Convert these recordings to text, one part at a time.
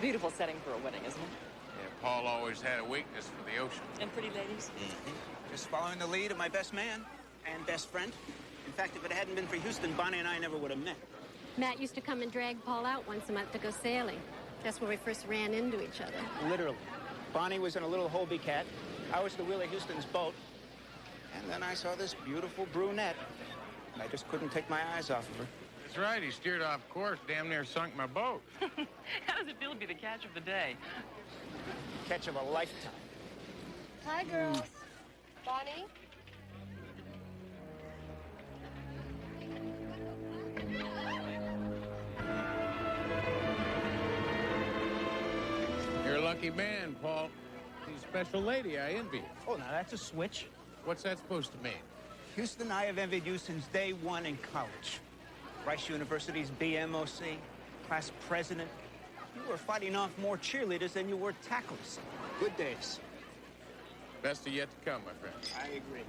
beautiful setting for a wedding, isn't it? Yeah, Paul always had a weakness for the ocean. And pretty ladies? Just following the lead of my best man and best friend. In fact, if it hadn't been for Houston, Bonnie and I never would have met. Matt used to come and drag Paul out once a month to go sailing. That's where we first ran into each other. Literally. Bonnie was in a little Hobie cat. I was the wheel of Houston's boat. And then I saw this beautiful brunette. And I just couldn't take my eyes off of her. That's right, he steered off course, damn near sunk my boat. How does it feel to be the catch of the day? Catch of a lifetime. Hi, girls. Bonnie? You're a lucky man, Paul. She's a special lady, I envy you. Oh, now that's a switch. What's that supposed to mean? Houston, I have envied you since day one in college. Rice University's BMOC, class president. You were fighting off more cheerleaders than you were tacklers. Good days. Best of yet to come, my friend. I agree.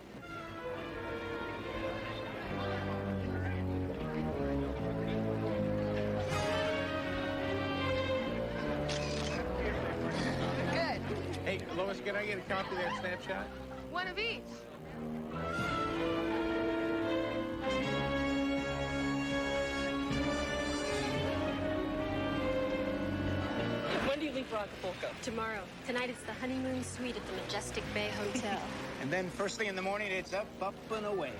Good. Hey, Lois, can I get a copy of that snapshot? One of each. When do you leave for Acapulco? Tomorrow. Tonight it's the honeymoon suite at the Majestic Bay Hotel. And then first thing in the morning, it's up, and away.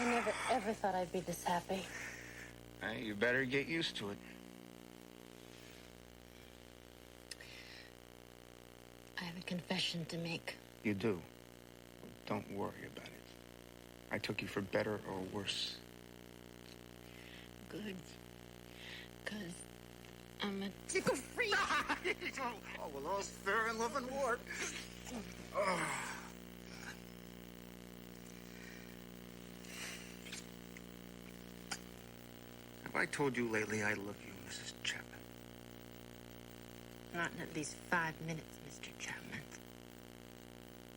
I never, ever thought I'd be this happy. Hey, you better get used to it. I have a confession to make. You do. Don't worry about it. I took you for better or worse. Good. 'Cause I'm a tickle freak. Oh, well, all's fair in love and war. Oh. Have I told you lately I love you, Mrs. Chapman? Not in at least 5 minutes, Mr. Chapman.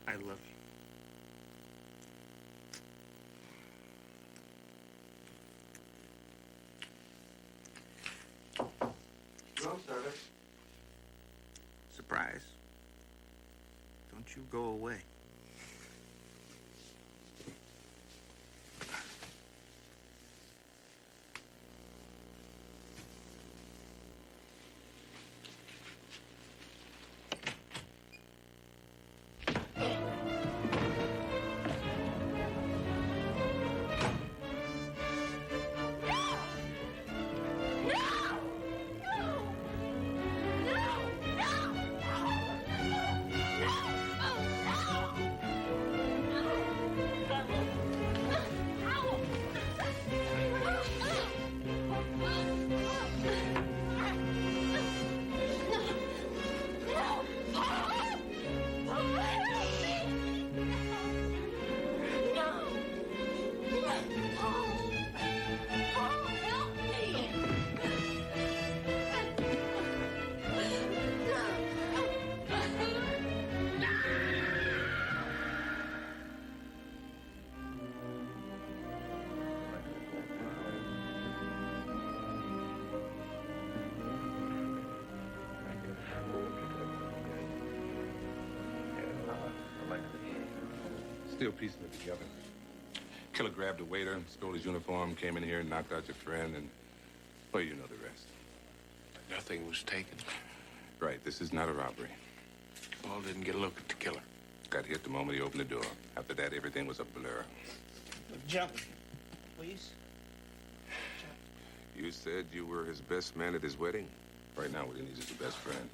I love you. Room service. Surprise. Don't you go away. Still piecing it together. Killer grabbed a waiter, stole his uniform, came in here and knocked out your friend, and, well, you know the rest. Nothing was taken. Right, this is not a robbery. Paul didn't get a look at the killer. Got hit the moment he opened the door. After that, everything was a blur. Jump, please. You said you were his best man at his wedding? Right now, what he needs is a best friend.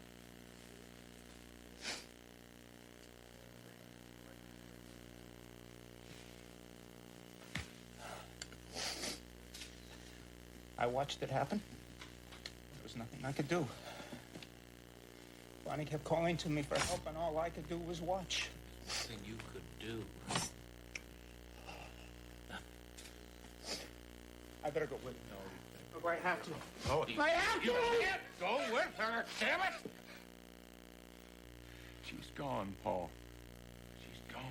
I watched it happen. There was nothing I could do. Bonnie kept calling to me for help, and all I could do was watch. thing you could do. I better go with him. No, I have to. Oh, I have to! You can't go with her, damn it! She's gone, Paul. She's gone.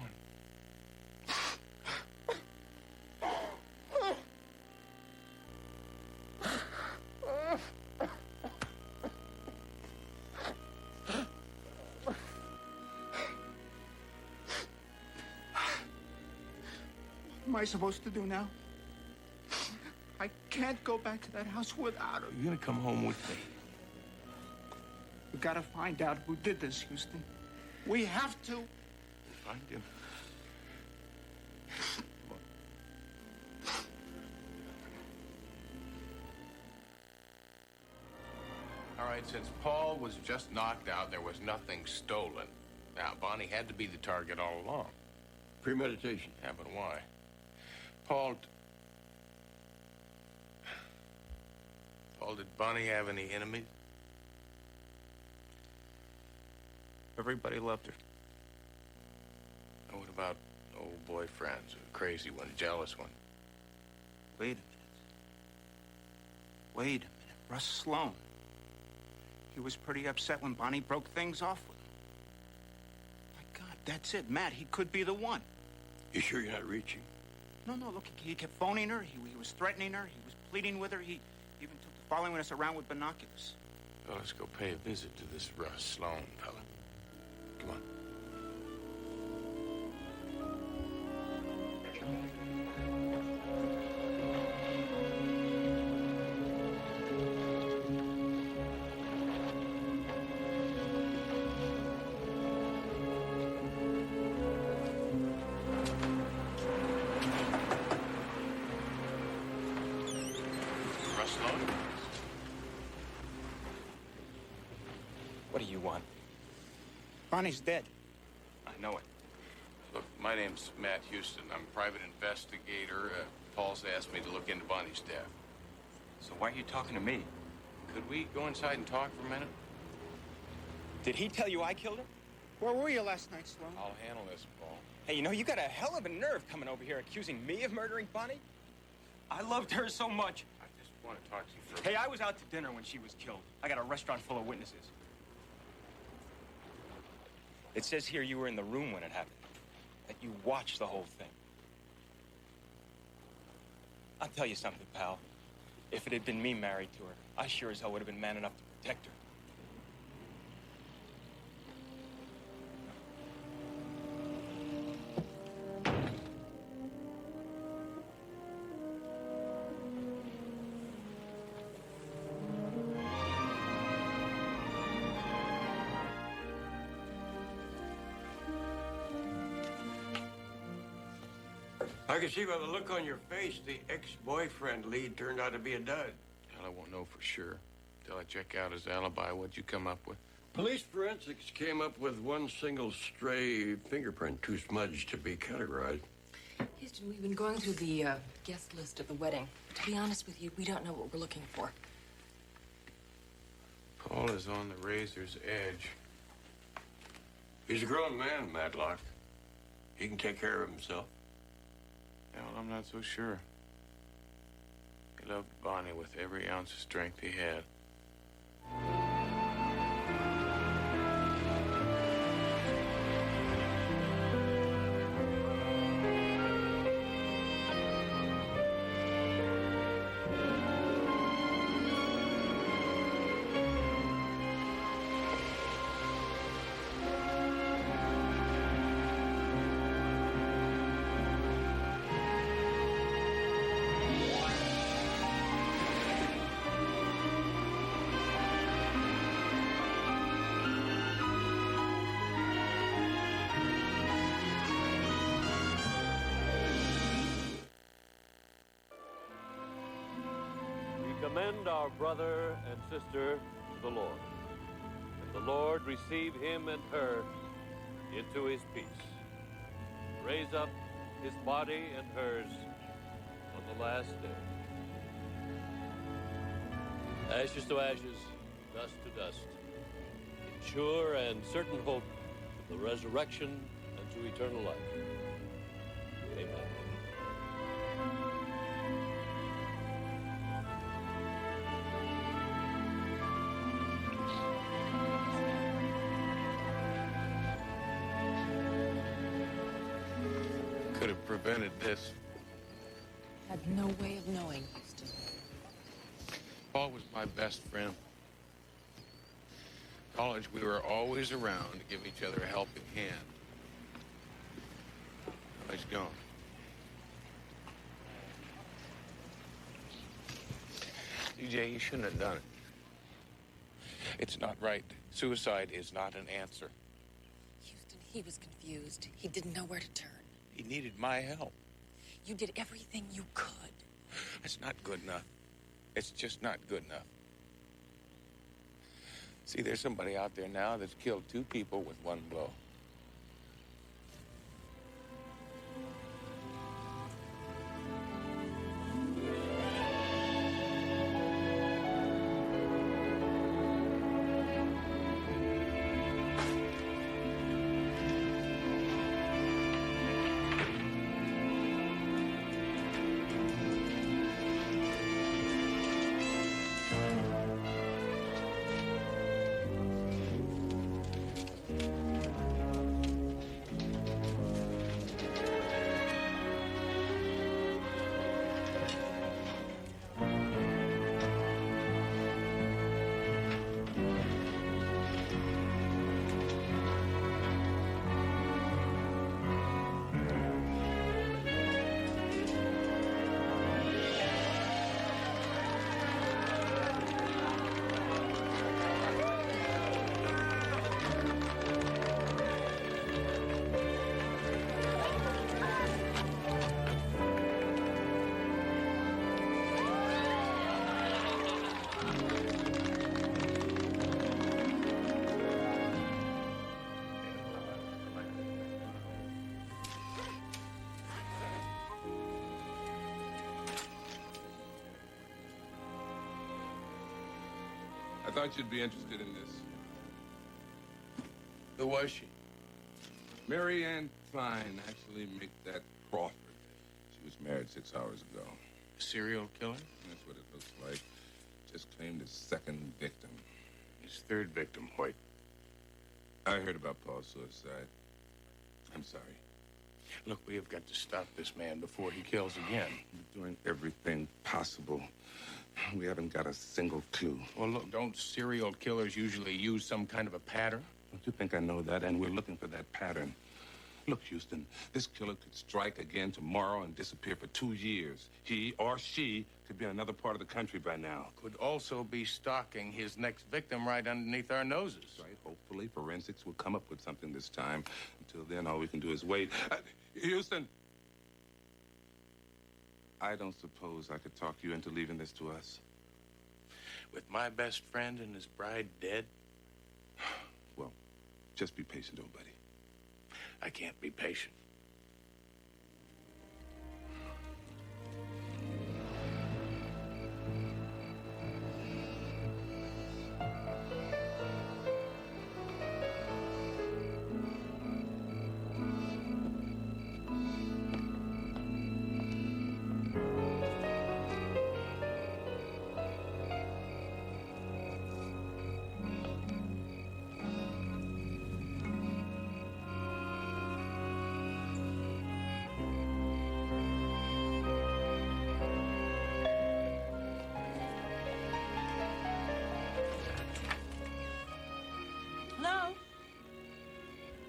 What am I supposed to do now? I can't go back to that house without her. You're gonna come home with me. We gotta find out who did this, Houston. We have to. Find him. All right, since Paul was just knocked out, there was nothing stolen. Now, Bonnie had to be the target all along. Premeditation. Yeah, but why? Paul, did Bonnie have any enemies? Everybody loved her. And what about old boyfriends? A crazy one, a jealous one? Wait a minute. Wait a minute. Russ Sloan. He was pretty upset when Bonnie broke things off with him. My God, that's it. Matt, he could be the one. You sure you're not reaching? No, look, he kept phoning her. He was threatening her. He was pleading with her. He even took to following us around with binoculars. Well, let's go pay a visit to this Russ Sloan fella. Come on. Russ Sloan? What do you want? Bonnie's dead. I know it. Look, my name's Matt Houston. I'm a private investigator. Paul's asked me to look into Bonnie's death. So why are you talking to me? Could we go inside and talk for a minute? Did he tell you I killed her? Where were you last night, Sloan? I'll handle this, Paul. Hey, you know, you got a hell of a nerve coming over here accusing me of murdering Bonnie. I loved her so much. I just want to talk to you for a Hey, minute. I was out to dinner when she was killed. I got a restaurant full of witnesses. It says here you were in the room when it happened. That you watched the whole thing. I'll tell you something, pal. If it had been me married to her, I sure as hell would have been man enough to protect her. I can see by the look on your face, the ex-boyfriend lead turned out to be a dud. Hell, I won't know for sure. Till I check out his alibi, what'd you come up with? Police forensics came up with one single stray fingerprint, too smudged to be categorized. Houston, we've been going through the guest list of the wedding. To be honest with you, we don't know what we're looking for. Paul is on the razor's edge. He's a grown man, Matlock. He can take care of himself. Hell, I'm not so sure. He loved Bonnie with every ounce of strength he had. Commend our brother and sister to the Lord, and the Lord receive him and her into his peace. Raise up his body and hers on the last day. Ashes to ashes, dust to dust, in sure and certain hope of the resurrection and to eternal life. Amen. Could have prevented this. Had no way of knowing, Houston. Paul was my best friend. College, we were always around to give each other a helping hand. Now he's gone. DJ, you shouldn't have done it. It's not right. Suicide is not an answer. Houston, he was confused. He didn't know where to turn. He needed my help. You did everything you could. That's not good enough. It's just not good enough. See, there's somebody out there now that's killed 2 people with 1 blow. I thought you'd be interested in this. Who was she? Mary Ann Klein, actually make that Crawford. She was married 6 hours ago. A serial killer? That's what it looks like. Just claimed his 2nd victim. His 3rd victim, Hoyt. I heard about Paul's suicide. I'm sorry. Look, we have got to stop this man before he kills again. We're doing everything possible. We haven't got a single clue. Well, look, don't serial killers usually use some kind of a pattern? Don't you think I know that? And we're looking for that pattern. Look, Houston, this killer could strike again tomorrow and disappear for 2 years. He or she could be in another part of the country by now. Could also be stalking his next victim right underneath our noses. Right. Hopefully, forensics will come up with something this time. Until then, all we can do is wait. Houston! I don't suppose I could talk you into leaving this to us. With my best friend and his bride dead? Well, just be patient, old buddy. I can't be patient.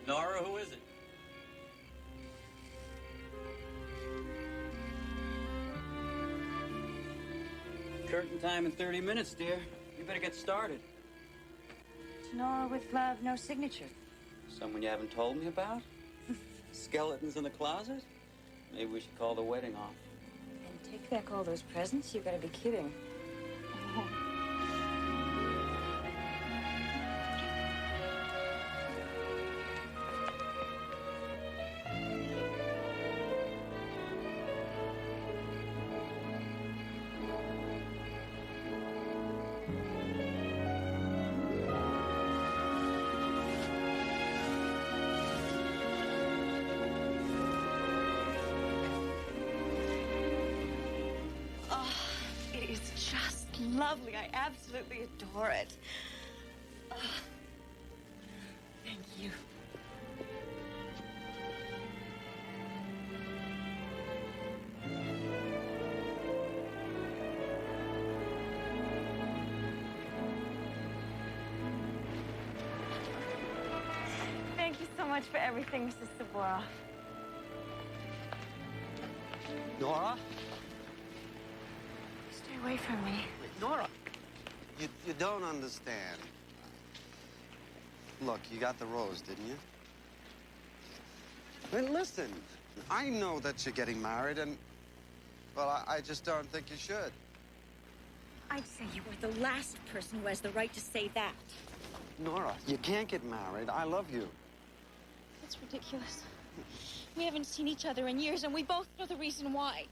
Nora, who is it? Curtain time in 30 minutes, dear. You better get started. It's Nora with no signature. Someone you haven't told me about? Skeletons in the closet? Maybe we should call the wedding off. And take back all those presents? You gotta be kidding. lovely. I absolutely adore it. Thank you. Thank you so much for everything, Mrs. Saboroff. Nora? Stay away from me. Nora! You don't understand. Look, you got the rose, didn't you? Then listen, I know that you're getting married, and, well, I just don't think you should. I'd say you are the last person who has the right to say that. Nora, you can't get married. I love you. That's ridiculous. We haven't seen each other in years, and we both know the reason why.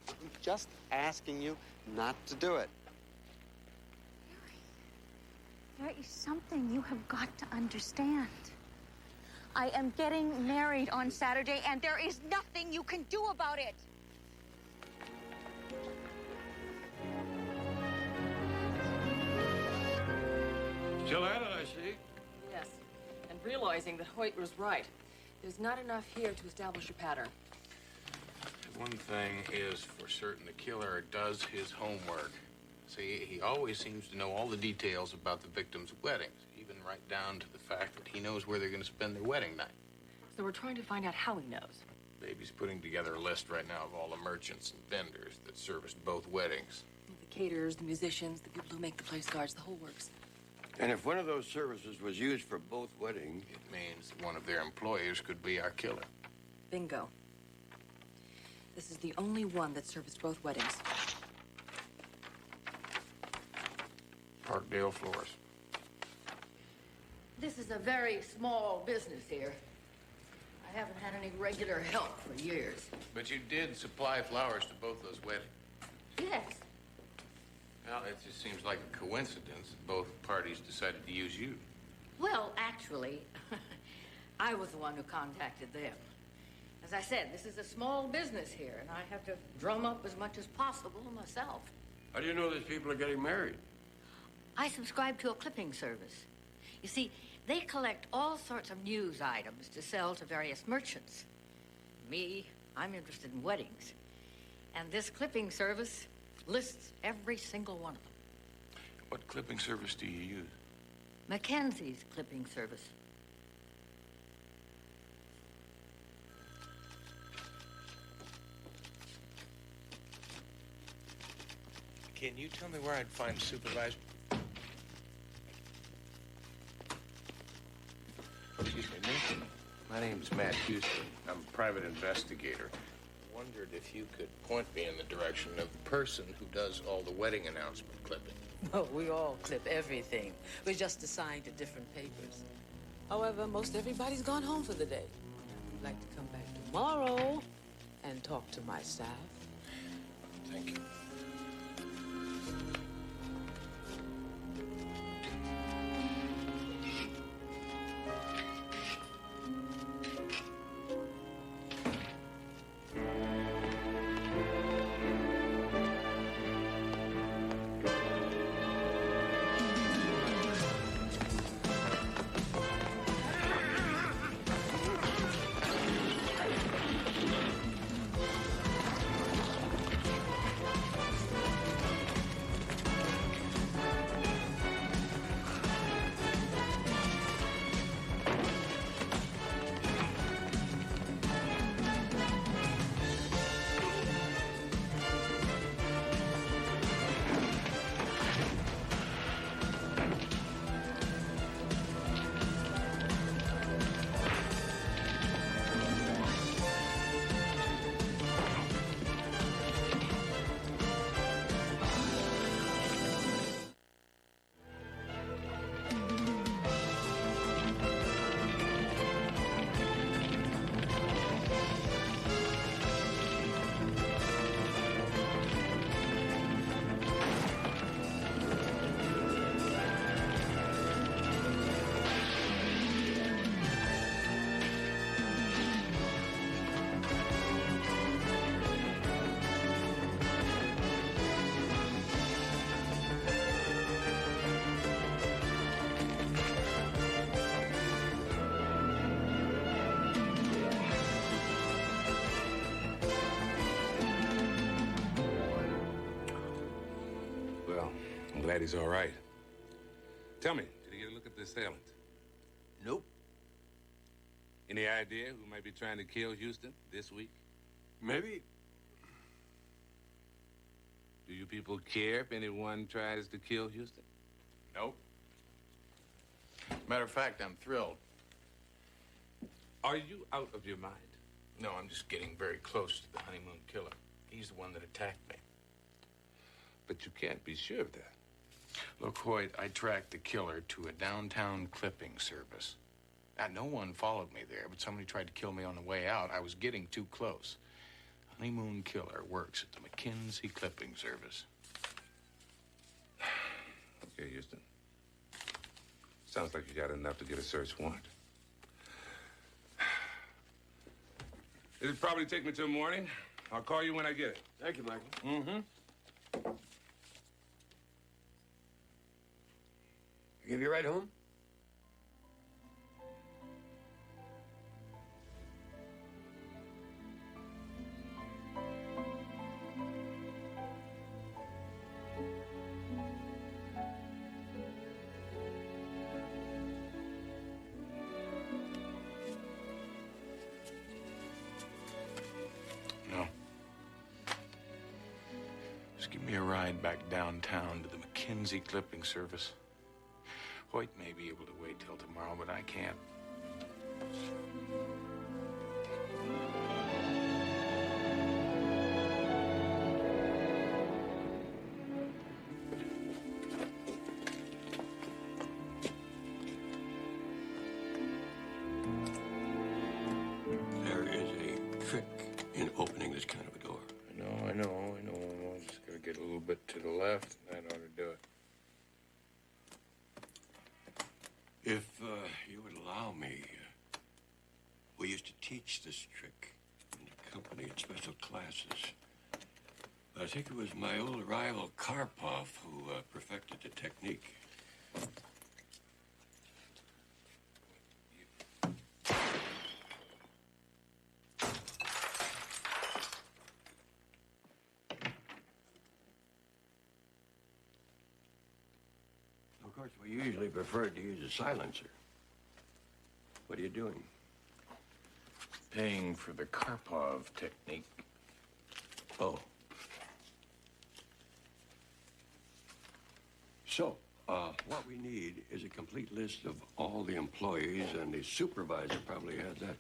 I'm just asking you not to do it. There is something you have got to understand. I am getting married on Saturday, and there is nothing you can do about it. Still at it, I see. Yes. And realizing that Hoyt was right. There's not enough here to establish a pattern. One thing is for certain, the killer does his homework. See, he always seems to know all the details about the victims' weddings, even right down to the fact that he knows where they're going to spend their wedding night. So we're trying to find out how he knows. Baby's putting together a list right now of all the merchants and vendors that serviced both weddings. The caterers, the musicians, the people who make the place cards, the whole works. And if one of those services was used for both weddings... It means that one of their employers could be our killer. Bingo. This is the only one that serviced both weddings. Parkdale Floors. This is a very small business here. I haven't had any regular help for years. But you did supply flowers to both those weddings. Yes. Well, it just seems like a coincidence that both parties decided to use you. Well, actually, I was the one who contacted them. As I said, this is a small business here, and I have to drum up as much as possible myself. How do you know these people are getting married? I subscribe to a clipping service. You see, they collect all sorts of news items to sell to various merchants. Me, I'm interested in weddings. And this clipping service lists every single one of them. What clipping service do you use? Mackenzie's clipping service. Can you tell me where I'd find the supervisor? Excuse me, miss. My name's Matt Houston. I'm a private investigator. I wondered if you could point me in the direction of the person who does all the wedding announcement clipping. Oh, we all clip everything. We're just assigned to different papers. However, most everybody's gone home for the day. I'd like to come back tomorrow and talk to my staff. Thank you. glad he's all right. Tell me, did you get a look at the assailant? Nope. Any idea who might be trying to kill Houston this week? Maybe. Do you people care if anyone tries to kill Houston? Nope. Matter of fact, I'm thrilled. Are you out of your mind? No, I'm just getting very close to the Honeymoon killer. He's the one that attacked me. But you can't be sure of that. Look, Hoyt, I tracked the killer to a downtown clipping service. Now, no one followed me there, but somebody tried to kill me on the way out. I was getting too close. Honeymoon killer works at the McKinsey clipping service. Okay, Houston. Sounds like you got enough to get a search warrant. It'll probably take me till morning. I'll call you when I get it. Thank you, Michael. Mm-hmm. Give you a ride home? No. Just give me a ride back downtown to the McKinsey clipping service. Hoyt may be able to wait till tomorrow, but I can't. There is a trick in opening this kind of a door. I know. I'm just gonna get a little bit to the left, and that ought to do it. If you would allow me, we used to teach this trick in the company in special classes. I think it was my old rival Karpov who perfected the technique. Of course, we usually preferred to use a silencer. What are you doing? Paying for the Karpov technique. Oh. So, what we need is a complete list of all the employees, and the supervisor probably has that.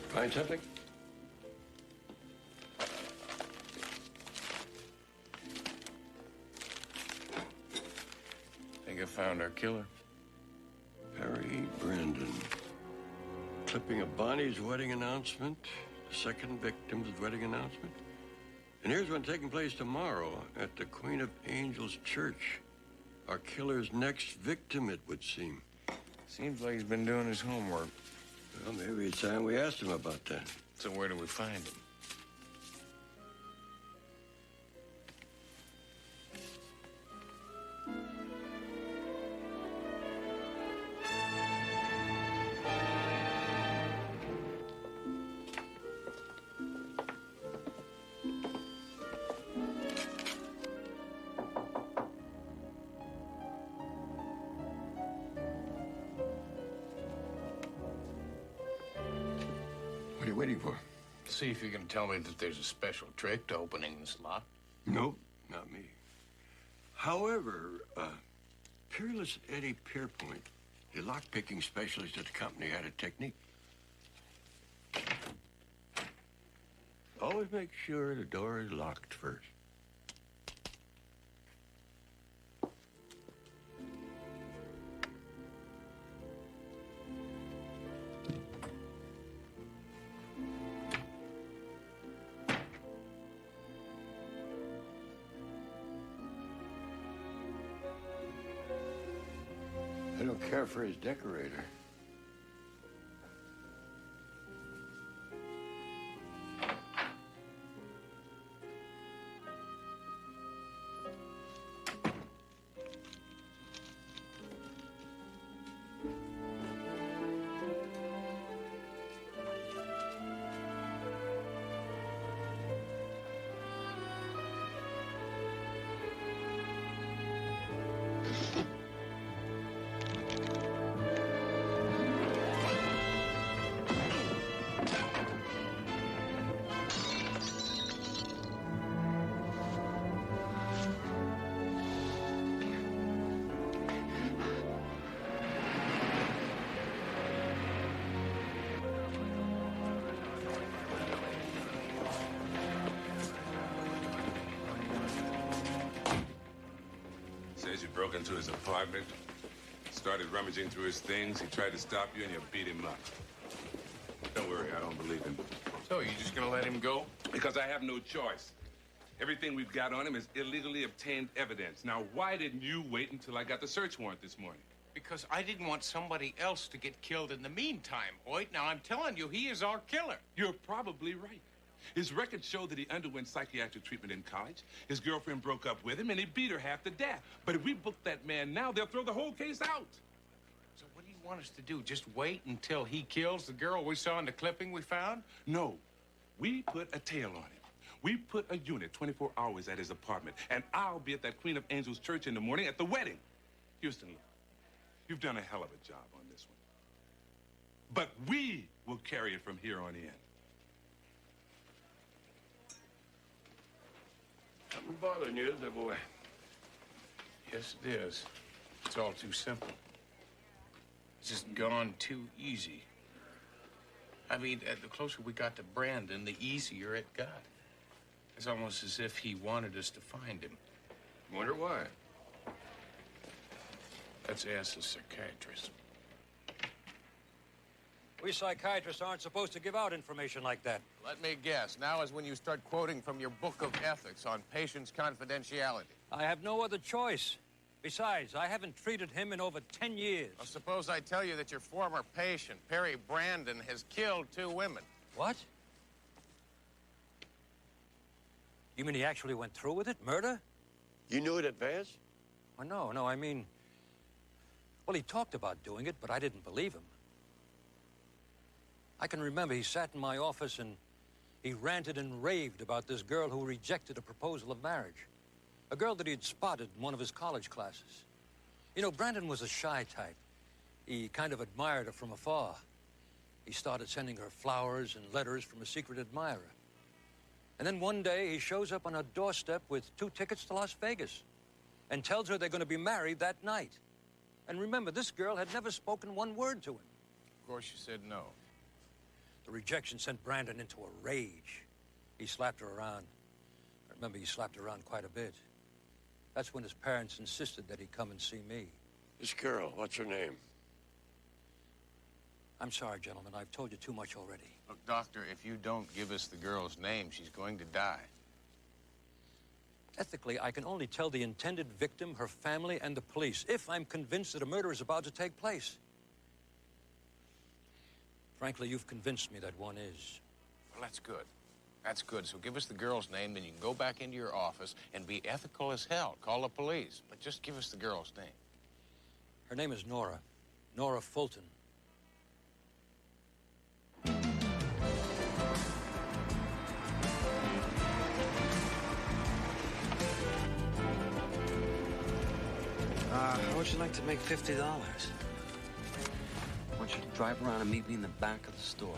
Find something? Think I found our killer. Perry Brandon. Clipping of Bonnie's wedding announcement, the second victim's wedding announcement. And here's one taking place tomorrow at the Queen of Angels Church. Our killer's next victim, it would seem. Seems like he's been doing his homework. Well, maybe it's time we asked him about that. So where do we find him? What are you waiting for? See if you can tell me that there's a special trick to opening this lock. Nope, not me. However, Peerless Eddie Pierpoint, the lock-picking specialist at the company, had a technique. Always make sure the door is locked first. I don't care for his decorator. Says you broke into his apartment, started rummaging through his things. He tried to stop you, and you beat him up. Don't worry, I don't believe him. So, you just gonna let him go? Because I have no choice. Everything we've got on him is illegally obtained evidence. Now, why didn't you wait until I got the search warrant this morning? Because I didn't want somebody else to get killed in the meantime, Hoyt. Now, I'm telling you, he is our killer. You're probably right. His records show that he underwent psychiatric treatment in college. His girlfriend broke up with him, and he beat her half to death. But if we book that man now, they'll throw the whole case out. So what do you want us to do? Just wait until he kills the girl we saw in the clipping we found? No. We put a tail on him. We put a unit 24 hours at his apartment, and I'll be at that Queen of Angels church in the morning at the wedding. Houston, look, you've done a hell of a job on this one. But we will carry it from here on in. Something bothering you, isn't it, boy? Yes, it is. It's all too simple. It's just gone too easy. I mean, the closer we got to Brandon, the easier it got. It's almost as if he wanted us to find him. Wonder why? Let's ask the psychiatrist. We psychiatrists aren't supposed to give out information like that. Let me guess. Now is when you start quoting from your book of ethics on patient's confidentiality. I have no other choice. Besides, I haven't treated him in over 10 years. Well, suppose I tell you that your former patient, Perry Brandon, has killed 2 women. What? You mean he actually went through with it? Murder? You knew in advance? Well, no, I mean... Well, he talked about doing it, but I didn't believe him. I can remember he sat in my office and he ranted and raved about this girl who rejected a proposal of marriage. A girl that he'd spotted in one of his college classes. You know, Brandon was a shy type. He kind of admired her from afar. He started sending her flowers and letters from a secret admirer. And then one day, he shows up on her doorstep with 2 tickets to Las Vegas and tells her they're going to be married that night. And remember, this girl had never spoken one word to him. Of course, you said no. The rejection sent Brandon into a rage. He slapped her around. I remember he slapped her around quite a bit. That's when his parents insisted that he come and see me. This girl, what's her name? I'm sorry, gentlemen. I've told you too much already. Look, Doctor, if you don't give us the girl's name, she's going to die. Ethically, I can only tell the intended victim, her family, and the police, if I'm convinced that a murder is about to take place. Frankly, you've convinced me that one is. Well, that's good. That's good. So give us the girl's name, then you can go back into your office and be ethical as hell. Call the police. But just give us the girl's name. Her name is Nora. Nora Fulton. How would you like to make $50? I want you to drive around and meet me in the back of the store.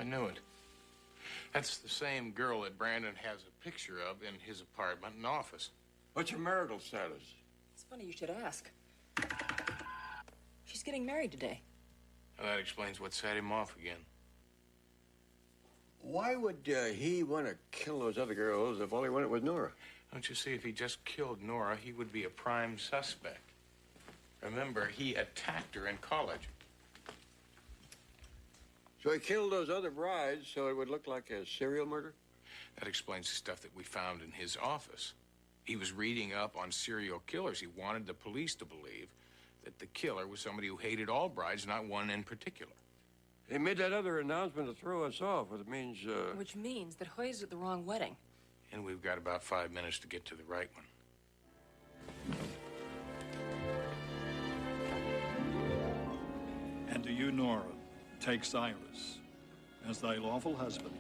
I knew it. That's the same girl that Brandon has a picture of in his apartment and office. What's her marital status? It's funny you should ask. She's getting married today. Well, that explains what set him off again. Why would he want to kill those other girls if all he wanted was Nora? Don't you see, if he just killed Nora, he would be a prime suspect. Remember, he attacked her in college. So he killed those other brides so it would look like a serial murder? That explains the stuff that we found in his office. He was reading up on serial killers. He wanted the police to believe that the killer was somebody who hated all brides, not one in particular. He made that other announcement to throw us off, which means, Which means that Hoy's at the wrong wedding. And we've got about 5 minutes to get to the right one. And do you, Nora, take Cyrus as thy lawful husband,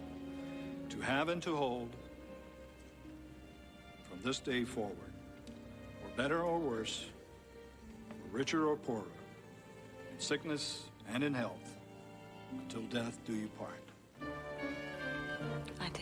to have and to hold, from this day forward, for better or worse, for richer or poorer, in sickness and in health, until death do you part. I do.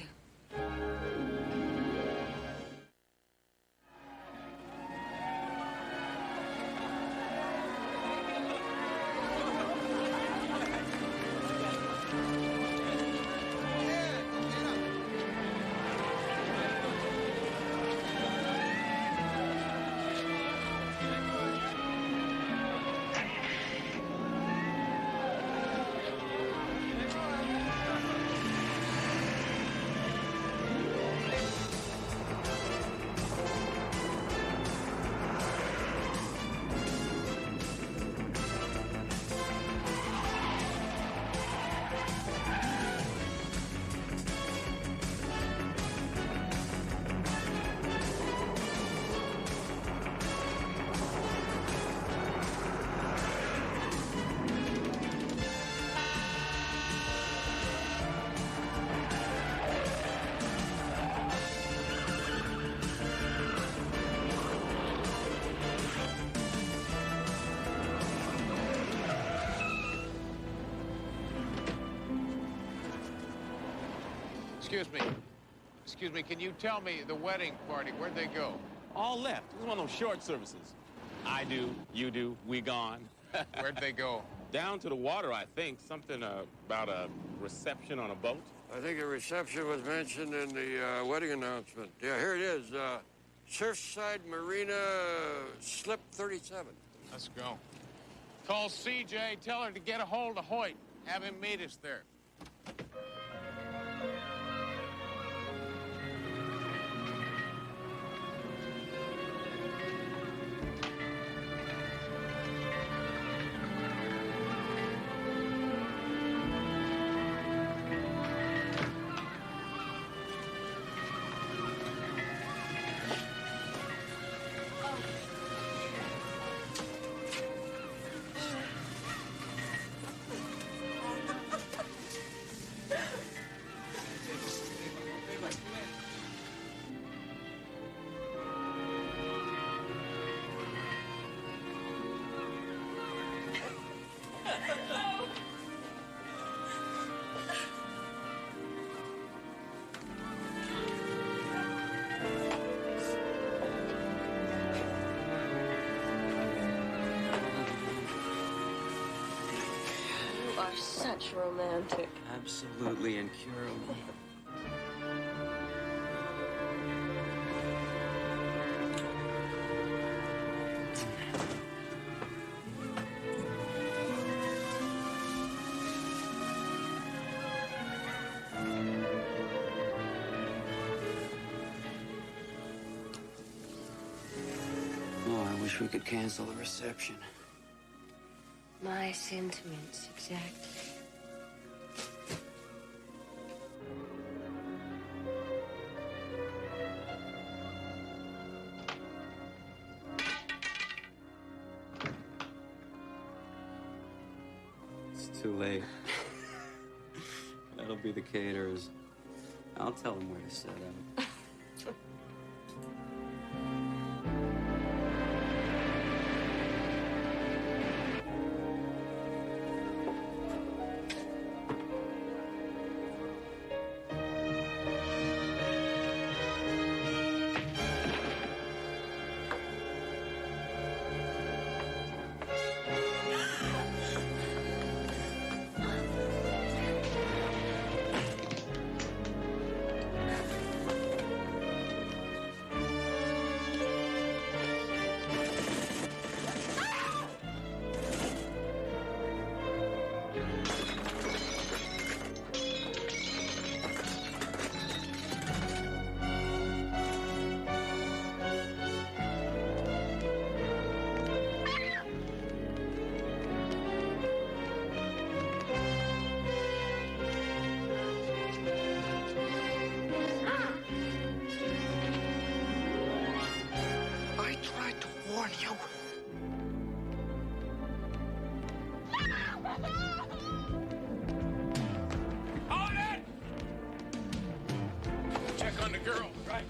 Excuse me, can you tell me the wedding party, where'd they go? All left. This is one of those short services. I do, you do, we gone. Where'd they go? Down to the water, I think. Something about a reception on a boat. I think a reception was mentioned in the wedding announcement. Yeah, here it is. Surfside Marina, slip 37. Let's go. Call CJ, tell her to get a hold of Hoyt. Have him meet us there. Are such romantic. Absolutely incurable. Oh, I wish we could cancel the reception. My sentiments, exactly. It's too late. That'll be the caterers. I'll tell them where to set up. Hold it! Check on the girl. Right.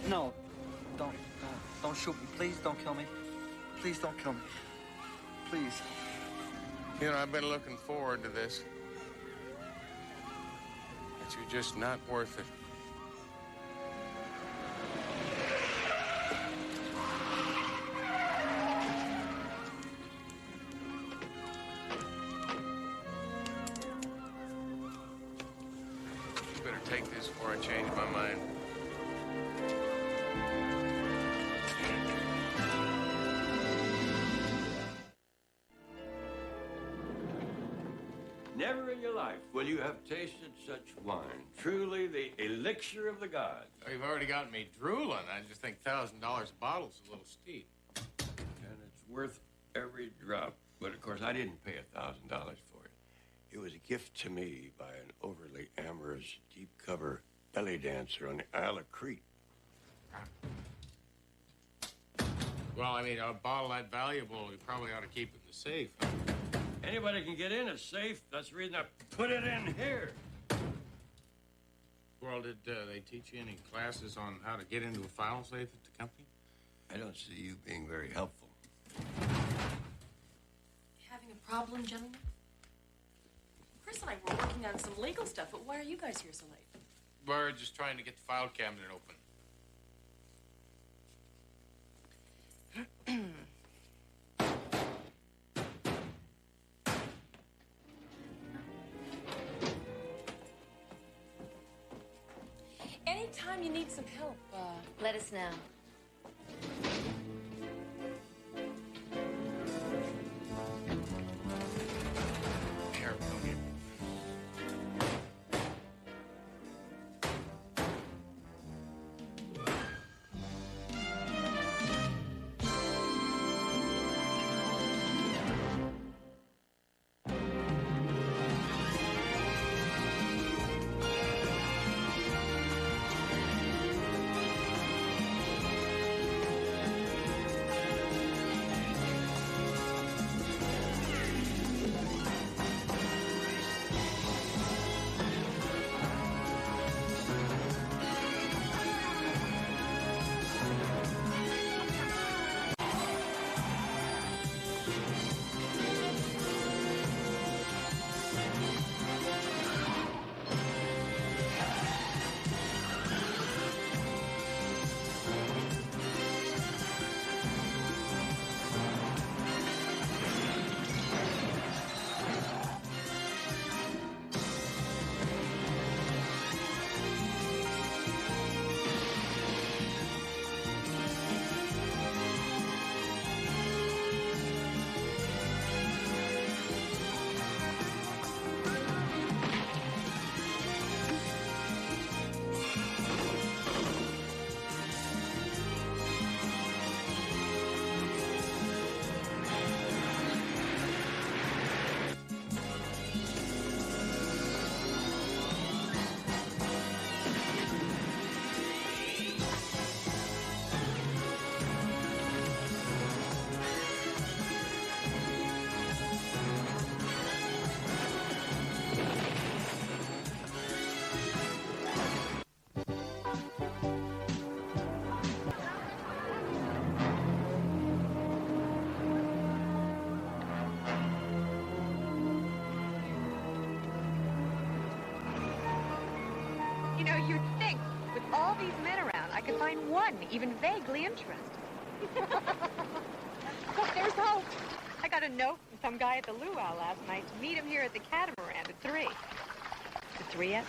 No, don't shoot me. Please don't kill me. Please don't kill me. Please. You know, I've been looking forward to this. But you're just not worth it. You better take this before I change my mind. Never in your life will you have tasted such wine. Truly the elixir of the gods. Oh, you've already got me drooling. I just think $1,000 a bottle's a little steep. And it's worth every drop. But of course, I didn't pay $1,000 for it. It was a gift to me by an overly amorous, deep cover belly dancer on the Isle of Crete. Well, I mean, a bottle that valuable, we probably ought to keep it in the safe. Anybody can get in a safe. That's the reason I put it in here. Well, did they teach you any classes on how to get into a file safe at the company? I don't see you being very helpful. Having a problem, gentlemen? Chris and I were working on some legal stuff, but why are you guys here so late? We're just trying to get the file cabinet open. Anytime you need some help, let us know. Here, come here. know, you'd think with all these men around, I could find one even vaguely interested. But there's hope. I got a note from some guy at the luau last night to meet him here at the Catamaran at 3. Is it 3 yet?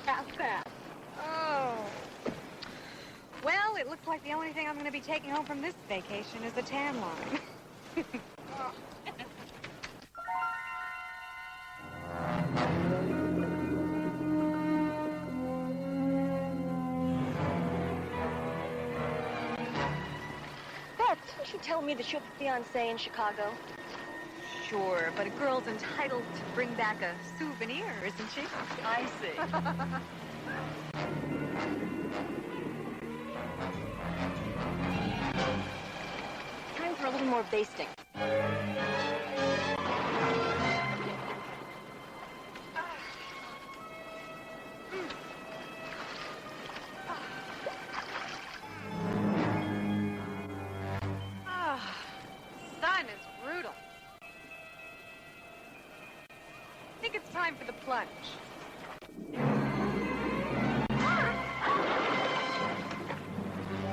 Half past. Oh. Well, it looks like the only thing I'm going to be taking home from this vacation is the tan line. Oh. Beth, didn't you tell me that you have a fiancé in Chicago? Sure, but a girl's entitled to bring back a souvenir, isn't she? I see. Time for a little more basting. Sun is brutal. I think it's time for the plunge.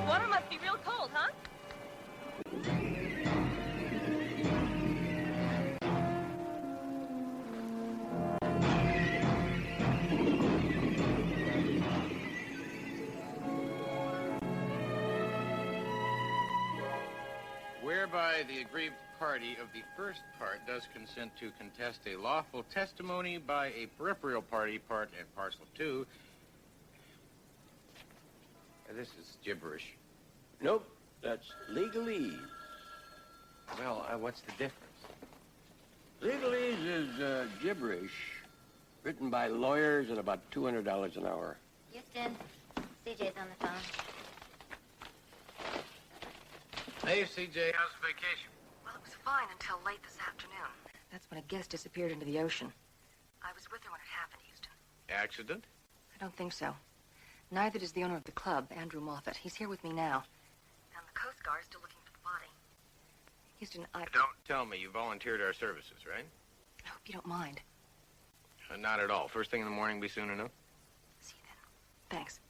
Water must be real cold, huh? Whereby the aggrieved party of the first part does consent to contest a lawful testimony by a peripheral party, part and parcel 2. This is gibberish. Nope, that's legalese. Well, what's the difference? Legalese is gibberish written by lawyers at about $200 an hour. Houston, CJ's on the phone. Hey, CJ, how's the vacation? Well, it was fine until late this afternoon. That's when a guest disappeared into the ocean. I was with her when it happened, Houston. Accident? I don't think so. Neither does the owner of the club, Andrew Moffat. He's here with me now. And the Coast Guard is still looking for the body. Houston, Don't tell me you volunteered our services, right? I hope you don't mind. Not at all. First thing in the morning, be soon enough. See you then. Thanks.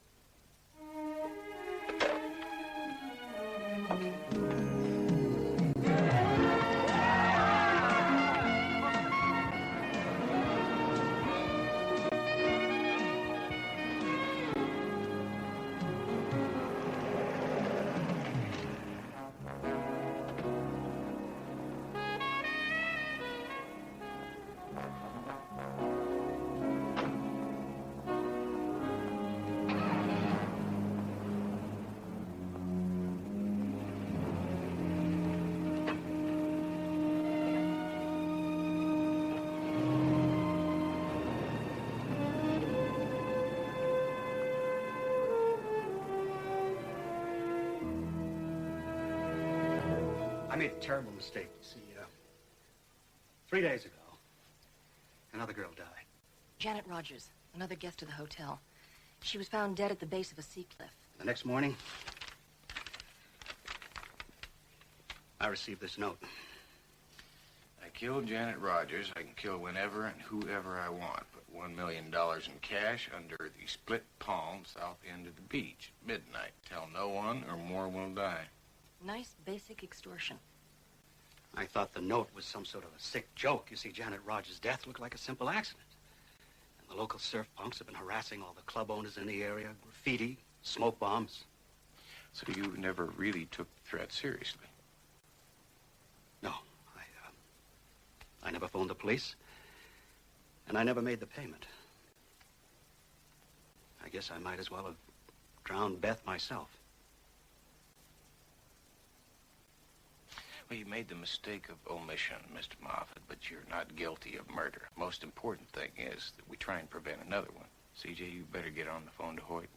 I made a terrible mistake, you see. 3 days ago, another girl died. Janet Rogers, another guest of the hotel. She was found dead at the base of a sea cliff. The next morning, I received this note. I killed Janet Rogers. I can kill whenever and whoever I want. But $1 million in cash under the split palm south end of the beach. Midnight. Tell no one or more will die. Nice basic extortion. I thought the note was some sort of a sick joke. You see, Janet Rogers' death looked like a simple accident. And the local surf punks have been harassing all the club owners in the area. Graffiti, smoke bombs. So you never really took the threat seriously? No. I never phoned the police. And I never made the payment. I guess I might as well have drowned Beth myself. Well, you made the mistake of omission, Mr. Moffat, but you're not guilty of murder. Most important thing is that we try and prevent another one. CJ, you better get on the phone to Hoyt.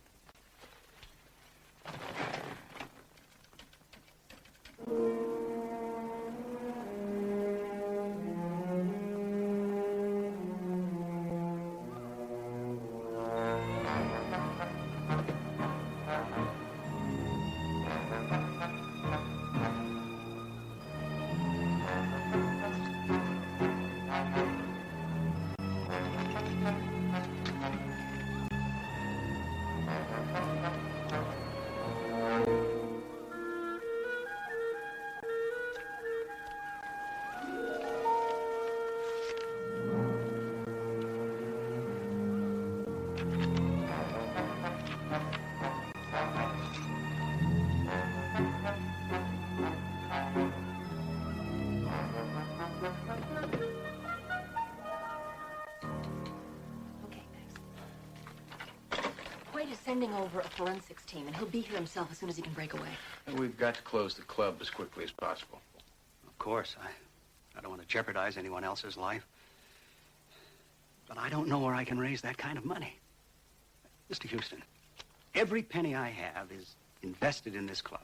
sending over a forensics team, and he'll be here himself as soon as he can break away. And we've got to close the club as quickly as possible. Of course, I don't want to jeopardize anyone else's life. But I don't know where I can raise that kind of money. Mr. Houston, every penny I have is invested in this club.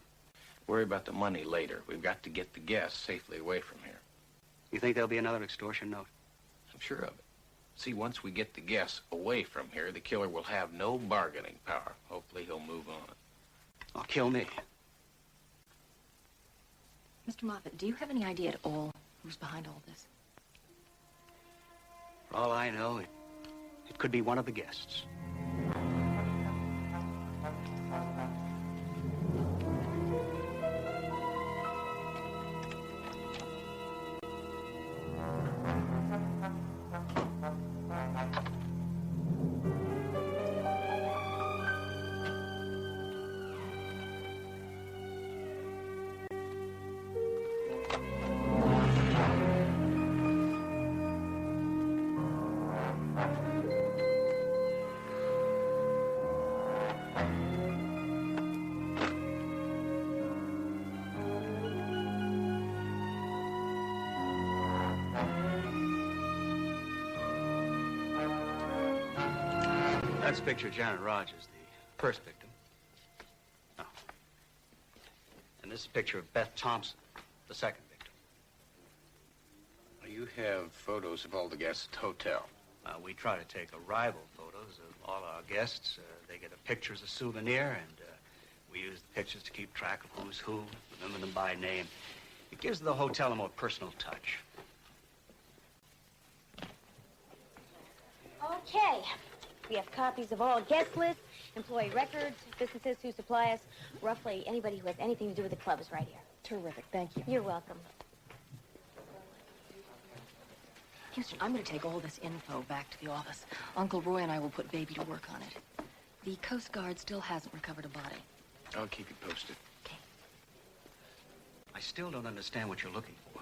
Worry about the money later. We've got to get the guests safely away from here. You think there'll be another extortion note? I'm sure of it. See, once we get the guests away from here, the killer will have no bargaining power. Hopefully he'll move on. Or kill me. Mr. Moffat, do you have any idea at all who's behind all this? For all I know, it could be one of the guests. That's a picture of Janet Rogers, the first victim. Oh. And this is a picture of Beth Thompson, the second victim. You have photos of all the guests at the hotel. We try to take arrival photos of all our guests. They get a picture as a souvenir, and we use the pictures to keep track of who's who, remember them by name. It gives the hotel a more personal touch. Okay. We have copies of all guest lists, employee records, businesses who supply us. Roughly anybody who has anything to do with the club is right here. Terrific, thank you. You're welcome. Houston, I'm going to take all this info back to the office. Uncle Roy and I will put Baby to work on it. The Coast Guard still hasn't recovered a body. I'll keep you posted. I still don't understand what you're looking for.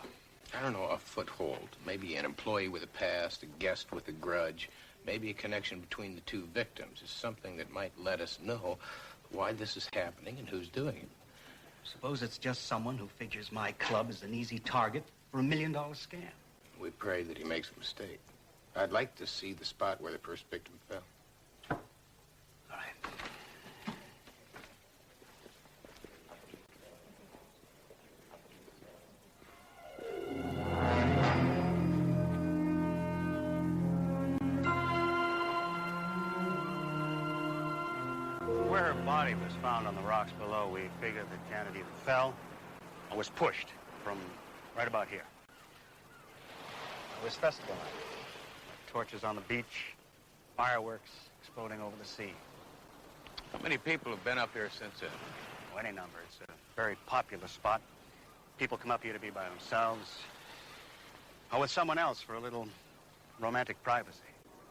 I don't know, a foothold. Maybe an employee with a past, a guest with a grudge. Maybe a connection between the two victims is something that might let us know why this is happening and who's doing it. Suppose it's just someone who figures my club as an easy target for $1 million scam. We pray that he makes a mistake. I'd like to see the spot where the first victim fell. All right. Where her body was found on the rocks below, we figured that Janet either fell or was pushed from right about here. It was festival night. Torches on the beach, fireworks exploding over the sea. How many people have been up here since then? Oh, any number. It's a very popular spot. People come up here to be by themselves or with someone else for a little romantic privacy.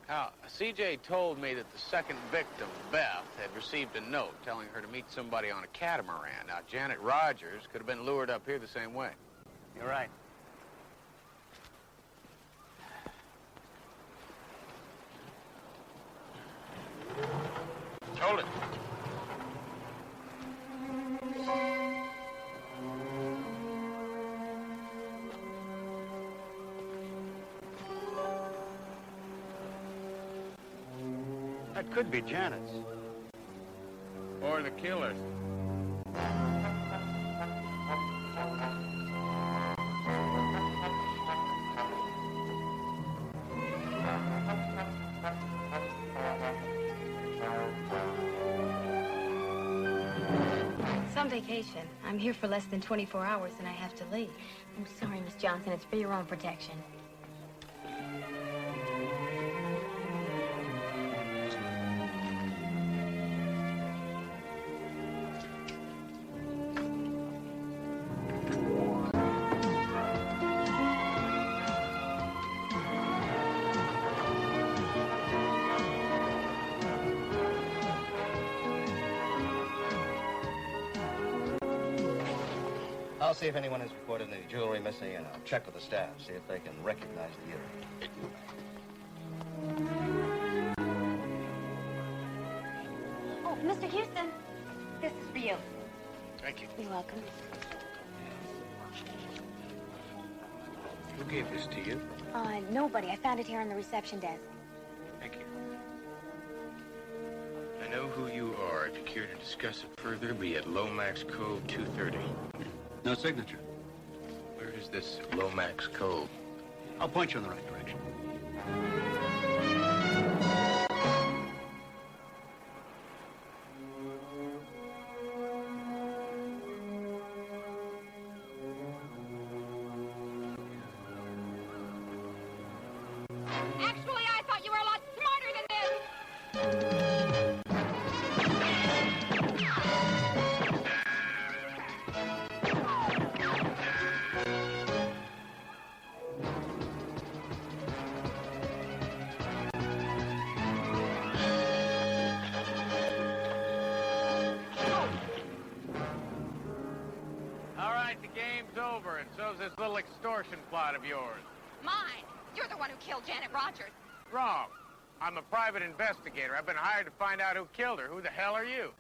Now, CJ told me that the second victim, Beth, had received a note telling her to meet somebody on a catamaran. Now, Janet Rogers could have been lured up here the same way. You're right. Hold it. That could be Janet's. Or the killer's. Some vacation. I'm here for less than 24 hours and I have to leave. I'm sorry, Miss Johnson. It's for your own protection. I'll see if anyone has reported any jewelry missing, and I'll check with the staff, see if they can recognize the earring. Oh, Mr. Houston, this is for you. Thank you. You're welcome. Who gave this to you? Nobody. I found it here on the reception desk. Thank you. I know who you are. If you care to discuss it further, be at Lomax Cove 230. No signature. Where is this Lomax Cove? I'll point you in the right direction. Actually, I thought you were a lot smarter than this. All right, the game's over, and so's this little extortion plot of yours. Mine. You're the one who killed Janet Rogers. Wrong. I'm a private investigator. I've been hired to find out who killed her. Who the hell are you?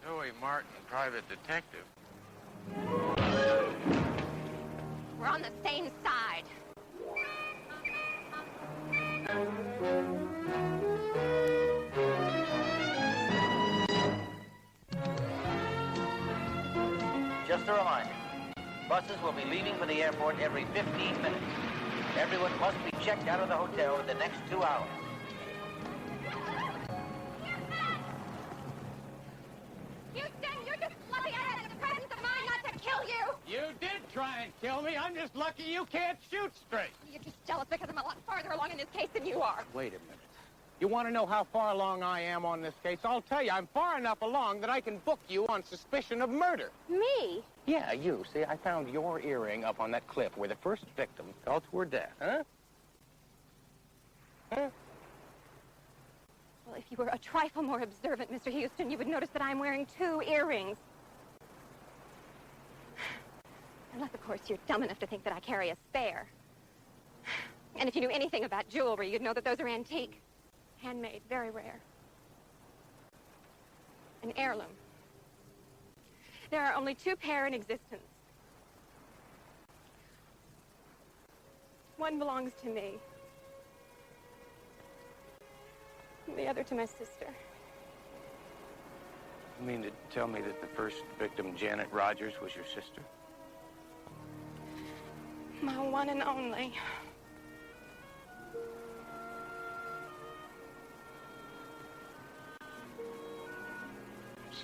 Joey Martin, private detective. We're on the same side. Just a reminder, buses will be leaving for the airport every 15 minutes. Everyone must be checked out of the hotel in the next 2 hours. Houston, you're just lucky I had the presence of mind not to kill you. You did try and kill me. I'm just lucky you can't shoot straight. You're just jealous because I'm a lot farther along in this case than you are. Wait a minute. You want to know how far along I am on this case? I'll tell you, I'm far enough along that I can book you on suspicion of murder. Me? Yeah, you. See, I found your earring up on that cliff where the first victim fell to her death, huh? Huh? Well, if you were a trifle more observant, Mr. Houston, you would notice that I'm wearing 2 earrings. Unless, of course, you're dumb enough to think that I carry a spare. And if you knew anything about jewelry, you'd know that those are antique. Handmade, very rare. An heirloom. There are only 2 pair in existence. One belongs to me. And the other to my sister. You mean to tell me that the first victim, Janet Rogers, was your sister? My one and only.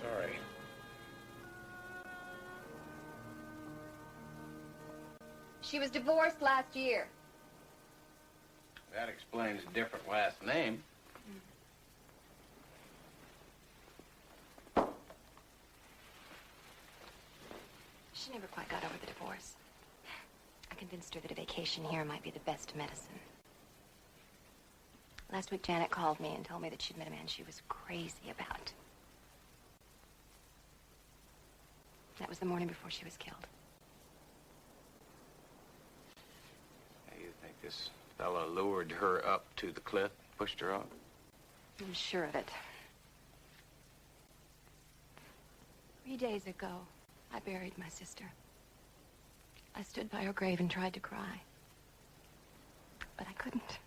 Sorry. She was divorced last year. That explains a different last name. She never quite got over the divorce. I convinced her that a vacation here might be the best medicine. Last week, Janet called me and told me that she'd met a man she was crazy about. That was the morning before she was killed. You think this fella lured her up to the cliff, pushed her off? I'm sure of it. 3 days ago, I buried my sister. I stood by her grave and tried to cry. But I couldn't.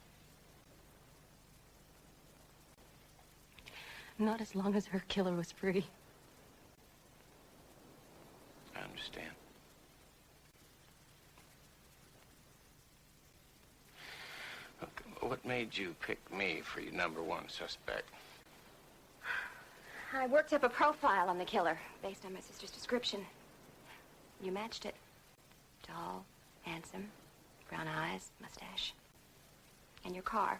Not as long as her killer was free. I understand. Look, what made you pick me for your #1 suspect? I worked up a profile on the killer based on my sister's description. You matched it. Tall, handsome, brown eyes, mustache. And your car.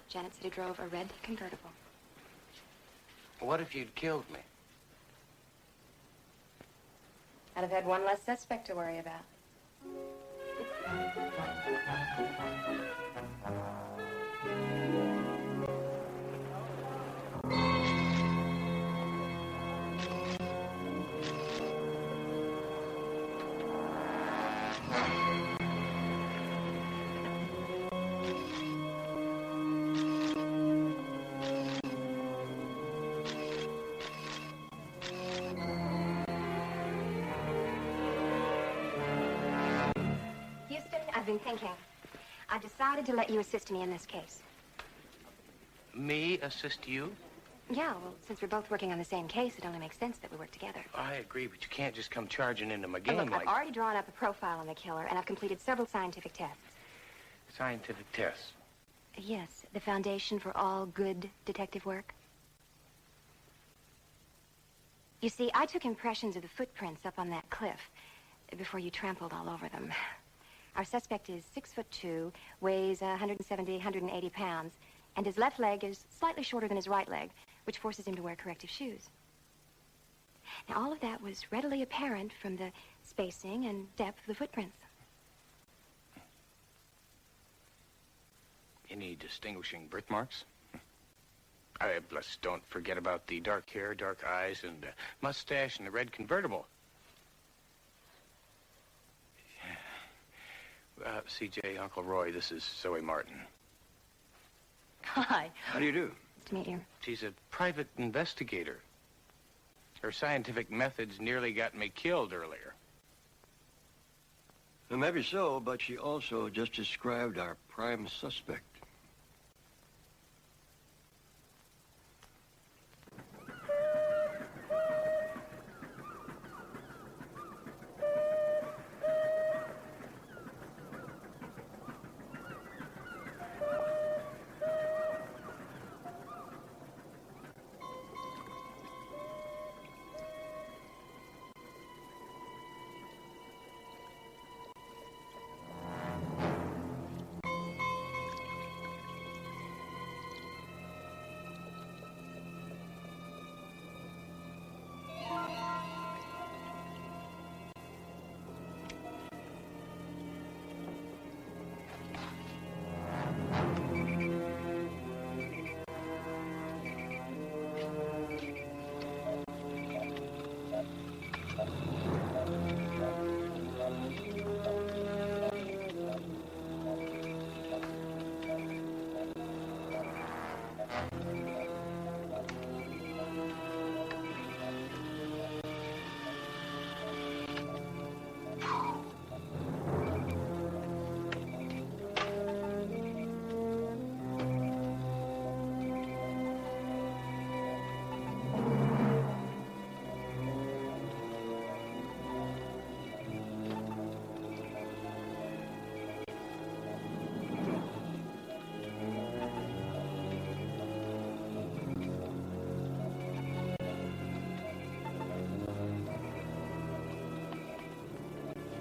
Janet said he drove a red convertible. What if you'd killed me? I'd have had one less suspect to worry about. been thinking. I've decided to let you assist me in this case. Me assist you? Yeah, well, since we're both working on the same case, it only makes sense that we work together. I agree, but you can't just come charging into my Oh, game look, like... I've already drawn up a profile on the killer, and I've completed several scientific tests. Scientific tests. Yes, the foundation for all good detective work. You see, I took impressions of the footprints up on that cliff before you trampled all over them. Our suspect is 6'2", weighs 170, 180 pounds, and his left leg is slightly shorter than his right leg, which forces him to wear corrective shoes. Now, all of that was readily apparent from the spacing and depth of the footprints. Any distinguishing birthmarks? Plus, don't forget about the dark hair, dark eyes, and mustache, and the red convertible. CJ, Uncle Roy, this is Zoe Martin. Hi. How do you do? Nice to meet you. She's a private investigator. Her scientific methods nearly got me killed earlier. Well, maybe so, but she also just described our prime suspect.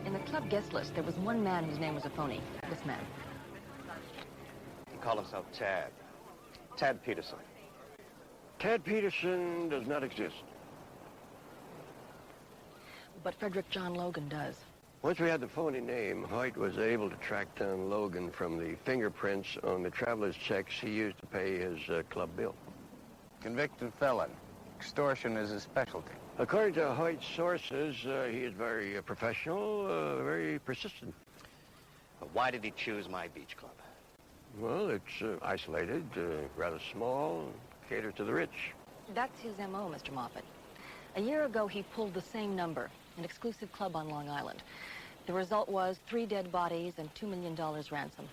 In the club guest list, there was one man whose name was a phony. This man. He called himself Tad. Tad Peterson. Tad Peterson does not exist. But Frederick John Logan does. Once we had the phony name, Hoyt was able to track down Logan from the fingerprints on the traveler's checks he used to pay his club bill. Convicted felon. Extortion is his specialty. According to Hoyt's sources, he is very professional, very persistent. But why did he choose my beach club? Well, it's isolated, rather small, caters to the rich. That's his M.O., Mr. Moffat. A year ago, he pulled the same number, an exclusive club on Long Island. The result was 3 dead bodies and $2 million ransom.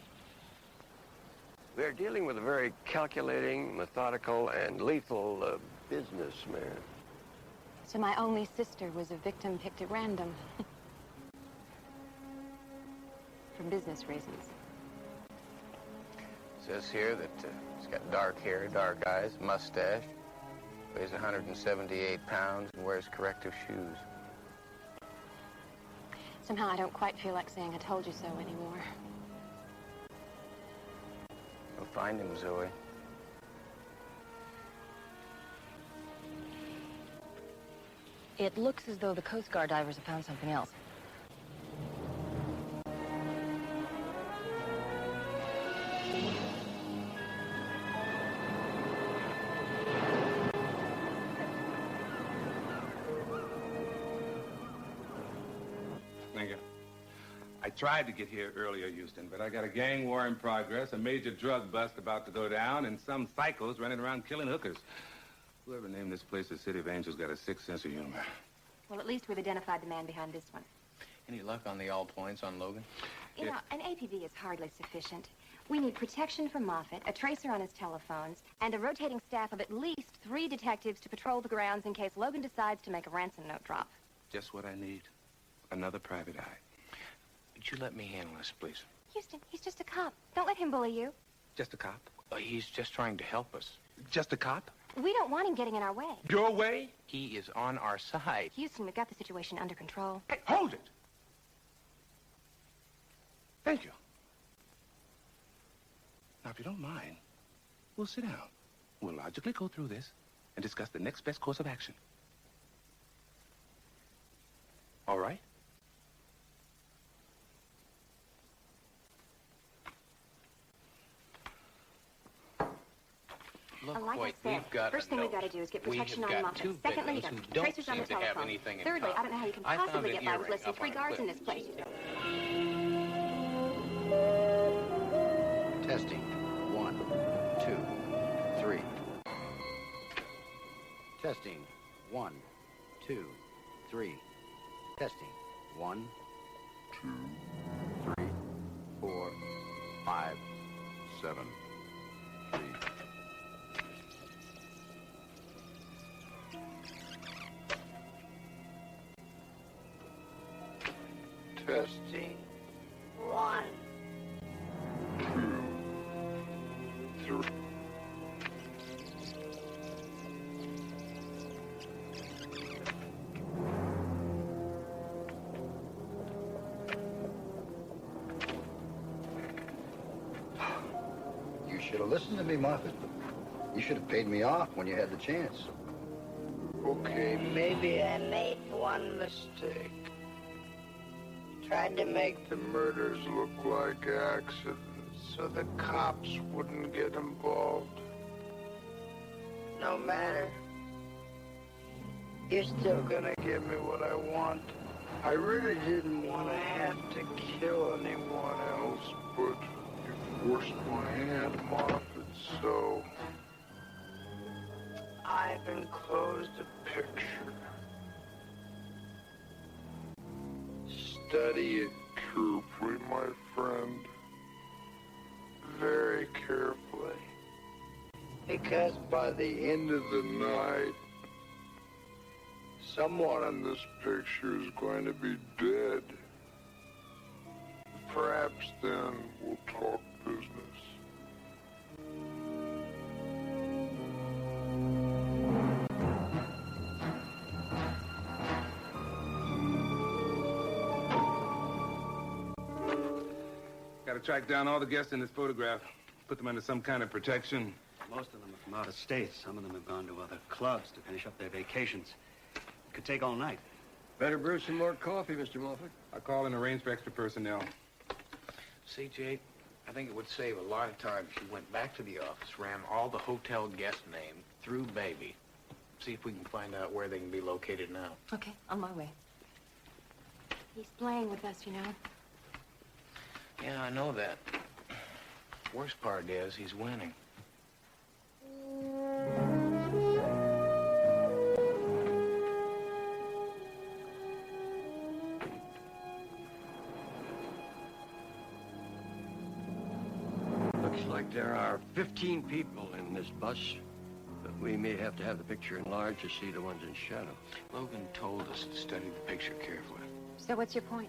We are dealing with a very calculating, methodical, and lethal businessman. So my only sister was a victim picked at random. For business reasons. Says here that he's got dark hair, dark eyes, mustache, weighs 178 pounds, and wears corrective shoes. Somehow I don't quite feel like saying I told you so anymore. We'll find him, Zoe. It looks as though the Coast Guard divers have found something else. Thank you. I tried to get here earlier, Houston, but I got a gang war in progress, a major drug bust about to go down, and some psychos running around killing hookers. Whoever named this place the City of Angels got a sick sense of humor. Well, at least we've identified the man behind this one. Any luck on the all points on Logan? You know, an APB is hardly sufficient. We need protection from Moffat, a tracer on his telephones, and a rotating staff of at least 3 detectives to patrol the grounds in case Logan decides to make a ransom note drop. Just what I need. Another private eye. Would you let me handle this, please? Houston, he's just a cop. Don't let him bully you. Just a cop? He's just trying to help us. Just a cop? We don't want him getting in our way. Your way? He is on our side. Houston, we've got the situation under control. Hey, hold it! Thank you. Now, if you don't mind, we'll sit down. We'll logically go through this and discuss the next best course of action. All right? Look, like wait, I said, we've got first thing we've got to do is get protection on Moffat. two Secondly, victims the who tracers on the don't seem to have telephone. anything in Thirdly, I common. don't know how you can I found possibly an get by with earring less than up 3 on a guards in cliff. this place. Testing. 1, 2, 3. Testing. 1, 2, 3. Testing. 1, 2, 3, 4, 5, 7, 8. Testing. 1, 2, 3. You should have listened to me, Moffat. You should have paid me off when you had the chance. Okay, maybe I made one mistake. Tried to make the murders look like accidents so the cops wouldn't get involved. No matter. You're still gonna give me what I want. I really didn't want to have to kill anyone else, but you forced my hand, Moffat, so I've enclosed a picture. Study it carefully, my friend. Very carefully. Because by the end of the night, someone in this picture is going to be dead. Perhaps then we'll talk business. Got to track down all the guests in this photograph. Put them under some kind of protection. Most of them are from out of state. Some of them have gone to other clubs to finish up their vacations. It could take all night. Better brew some more coffee, Mr. Moffat. I'll call and arrange for extra personnel. See, Jake, I think it would save a lot of time if you went back to the office, ran all the hotel guest names through Baby. See if we can find out where they can be located now. Okay, on my way. He's playing with us, you know. Yeah, I know that. Worst part is he's winning. Looks like there are 15 people in this bus, but we may have to have the picture enlarged to see the ones in shadow. Logan told us to study the picture carefully. So what's your point?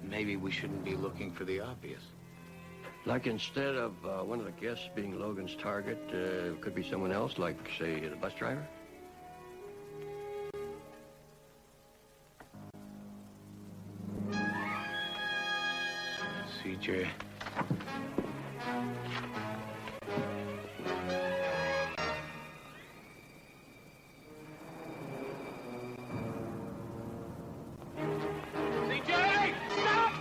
Maybe we shouldn't be looking for the obvious. Like instead of one of the guests being Logan's target, could be someone else, like, say, the bus driver? CJ. CJ! Stop!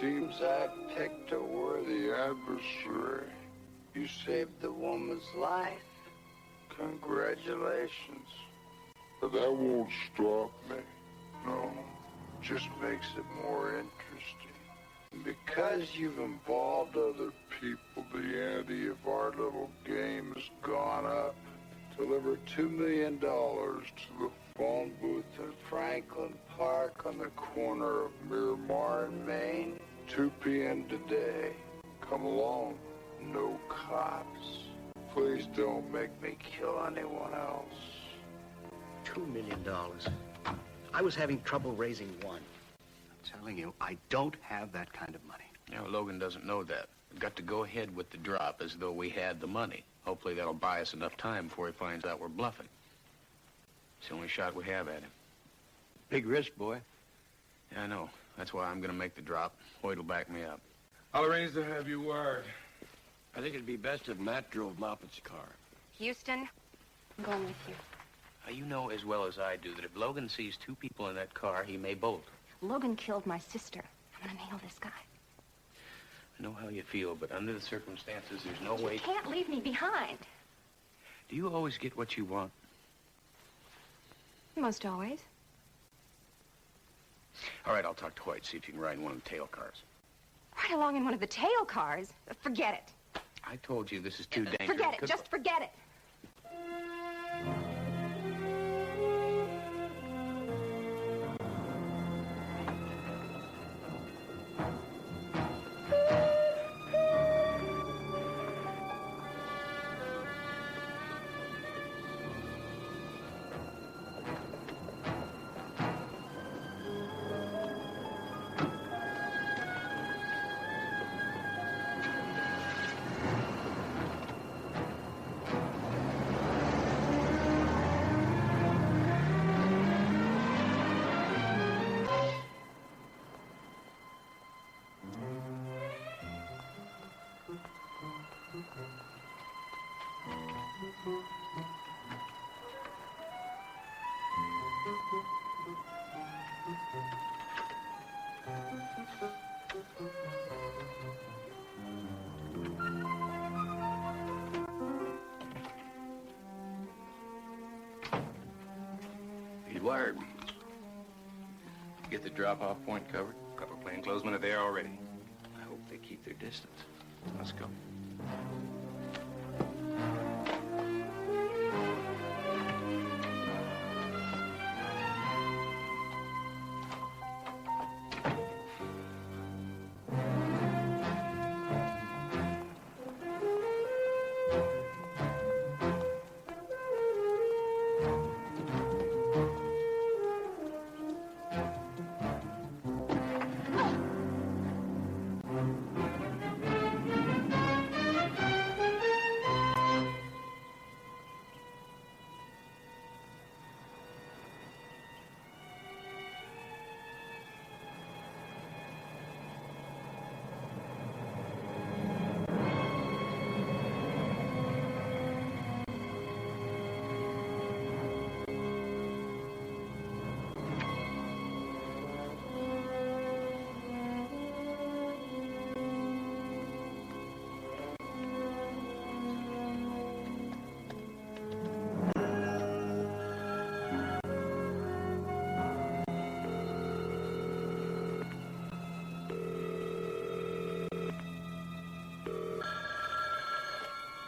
seems I picked a worthy adversary. You saved the woman's life. Congratulations. But that won't stop me. No, just makes it more interesting. And because you've involved other people, the ante of our little game has gone up. Deliver $2 million to the phone booth in Franklin Park on the corner of Miramar and Maine, 2 p.m. today. Come along, no cops. Please don't make me kill anyone else. $2 million. I was having trouble raising one. I'm telling you, I don't have that kind of money. You know, Logan doesn't know that. We've got to go ahead with the drop as though we had the money. Hopefully that'll buy us enough time before he finds out we're bluffing. It's the only shot we have at him. Big risk, boy. Yeah, I know. That's why I'm going to make the drop. Hoyt will back me up. I'll arrange to have you wired. I think it'd be best if Matt drove Moffat's car. Houston, I'm going with you. You know as well as I do that if Logan sees 2 people in that car, he may bolt. Logan killed my sister. I'm gonna nail this guy. I know how you feel, but under the circumstances, there's no way... You can't leave me behind. Do you always get what you want? Most always. All right, I'll talk to Hoyt, see if you can ride in one of the tail cars. Ride along in one of the tail cars? Forget it. I told you this is too dangerous. Forget it. Just forget it. He's wired. Get the drop-off point covered. A couple of plainclothesmen are there already. I hope they keep their distance. Let's go.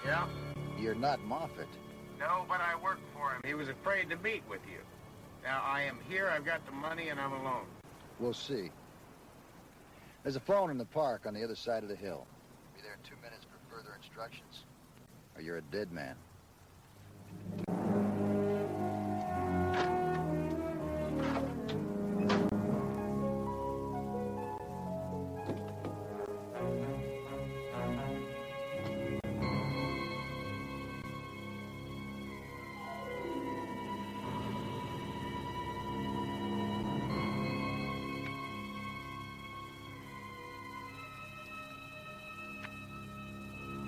Yeah? You're not Moffat. No, but I work for him. He was afraid to meet with you. Now, I am here, I've got the money, and I'm alone. We'll see. There's a phone in the park on the other side of the hill. Be there in 2 minutes for further instructions. Or you're a dead man.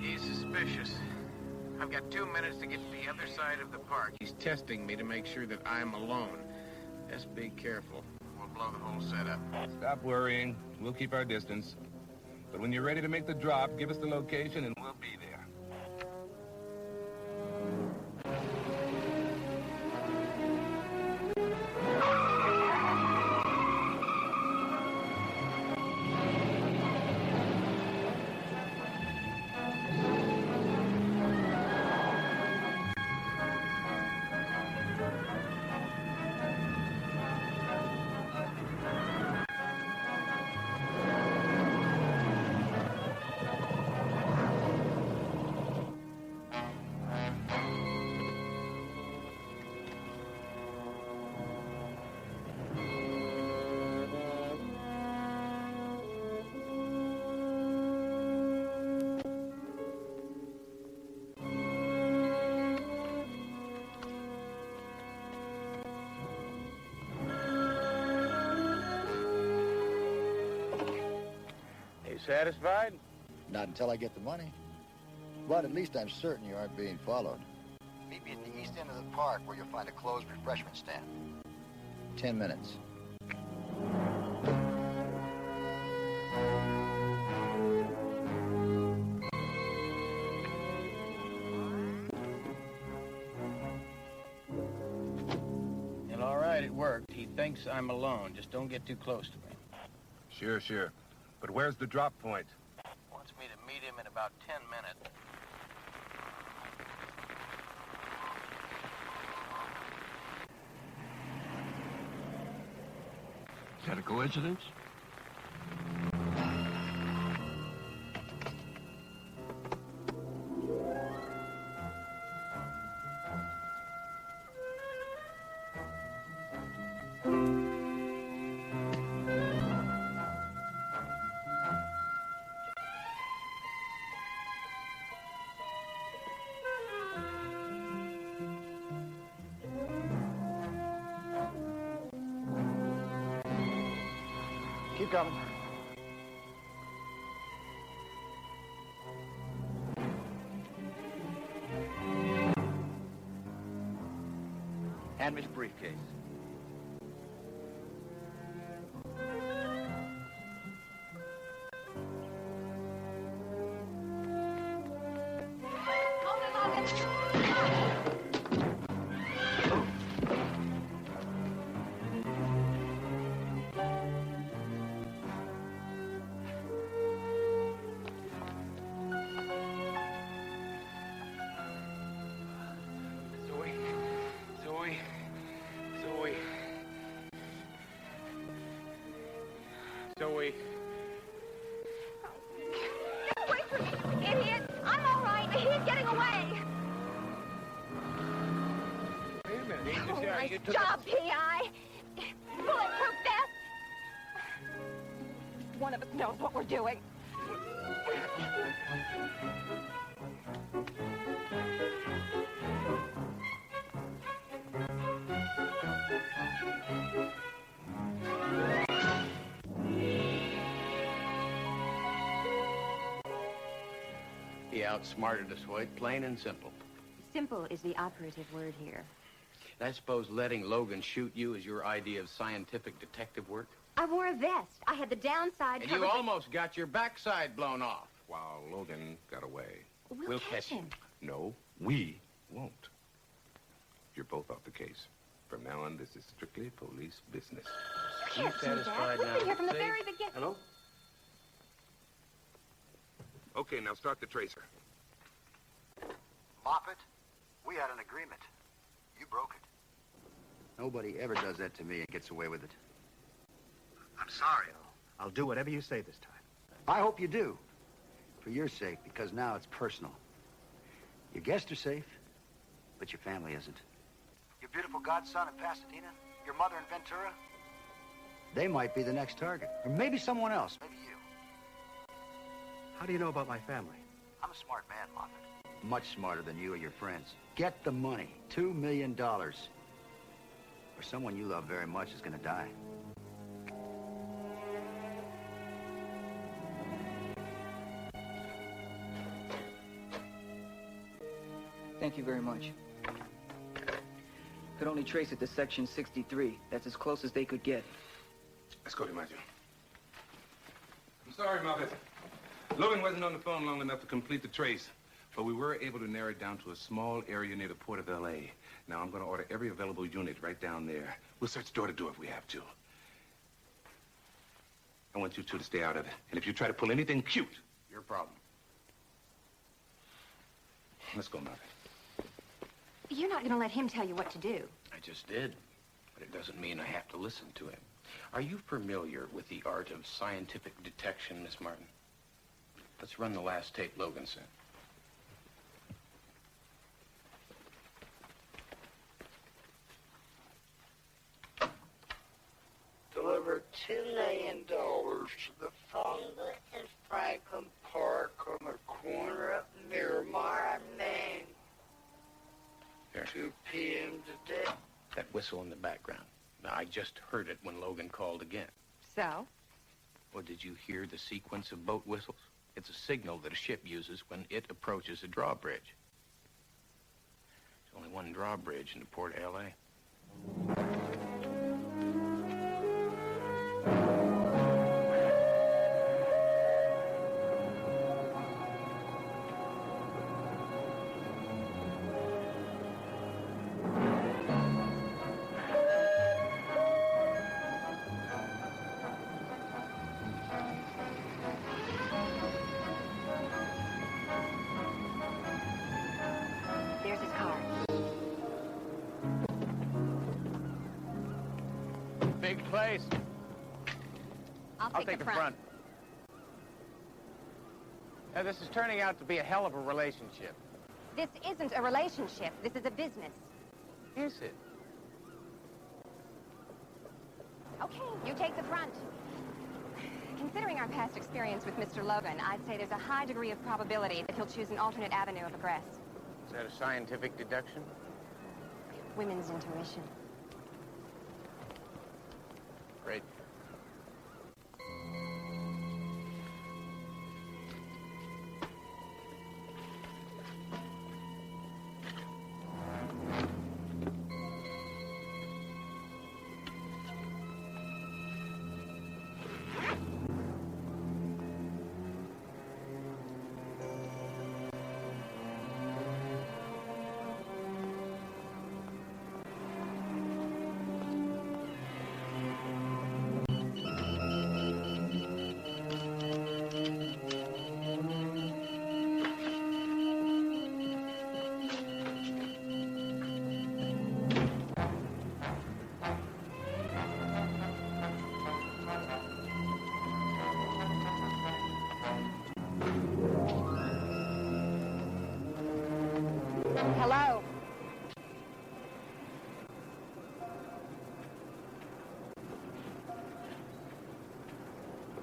He's suspicious. I've got 2 minutes to get to the other side of the park. He's testing me to make sure that I'm alone. Just be careful. we'll blow the whole setup. Stop worrying. We'll keep our distance. But when you're ready to make the drop, give us the location and we'll be there. Satisfied? Not until I get the money. But at least I'm certain you aren't being followed. Meet me at the east end of the park where you'll find a closed refreshment stand. 10 minutes. Well, all right, it worked. He thinks I'm alone. Just don't get too close to me. Sure, sure. But where's the drop point? Wants me to meet him in about 10 minutes. Is that a coincidence? Keep coming. Hand me the briefcase. Zoe. Get away from me, idiot! I'm all right. He's getting away. Wait a minute. Oh, nice job, P.I. Bulletproof vest. One of us knows what we're doing. He outsmarted us, White, plain and simple. Simple is the operative word here. And I suppose letting Logan shoot you is your idea of scientific detective work? I wore a vest. I had the downside And covered. you almost got your backside blown off. While Logan got away. We'll catch him. No, we won't. You're both off the case. From now on, this is strictly police business. You can't do that. We've been here from the very beginning. Hello? Okay, now start the tracer. Moffat, we had an agreement. You broke it. Nobody ever does that to me and gets away with it. I'm sorry. I'll do whatever you say this time. I hope you do. For your sake, because now it's personal. Your guests are safe, but your family isn't. Your beautiful godson in Pasadena? Your mother in Ventura? They might be the next target. Or maybe someone else. Maybe you. How do you know about my family? I'm a smart man, Moffat. Much smarter than you or your friends. Get the money. $2 million. Or someone you love very much is gonna die. Thank you very much. Could only trace it to Section 63. That's as close as they could get. Let's go, DiMaggio. I'm sorry, Moffett. Logan wasn't on the phone long enough to complete the trace, but we were able to narrow it down to a small area near the port of L.A. Now, I'm going to order every available unit right down there. We'll search door to door if we have to. I want you two to stay out of it. And if you try to pull anything cute, your problem. Let's go, Moffett. You're not going to let him tell you what to do. I just did, but it doesn't mean I have to listen to him. Are you familiar with the art of scientific detection, Miss Martin? Let's run the last tape Logan sent. Deliver $2 million to the phone booth in Franklin Park on the corner of Miramar and Maine. Here. 2 p.m. today. That whistle in the background. Now, I just heard it when Logan called again. So? Well, did you hear the sequence of boat whistles? It's a signal that a ship uses when it approaches a drawbridge. There's only one drawbridge in the port of L.A. There's his car. Big place. I'll take the front. Now, this is turning out to be a hell of a relationship. This isn't a relationship. This is a business. Is it? Okay, you take the front. Considering our past experience with Mr. Logan, I'd say there's a high degree of probability that he'll choose an alternate avenue of egress. Is that a scientific deduction? Women's intuition. Great. Hello.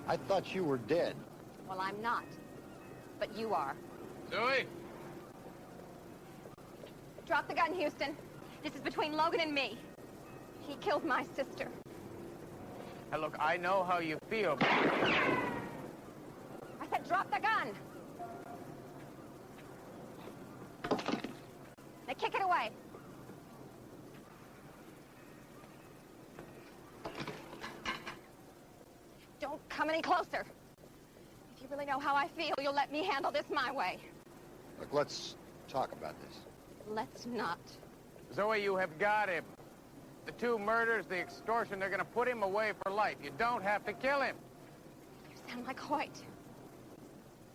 I thought you were dead. Well, I'm not. But you are. Zoe? Drop the gun, Houston. This is between Logan and me. He killed my sister. Now, look, I know how you feel, but... I said drop the gun. Now kick it away. Don't come any closer. If you really know how I feel, you'll let me handle this my way. Look, let's talk about this. Let's not. Zoe, you have got him. The 2 murders, the extortion, they're gonna put him away for life. You don't have to kill him. You sound like Hoyt.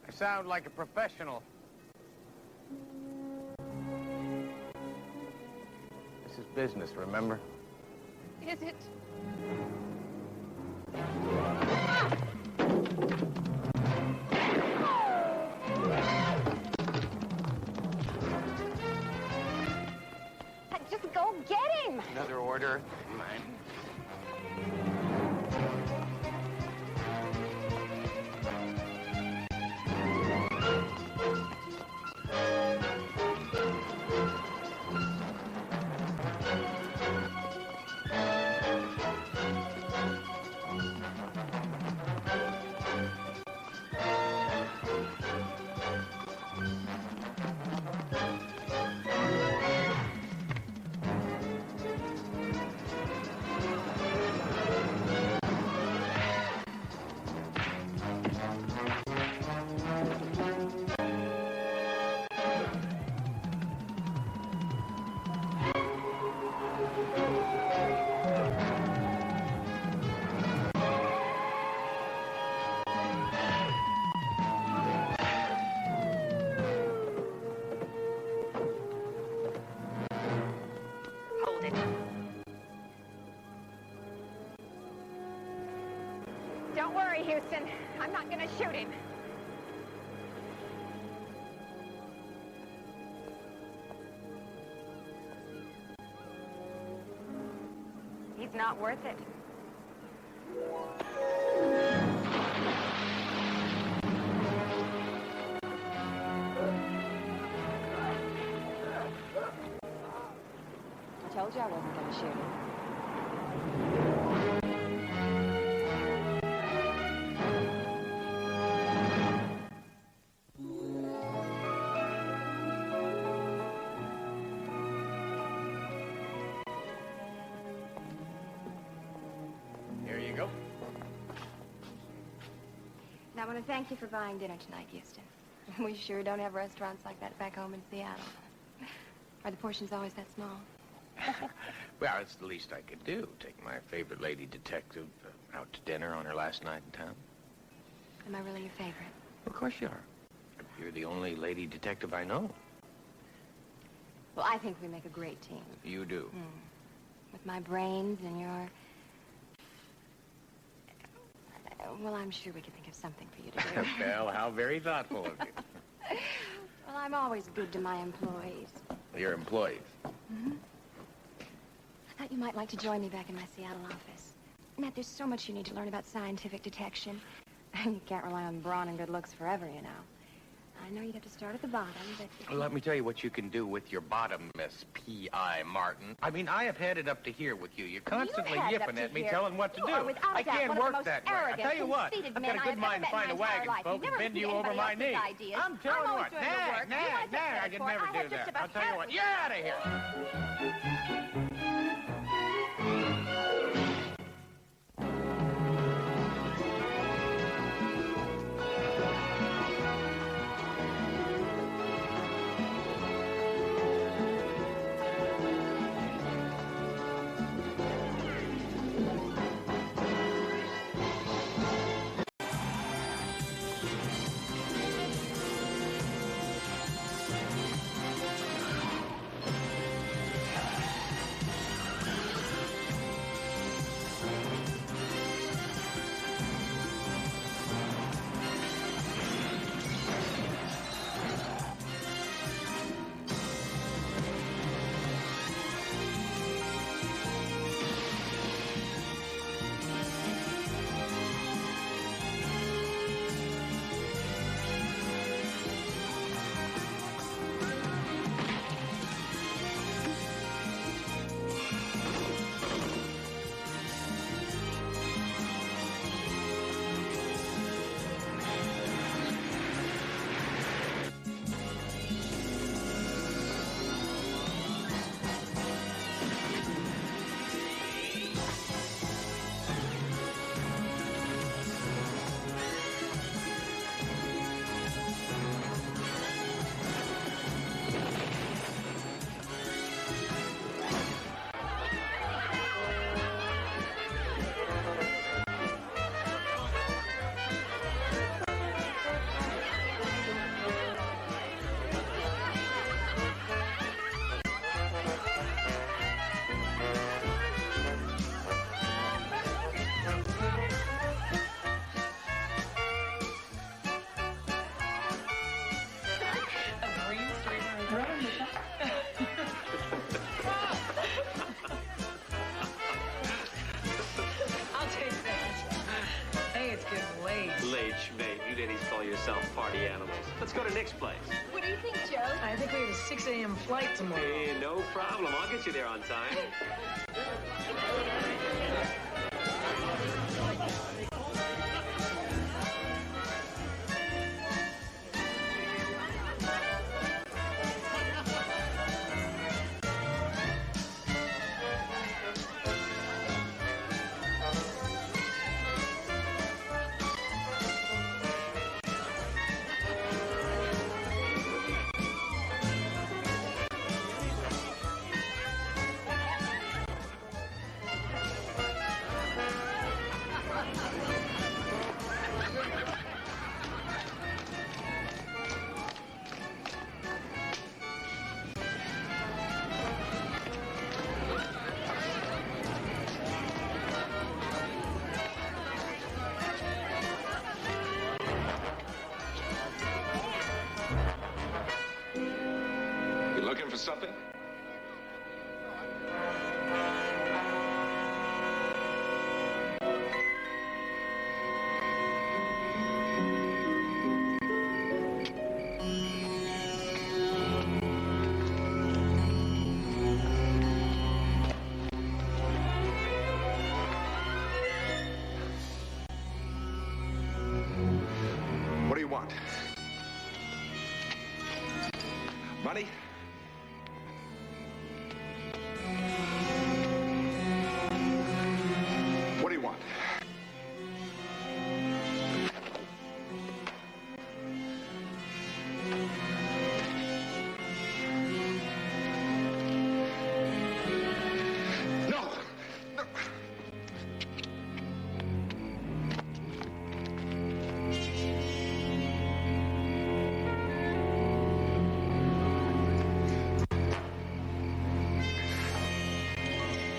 I sound like a professional. This is business, remember? Is it? Just go get him! Another order. Mine. Don't worry, Houston. I'm not gonna shoot him. He's not worth it. I told you I wasn't going to shoot him. Here you go. And I want to thank you for buying dinner tonight, Houston. We sure don't have restaurants like that back home in Seattle. Are the portions always that small? Well, it's the least I could do. Take my favorite lady detective out to dinner on her last night in town. Am I really your favorite? Of course you are. You're the only lady detective I know. Well, I think we make a great team. You do. With my brains and your... Well, I'm sure we could think of something for you to do. Well, how very thoughtful of you. Well, I'm always good to my employees. Your employees. I thought you might like to join me back in my Seattle office. Matt, there's so much you need to learn about scientific detection. You can't rely on brawn and good looks forever, you know. I know you'd have to start at the bottom, but... Well, let me tell you what you can do with your bottom, Miss P.I. Martin. I mean, I have had it up to here with you. You're constantly yipping at me, telling what to do. I can't work that way. I tell you what, I've got a good mind to find a wagon, folks, and bend you over my knee. I'm telling you what, I could never do that. I'll tell you what, you're out of here. Party animals. Let's go to Nick's place. What do you think, Joe? I think we have a 6 a.m. flight tomorrow. Hey, no problem. I'll get you there on time. Money? What do you want? No! No!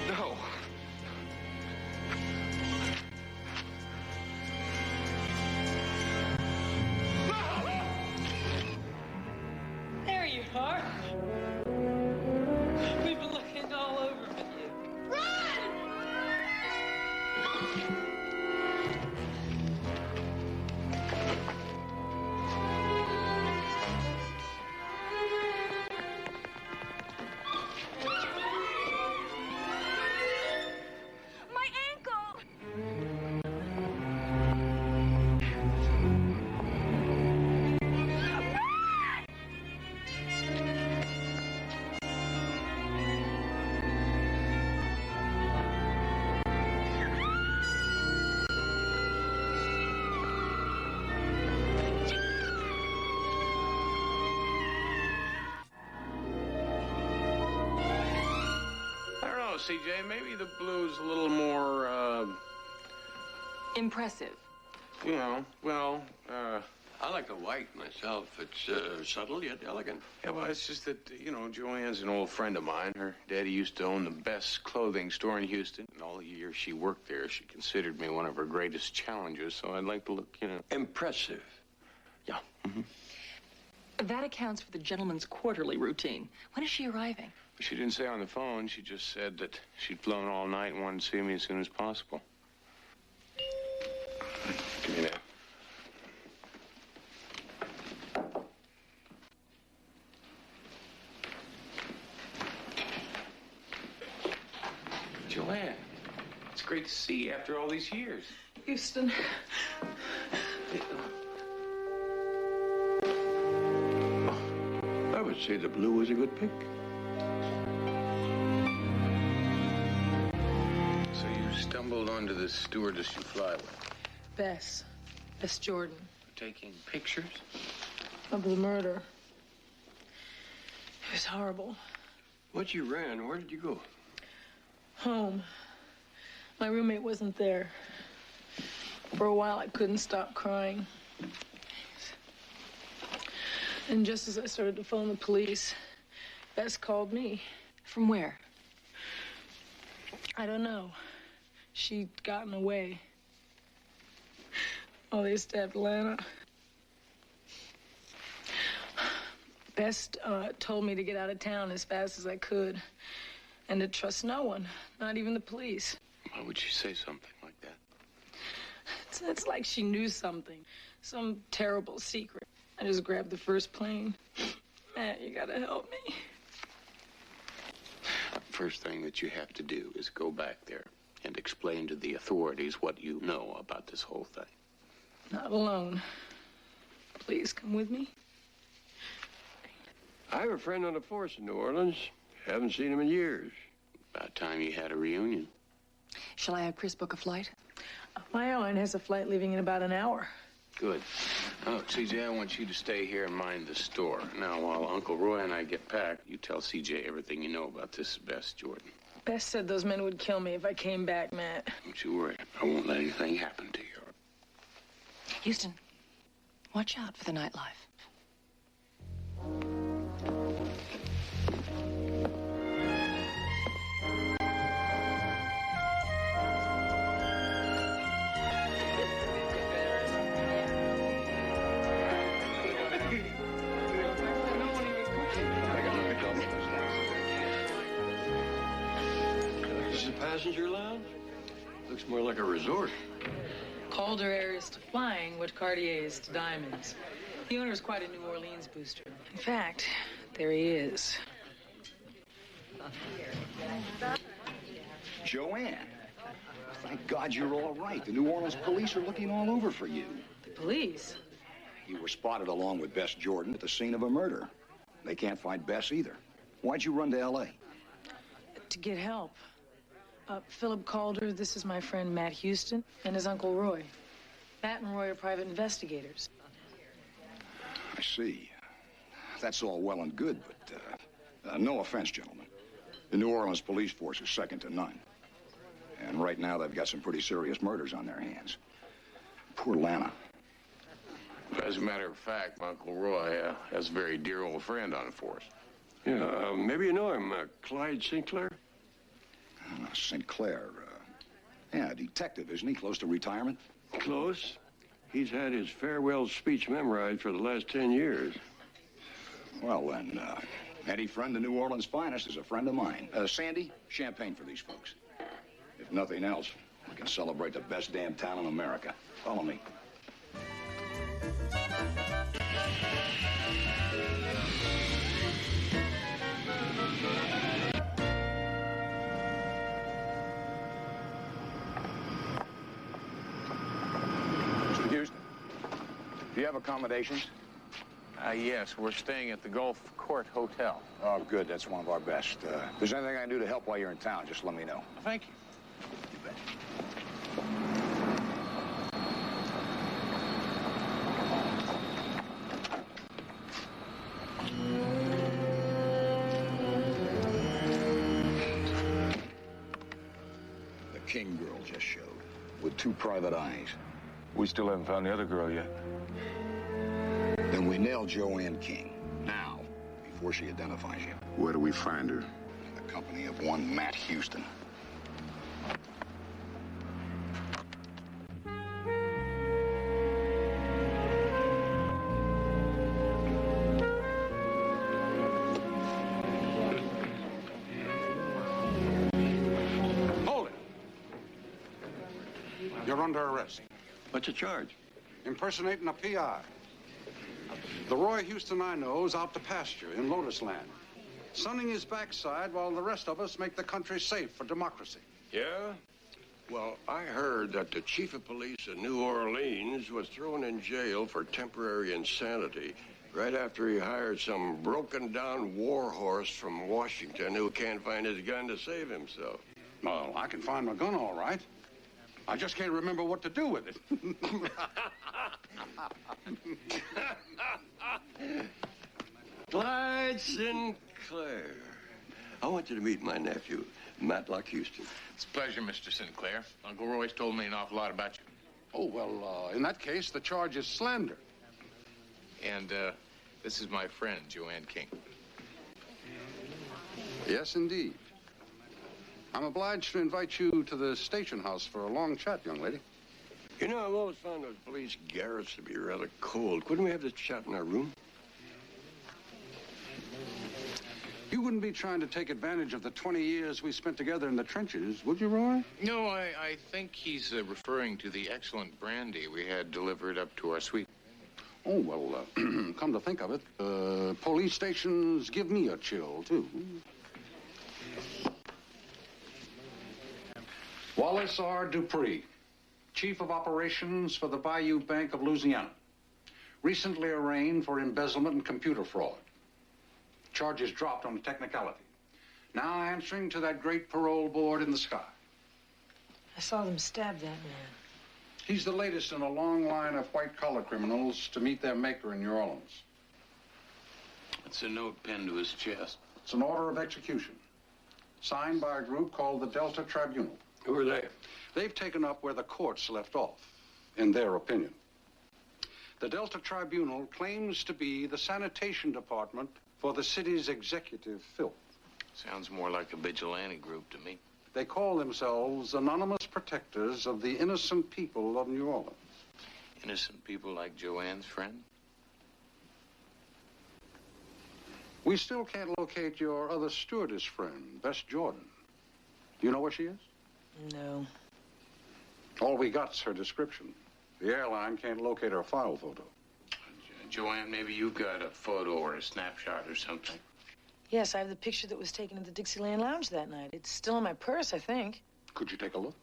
No! There you are. We've been looking all over for you. My ankle! I don't know, CJ. Maybe the blue's a little more, Impressive. you know, well, I like the white myself. It's subtle yet elegant. yeah, well, it's just that, you know, Joanne's an old friend of mine. Her daddy used to own the best clothing store in Houston. And all the years she worked there, she considered me one of her greatest challenges, so I'd like to look, you know. Impressive. Yeah. That accounts for the gentleman's quarterly routine. When is she arriving? She didn't say on the phone. She just said that she'd flown all night and wanted to see me as soon as possible. Give me that. Joanne, it's great to see you after all these years. Houston. I would say the blue was a good pick. So you stumbled onto this stewardess you fly with, Bess Jordan. taking pictures? Of the murder. It was horrible. Once you ran, where did you go? Home. My roommate wasn't there. For a while, I couldn't stop crying. And just as I started to phone the police, Bess called me. From where? I don't know. She'd gotten away. Oh, they stabbed Lana. Bess told me to get out of town as fast as I could and to trust no one, not even the police. Why would you say something like that? It's like she knew something, some terrible secret. I just grabbed the first plane. Man, you gotta help me. First thing that you have to do is go back there and explain to the authorities what you know about this whole thing. Not alone. Please come with me. I have a friend on the force in New Orleans. Haven't seen him in years. About time you had a reunion. Shall I have Chris book a flight? My Owen has a flight leaving in about an hour. Good. Oh, CJ, I want you to stay here and mind the store. Now, while Uncle Roy and I get packed, you tell CJ everything you know about this Bess Jordan. Bess said those men would kill me if I came back, Matt. Don't you worry. I won't let anything happen to you. Houston, watch out for the nightlife. This is a passenger lounge? Looks more like a resort. Calder Air is to flying what Cartier is to diamonds. The owner's quite a New Orleans booster. In fact, there he is. Joanne, thank God you're all right. The New Orleans police are looking all over for you. The police? You were spotted along with Bess Jordan at the scene of a murder. They can't find Bess either. Why'd you run to L.A.? To get help. Philip Calder, this is my friend Matt Houston, and his Uncle Roy. Matt and Roy are private investigators. I see. That's all well and good, but no offense, gentlemen. The New Orleans police force is second to none. And right now, they've got some pretty serious murders on their hands. Poor Lana. As a matter of fact, my Uncle Roy has a very dear old friend on the force. Yeah, maybe you know him, Clyde Sinclair? Sinclair, yeah, a detective, isn't he? Close to retirement? Close. He's had his farewell speech memorized for the last 10 years. Well, then, any friend of New Orleans' finest is a friend of mine. Sandy, champagne for these folks. If nothing else, we can celebrate the best damn town in America. Follow me. Mr. Houston, do you have accommodations? Yes, we're staying at the Gulf Court Hotel. Oh, good. That's one of our best. If there's anything I can do to help while you're in town, just let me know. Thank you. You bet. The King girl just showed, with 2 private eyes. We still haven't found the other girl yet. Then we nailed Joanne King. Now, before she identifies you. Where do we find her? In the company of one Matt Houston. Hold it. You're under arrest. What's the charge? Impersonating a PI. The Roy Houston I know is out to pasture in Lotus Land, sunning his backside while the rest of us make the country safe for democracy. Yeah? Well, I heard that the chief of police in New Orleans was thrown in jail for temporary insanity right after he hired some broken-down war horse from Washington who can't find his gun to save himself. Well, I can find my gun all right. I just can't remember what to do with it. Clyde Sinclair. I want you to meet my nephew, Matlock Houston. It's a pleasure, Mr. Sinclair. Uncle Roy's told me an awful lot about you. Oh, well, in that case, the charge is slander. And this is my friend, Joanne King. Yes, indeed. I'm obliged to invite you to the station house for a long chat, young lady. You know, I've always found those police garrets to be rather cold. Couldn't we have this chat in our room? You wouldn't be trying to take advantage of the 20 years we spent together in the trenches, would you, Roy? No, I think he's referring to the excellent brandy we had delivered up to our suite. Oh, well, come to think of it, police stations give me a chill, too. Wallace R. Dupree, Chief of Operations for the Bayou Bank of Louisiana. Recently arraigned for embezzlement and computer fraud. Charges dropped on a technicality. Now answering to that great parole board in the sky. I saw them stab that man. He's the latest in a long line of white-collar criminals to meet their maker in New Orleans. It's a note pinned to his chest. It's an order of execution, signed by a group called the Delta Tribunal. Who are they? They've taken up where the courts left off, in their opinion. The Delta Tribunal claims to be the sanitation department for the city's executive filth. Sounds more like a vigilante group to me. They call themselves anonymous protectors of the innocent people of New Orleans. Innocent people like Joanne's friend? We still can't locate your other stewardess friend, Bess Jordan. You know where she is? No. All we got's her description. The airline can't locate her file photo. Joanne, maybe you've got a photo or a snapshot or something. Yes, I have the picture that was taken at the Dixieland Lounge that night. It's still in my purse, I think. Could you take a look?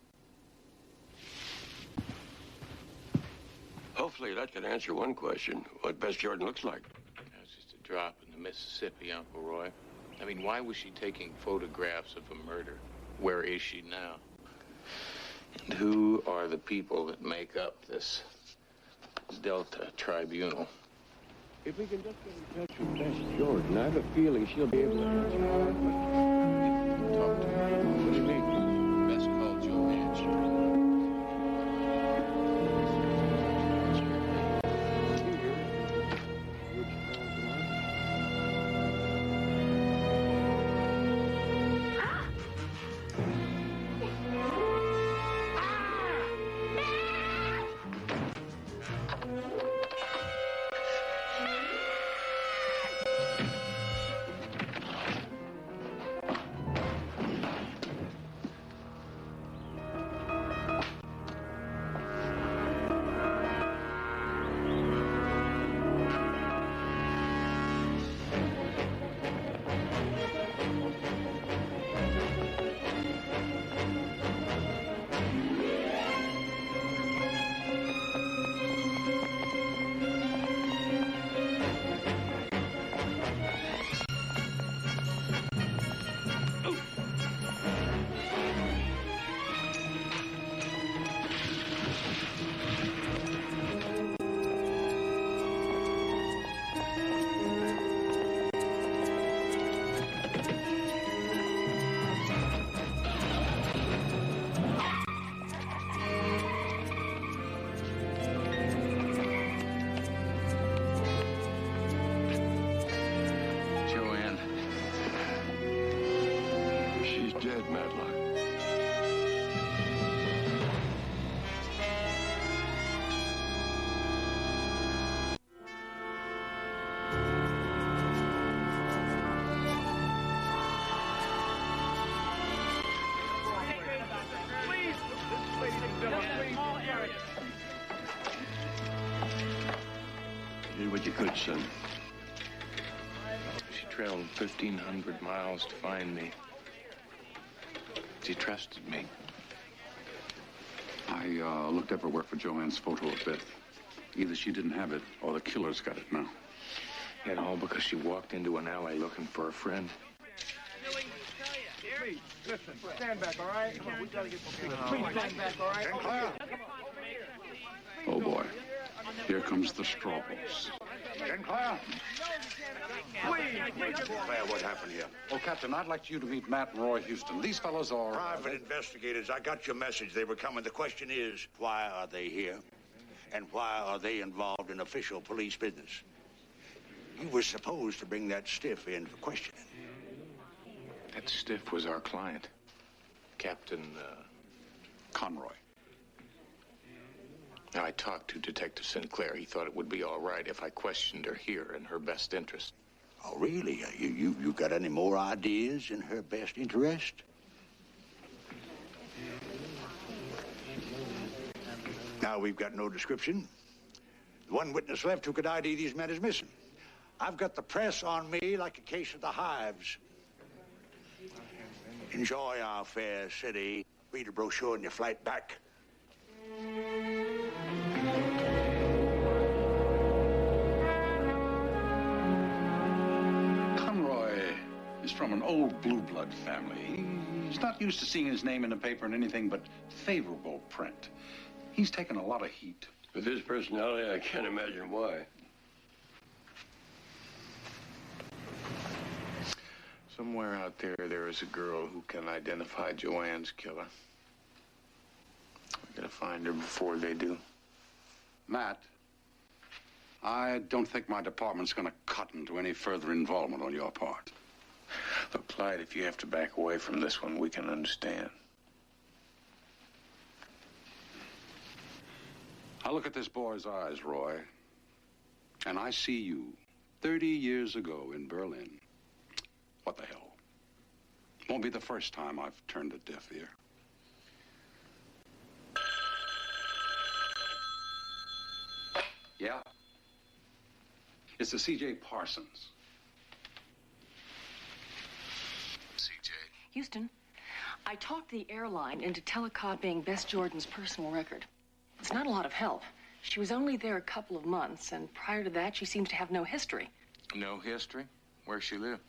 Hopefully that could answer one question, what Bess Jordan looks like. It's just a drop in the Mississippi, Uncle Roy. I mean, why was she taking photographs of a murder? Where is she now? And who are the people that make up this Delta Tribunal? If we can just get in touch with Bess Jordan, I have a feeling she'll be able to answer. Talk to her. What do you mean? Bess called Joanne. Dead, Matlock. You did what you could, son. She traveled 1,500 miles to find me. She trusted me. I looked everywhere for Joanne's photo of Beth. Either she didn't have it, or the killer's got it now. And all because she walked into an alley looking for a friend. Please, listen, stand back, all right? Come on, we gotta get Please stand back, all right? Oh, boy. Here comes the straw balls. Sinclair? Claire, what happened here? Oh, Captain, I'd like you to meet Matt and Roy Houston. These fellows are... Private investigators. I got your message. They were coming. The question is, why are they here? And why are they involved in official police business? You were supposed to bring that stiff in for questioning. That stiff was our client, Captain Conroy. Now, I talked to Detective Sinclair. He thought it would be all right if I questioned her here in her best interest. Oh, really? You got any more ideas in her best interest? Now we've got no description. The one witness left who could ID these men is missing. I've got the press on me like a case of the hives. Enjoy our fair city. Read a brochure on your flight back. Conroy is from an old blue blood family. He's not used to seeing his name in the paper in anything but favorable print. He's taken a lot of heat. With his personality, I can't imagine why. Somewhere out there is a girl who can identify Joanne's killer. We're gonna find her before they do. Matt, I don't think my department's gonna cut into any further involvement on your part. Look, Clyde, if you have to back away from this one, we can understand. I look at this boy's eyes, Roy, and I see you 30 years ago in Berlin. What the hell? Won't be the first time I've turned a deaf ear. Yeah? It's the C.J. Parsons. C.J. Houston, I talked the airline into telecopying Bess Jordan's personal record. It's not a lot of help. She was only there a couple of months, and prior to that, she seems to have no history. No history? Where's she live?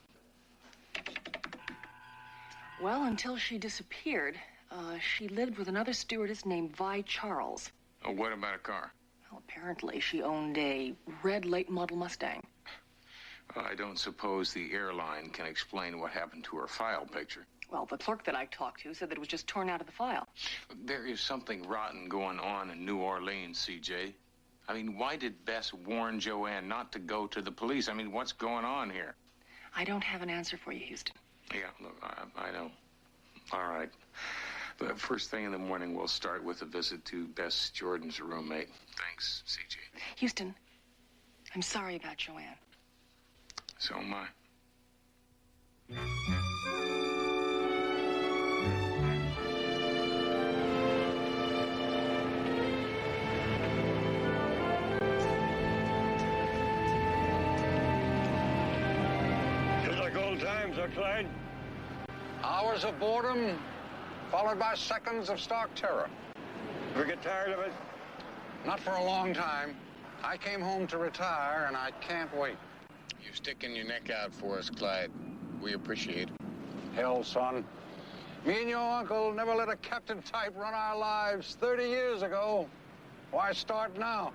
Well, until she disappeared, she lived with another stewardess named Vi Charles. Oh, what about a car? Well, apparently she owned a red late model Mustang. Well, I don't suppose the airline can explain what happened to her file picture. Well, the clerk that I talked to said that it was just torn out of the file. There is something rotten going on in New Orleans, CJ. I mean, why did Bess warn Joanne not to go to the police? I mean, what's going on here? I don't have an answer for you, Houston. Yeah, look, I know. All right. The first thing in the morning, we'll start with a visit to Bess Jordan's roommate. Thanks, CJ. Houston, I'm sorry about Joanne. So am I. Just like old times, huh, Clyde? Hours of boredom, followed by seconds of stark terror. Ever get tired of it? Not for a long time. I came home to retire, and I can't wait. You're sticking your neck out for us, Clyde. We appreciate it. Hell, son. Me and your uncle never let a captain type run our lives 30 years ago. Why start now?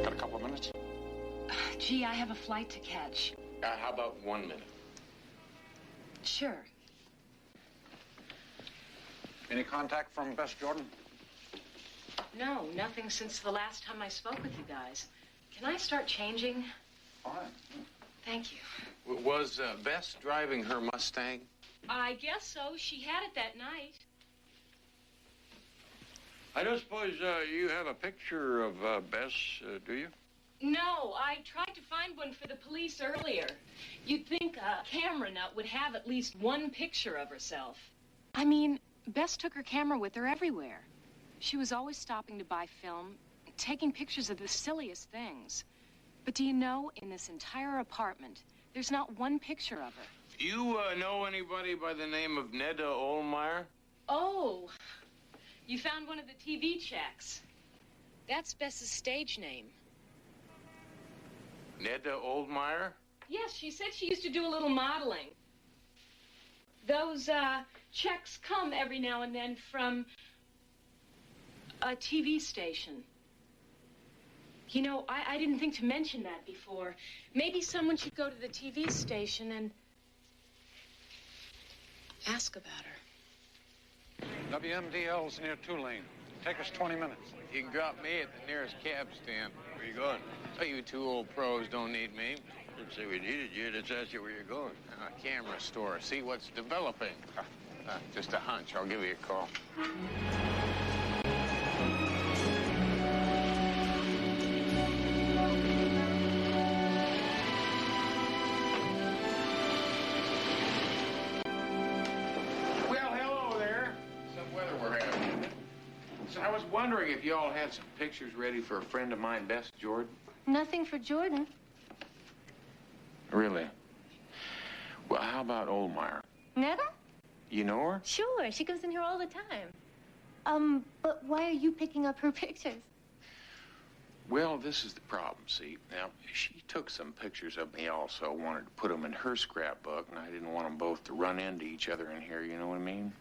Got a couple of minutes? Gee, I have a flight to catch. How about 1 minute? Sure. Any contact from Bess Jordan? No, nothing since the last time I spoke with you guys. Can I start changing? All right. Thank you. Was Bess driving her Mustang? I guess so. She had it that night. I don't suppose you have a picture of Bess, do you? No, I tried to find one for the police earlier. You'd think a camera nut would have at least one picture of herself. I mean, Bess took her camera with her everywhere. She was always stopping to buy film, taking pictures of the silliest things. But do you know, in this entire apartment, there's not one picture of her. You know anybody by the name of Neda Olmeyer? Oh, you found one of the TV checks. That's Bess's stage name. Neda Olmeyer? Yes, she said she used to do a little modeling. Those checks come every now and then from a TV station. You know, I didn't think to mention that before. Maybe someone should go to the TV station and ask about her. WMDL's near Tulane. Take us 20 minutes. You can drop me at the nearest cab stand. Where you going? Oh, you two old pros don't need me. Didn't say we needed you. Let's ask you where you're going. A camera store. See what's developing. Just a hunch. I'll give you a call. Well, hello there. Some weather we're having. So I was wondering if y'all had some pictures ready for a friend of mine, Bess Jordan. Nothing for Jordan. Really? Well, how about Olmeyer? Never? You know her? Sure, she comes in here all the time. But why are you picking up her pictures? Well, this is the problem, see. Now, she took some pictures of me also, wanted to put them in her scrapbook, and I didn't want them both to run into each other in here, you know what I mean?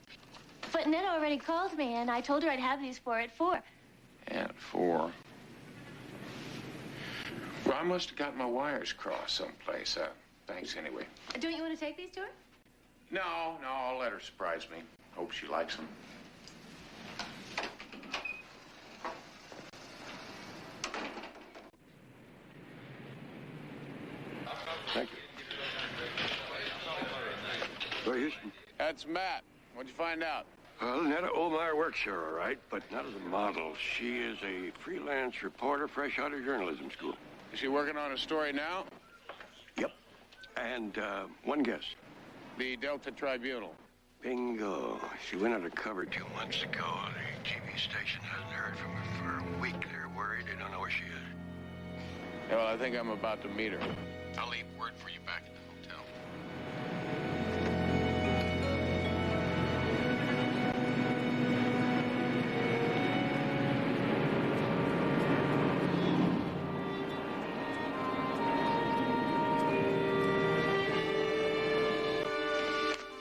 But Ned already called me, and I told her I'd have these for at 4. At 4. Well, I must have got my wires crossed someplace. Thanks anyway. Don't you want to take these to her? No, I'll let her surprise me. Hope she likes them. Thank you. So, Houston. That's Matt. What'd you find out? Well, Netta Olmeyer works here, all right, but not as a model. She is a freelance reporter fresh out of journalism school. Is she working on a story now? Yep. And one guess. The Delta Tribunal. Bingo. She went undercover 2 months ago. The TV station hasn't heard from her for a week. They're worried. They don't know where she is. Yeah, well, I think I'm about to meet her. I'll leave word for you back at the hotel.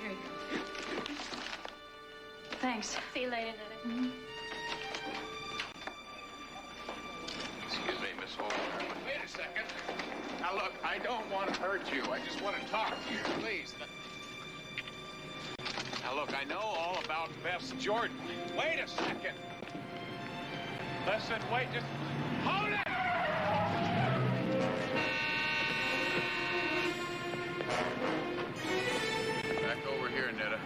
Here you go. Thanks. See you later, Netta. Excuse me, Miss Holder. Wait a second. Now, look, I don't want to hurt you. I just want to talk to you, please. Now, look, I know all about Bess Jordan. Wait a second. Listen, wait, just hold it! Back over here, Netta.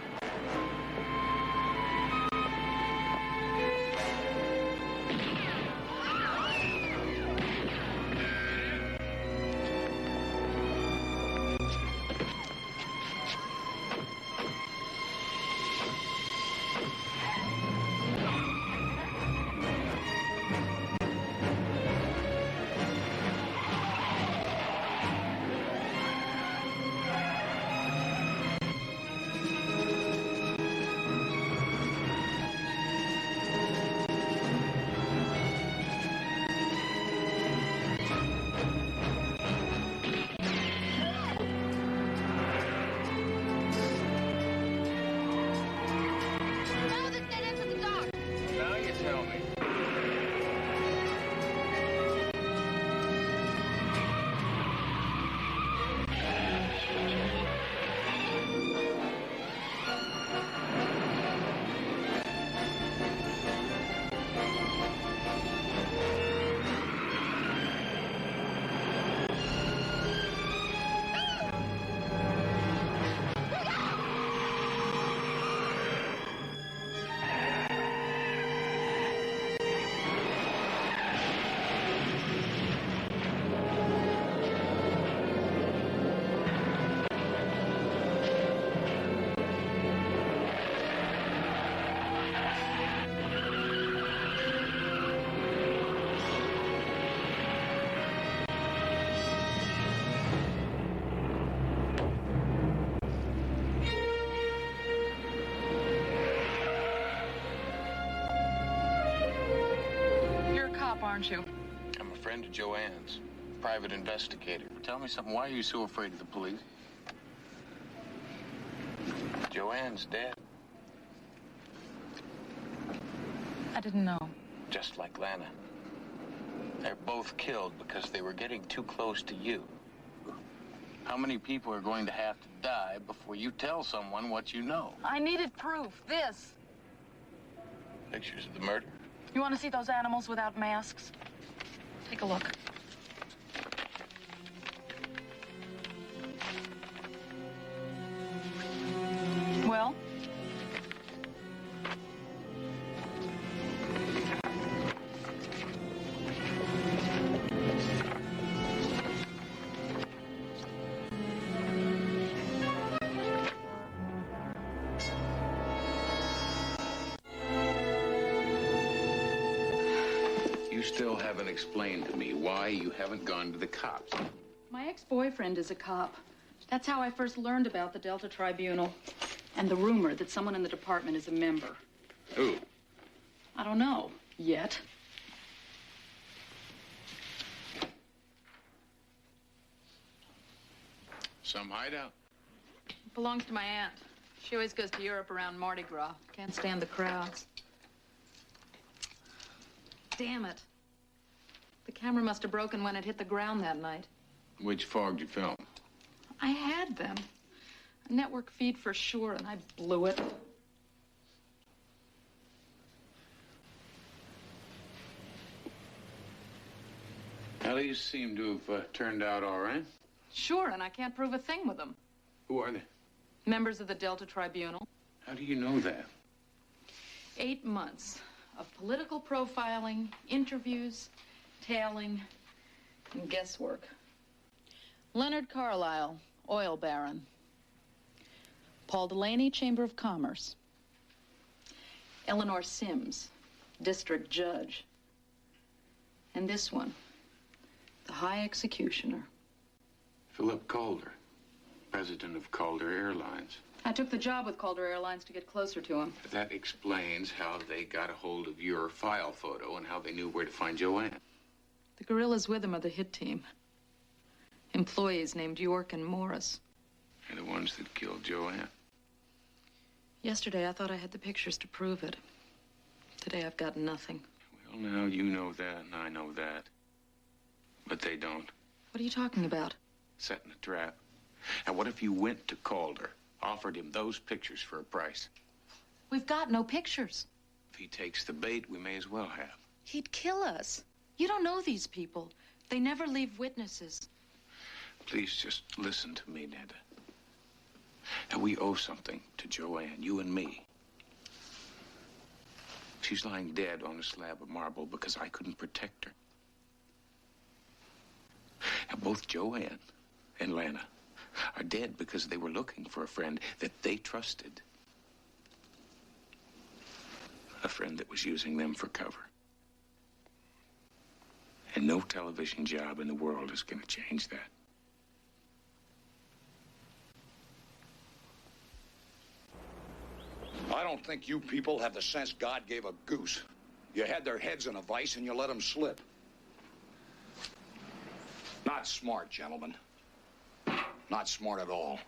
Now you tell me. You're a cop, aren't you? I'm a friend of Joanne's, private investigator. Tell me something. Why are you so afraid of the police? Joanne's dead, I didn't know. just like Lana. They're both killed because they were getting too close to you. How many people are going to have to die before you tell someone what you know? I needed proof. This. Pictures of the murder? You want to see those animals without masks? Take a look. Well? You still haven't explained to me why you haven't gone to the cops. My ex-boyfriend is a cop. That's how I first learned about the Delta Tribunal and the rumor that someone in the department is a member. Who? I don't know yet. Some hideout? It belongs to my aunt. She always goes to Europe around Mardi Gras. Can't stand the crowds. Damn it. The camera must have broken when it hit the ground that night. Which fogged your film? I had them. A network feed for sure, and I blew it. Well, these seem to have turned out all right. Sure, and I can't prove a thing with them. Who are they? Members of the Delta Tribunal. How do you know that? 8 months of political profiling, interviews, tailing, and guesswork. Leonard Carlisle, oil baron. Paul Delaney, Chamber of Commerce. Eleanor Sims, District Judge. And this one, the High Executioner. Philip Calder, president of Calder Airlines. I took the job with Calder Airlines to get closer to him. That explains how they got a hold of your file photo and how they knew where to find Joanne. The guerrillas with him are the hit team. Employees named York and Morris. And the ones that killed Joanne. Yesterday, I thought I had the pictures to prove it. Today, I've got nothing. Well, now you know that and I know that. But they don't. What are you talking about? Setting a trap. And what if you went to Calder, offered him those pictures for a price? We've got no pictures. If he takes the bait, we may as well have. He'd kill us. You don't know these people. They never leave witnesses. Please just listen to me, Ned. And we owe something to Joanne, you and me. She's lying dead on a slab of marble because I couldn't protect her. And both Joanne and Lana are dead because they were looking for a friend that they trusted. A friend that was using them for cover. And no television job in the world is going to change that. I don't think you people have the sense God gave a goose. You had their heads in a vice and you let them slip. Not smart, gentlemen. Not smart at all.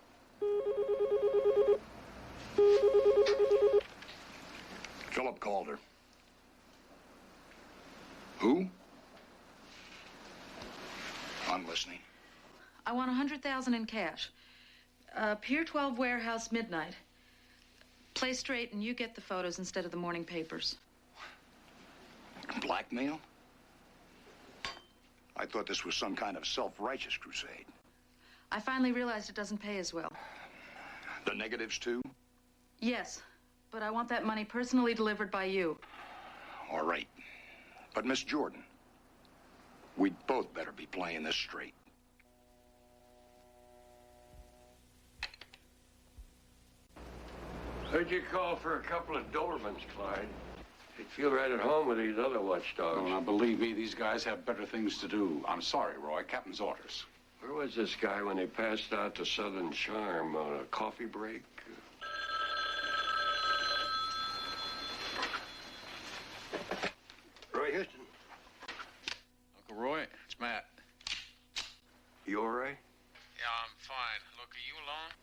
Philip Calder. Who? I'm listening. I want $100,000 in cash. Pier 12 warehouse, midnight. Play straight and you get the photos instead of the morning papers. Blackmail? I thought this was some kind of self-righteous crusade. I finally realized it doesn't pay as well. The negatives, too? Yes, but I want that money personally delivered by you. All right. But, Miss Jordan, we'd both better be playing this straight. Heard you call for a couple of Dobermans, Clyde. They'd feel right at home with these other watchdogs. Well, now, believe me, these guys have better things to do. I'm sorry, Roy. Captain's orders. Where was this guy when they passed out to Southern Charm on a coffee break? Roy Houston. Uncle Roy, it's Matt. You all right? Yeah, I'm fine. Look, are you alone?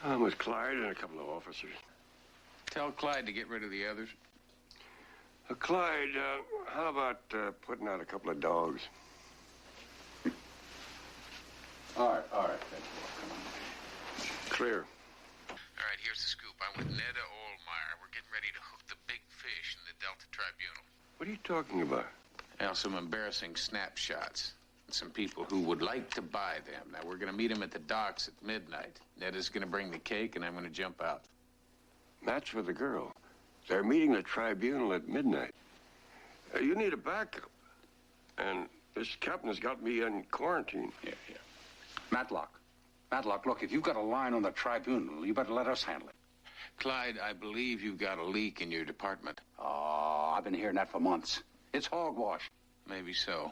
I'm with Clyde and a couple of officers. Tell Clyde to get rid of the others. Clyde, how about putting out a couple of dogs? All right. Thank you. Come on. Clear. All right, here's the scoop. I'm with Neda Oldmeyer. We're getting ready to hook the big fish in the Delta Tribunal. What are you talking about? Now, some embarrassing snapshots. Some people who would like to buy them. Now, we're going to meet them at the docks at midnight. Neda's going to bring the cake, and I'm going to jump out. That's for the girl. They're meeting the tribunal at midnight. You need a backup. And this captain's got me in quarantine. Yeah. Matlock, look, if you've got a line on the tribunal, you better let us handle it. Clyde, I believe you've got a leak in your department. Oh, I've been hearing that for months. It's hogwash. Maybe so.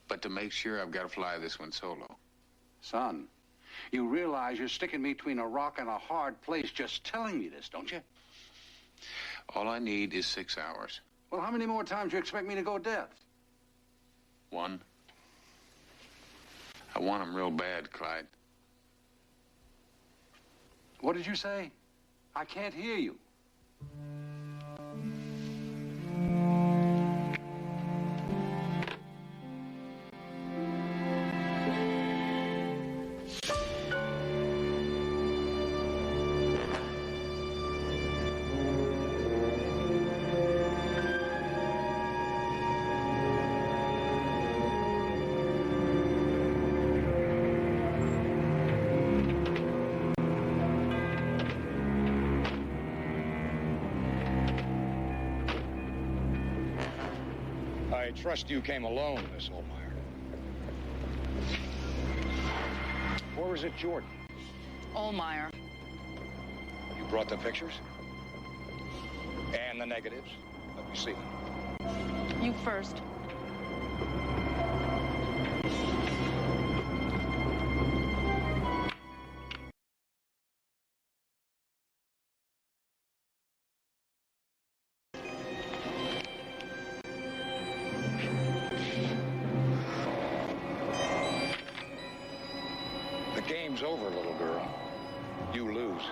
But to make sure, I've got to fly this one solo. Son, you realize you're sticking me between a rock and a hard place just telling me this, don't you? All I need is 6 hours. Well, how many more times do you expect me to go deaf? 1. I want them real bad, Clyde. What did you say? I can't hear you. I trust you came alone, Miss Oldmeyer. Or was it Jordan? Oldmeyer. Brought the pictures? And the negatives? Let me see them. You first. The game's over, little girl. You lose.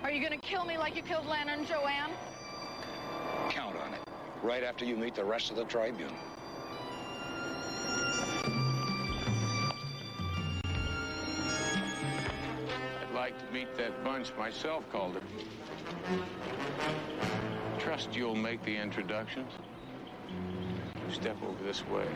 Are you gonna kill me like you killed Lana and Joanne? Count on it. Right after you meet the rest of the tribunal. I'd like to meet that bunch myself, Calder. Trust you'll make the introductions. Step over this way.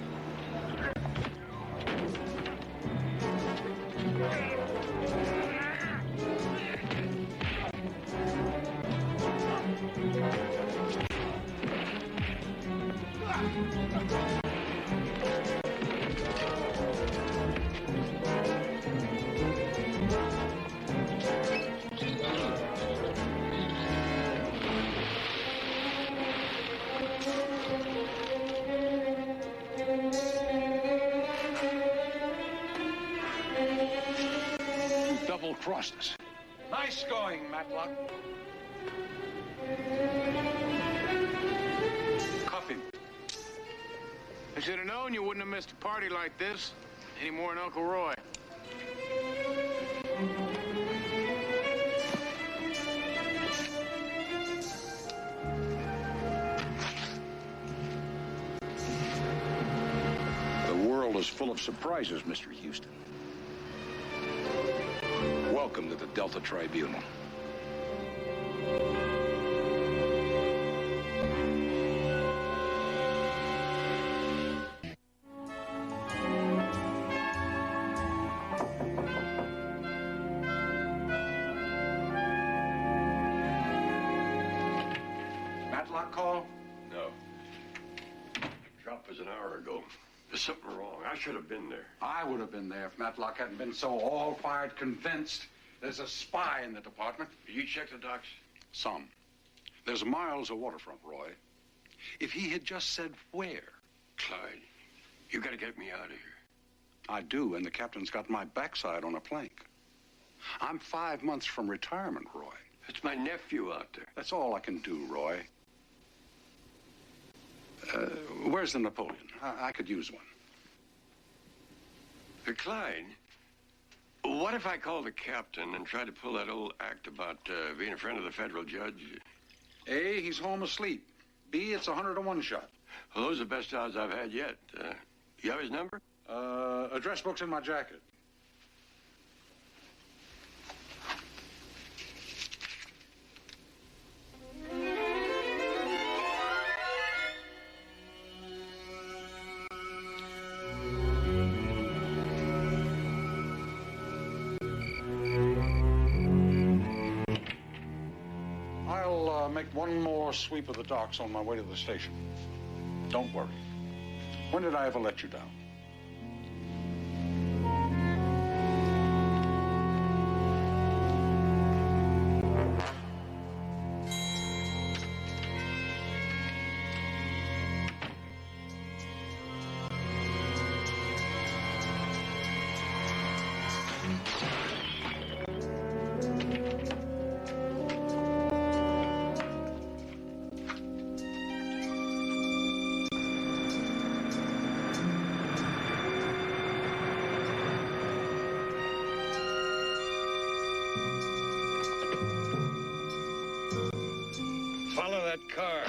You double-crossed us. Nice going, Matlock. Cuff him. I should have known you wouldn't have missed a party like this any more than Uncle Roy. The world is full of surprises, Mr. Houston. Welcome to the Delta Tribunal. Matlock call? No. Drop was an hour ago. There's something wrong. I should have been there. I would have been there if Matlock hadn't been so all-fired convinced there's a spy in the department. Did you check the docks? Some. There's miles of waterfront, Roy. If he had just said where. Clyde, you gotta get me out of here. I do, and the captain's got my backside on a plank. I'm 5 months from retirement, Roy. It's my nephew out there. That's all I can do, Roy. Where's the Napoleon? I could use one. Clyde, what if I call the captain and try to pull that old act about being a friend of the federal judge? A, he's home asleep. B, it's 100-to-1 shot. Well, those are the best odds I've had yet. You have his number? Address book's in my jacket. I'll make one more sweep of the docks on my way to the station. Don't worry. When did I ever let you down? Follow that car.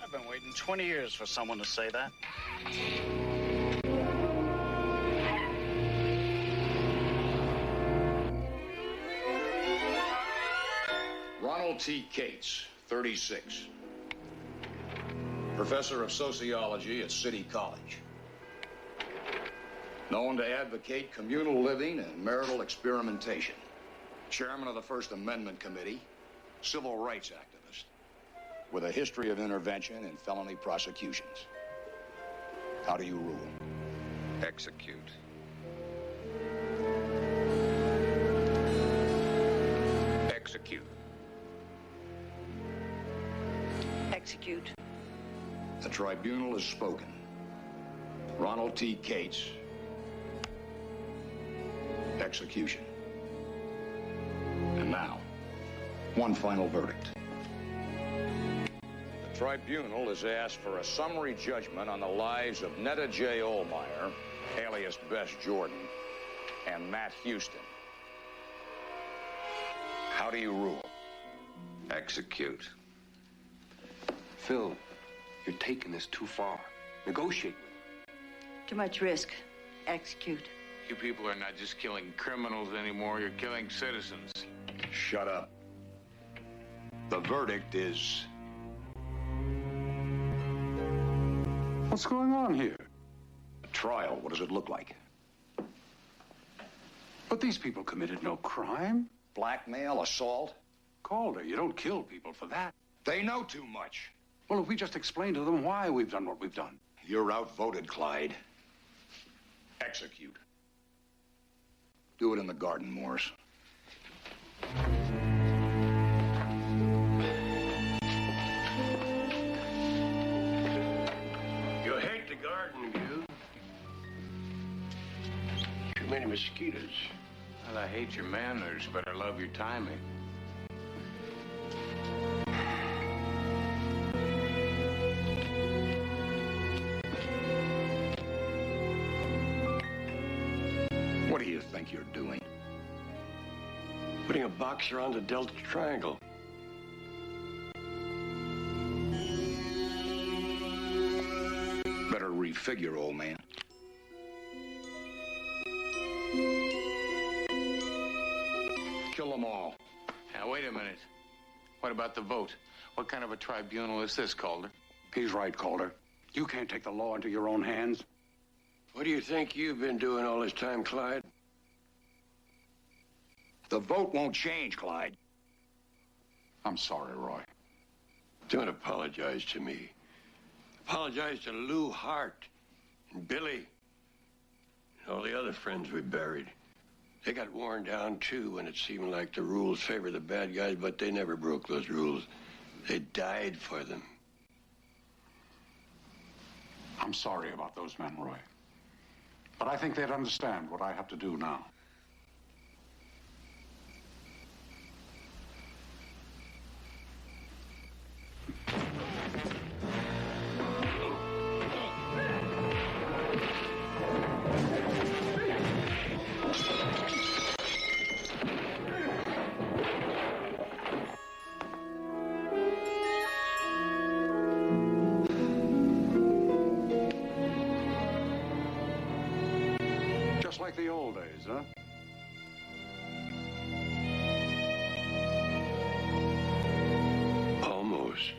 I've been waiting 20 years for someone to say that. Ronald T. Cates, 36. Professor of Sociology at City College. Known to advocate communal living and marital experimentation. Chairman of the First Amendment Committee, civil rights activist, with a history of intervention in felony prosecutions. How do you rule? Execute. Execute. The tribunal has spoken. Ronald T. Cates. Execution. And now, one final verdict. The tribunal has asked for a summary judgment on the lives of Netta J. Ohlmeyer, alias Bess Jordan, and Matt Houston. How do you rule? Execute. Phil, you're taking this too far. Negotiate with him. Too much risk. Execute. You people are not just killing criminals anymore, you're killing citizens. Shut up. The verdict is... What's going on here? A trial. What does it look like? But these people committed no crime. Blackmail, assault. Calder, you don't kill people for that. They know too much. Well, if we just explain to them why we've done what we've done. You're outvoted, Clyde. Execute. Do it in the garden, Morris. You hate the garden, you. Too many mosquitoes. Well, I hate your manners, but I love your timing. What do you think you're doing? Putting a box around the Delta Triangle. Better refigure, old man. Kill them all. Now, wait a minute. What about the vote? What kind of a tribunal is this, Calder? He's right, Calder. You can't take the law into your own hands. What do you think you've been doing all this time, Clyde? The vote won't change, Clyde. I'm sorry, Roy. Don't apologize to me. Apologize to Lou Hart and Billy and all the other friends we buried. They got worn down, too, when it seemed like the rules favor the bad guys, but they never broke those rules. They died for them. I'm sorry about those men, Roy. But I think they'd understand what I have to do now. Just like the old days, huh? Almost.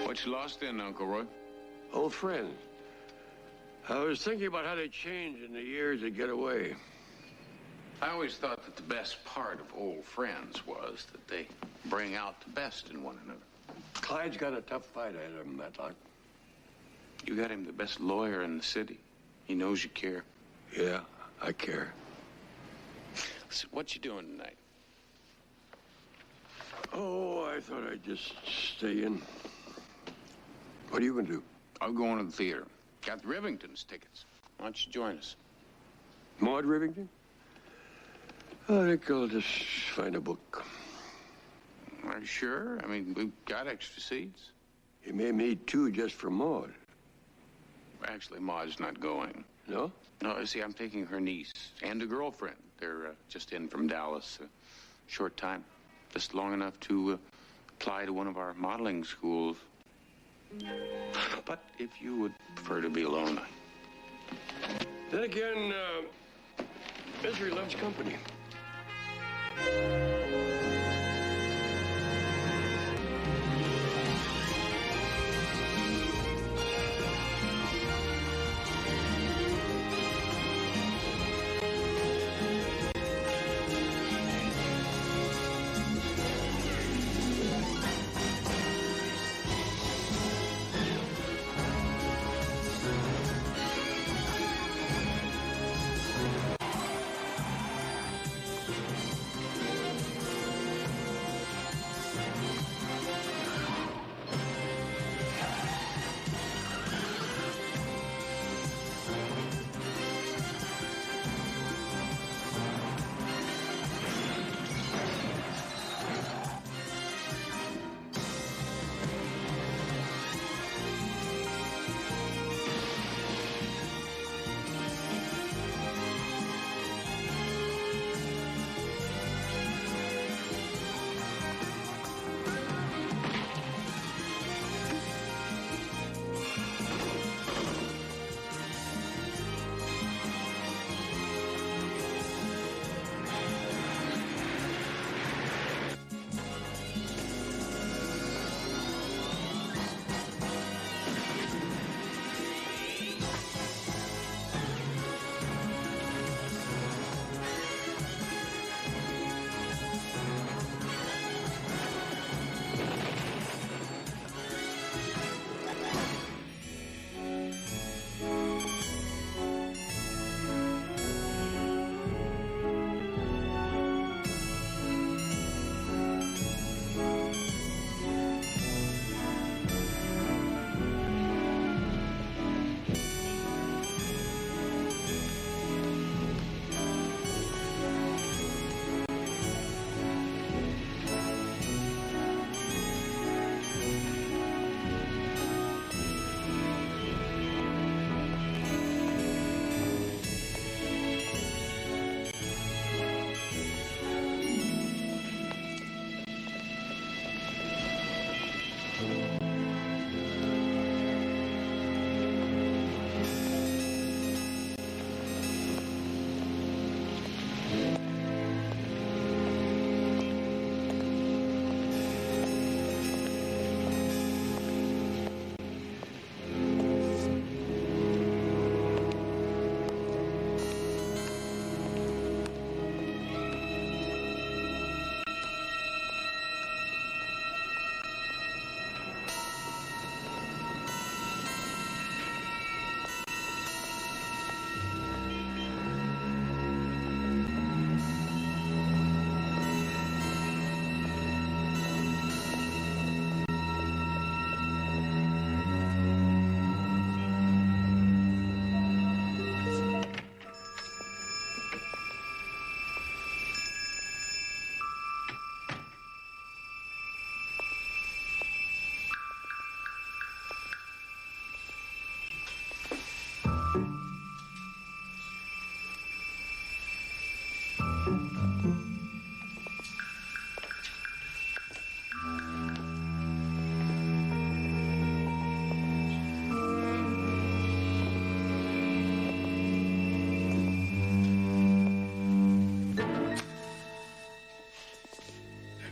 What you lost in, Uncle Roy? Old friends. I was thinking about how they changed in the years to get away. I always thought that the best part of old friends was that they bring out the best in one another. Clyde's got a tough fight ahead of him, Matlock. You got him the best lawyer in the city. He knows you care. Yeah, I care. So what you doing tonight? Oh, I thought I'd just stay in. What are you going to do? I'm going to the theater. Got the Rivingtons tickets. Why don't you join us? Maud Rivington? I think I'll just find a book. Are you sure? I mean, we've got extra seats. You may need two just for Maud. Actually, Maud's not going. No? No, see, I'm taking her niece and a girlfriend. They're just in from Dallas. Short time. Just long enough to apply to one of our modeling schools. But if you would prefer to be alone, Then again, misery loves company.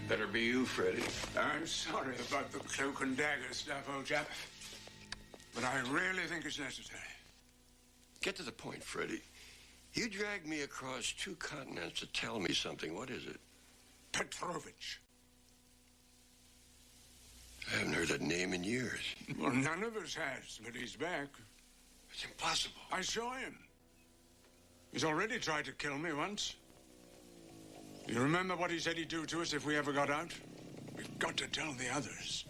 Better be you, Freddie. I'm sorry about the cloak and dagger stuff, old chap. But I really think it's necessary. Get to the point, Freddie. You dragged me across 2 continents to tell me something. What is it? Petrovich. I haven't heard that name in years. Well, none of us has, but he's back. It's impossible. I saw him. He's already tried to kill me once. You remember what he said he'd do to us if we ever got out? We've got to tell the others.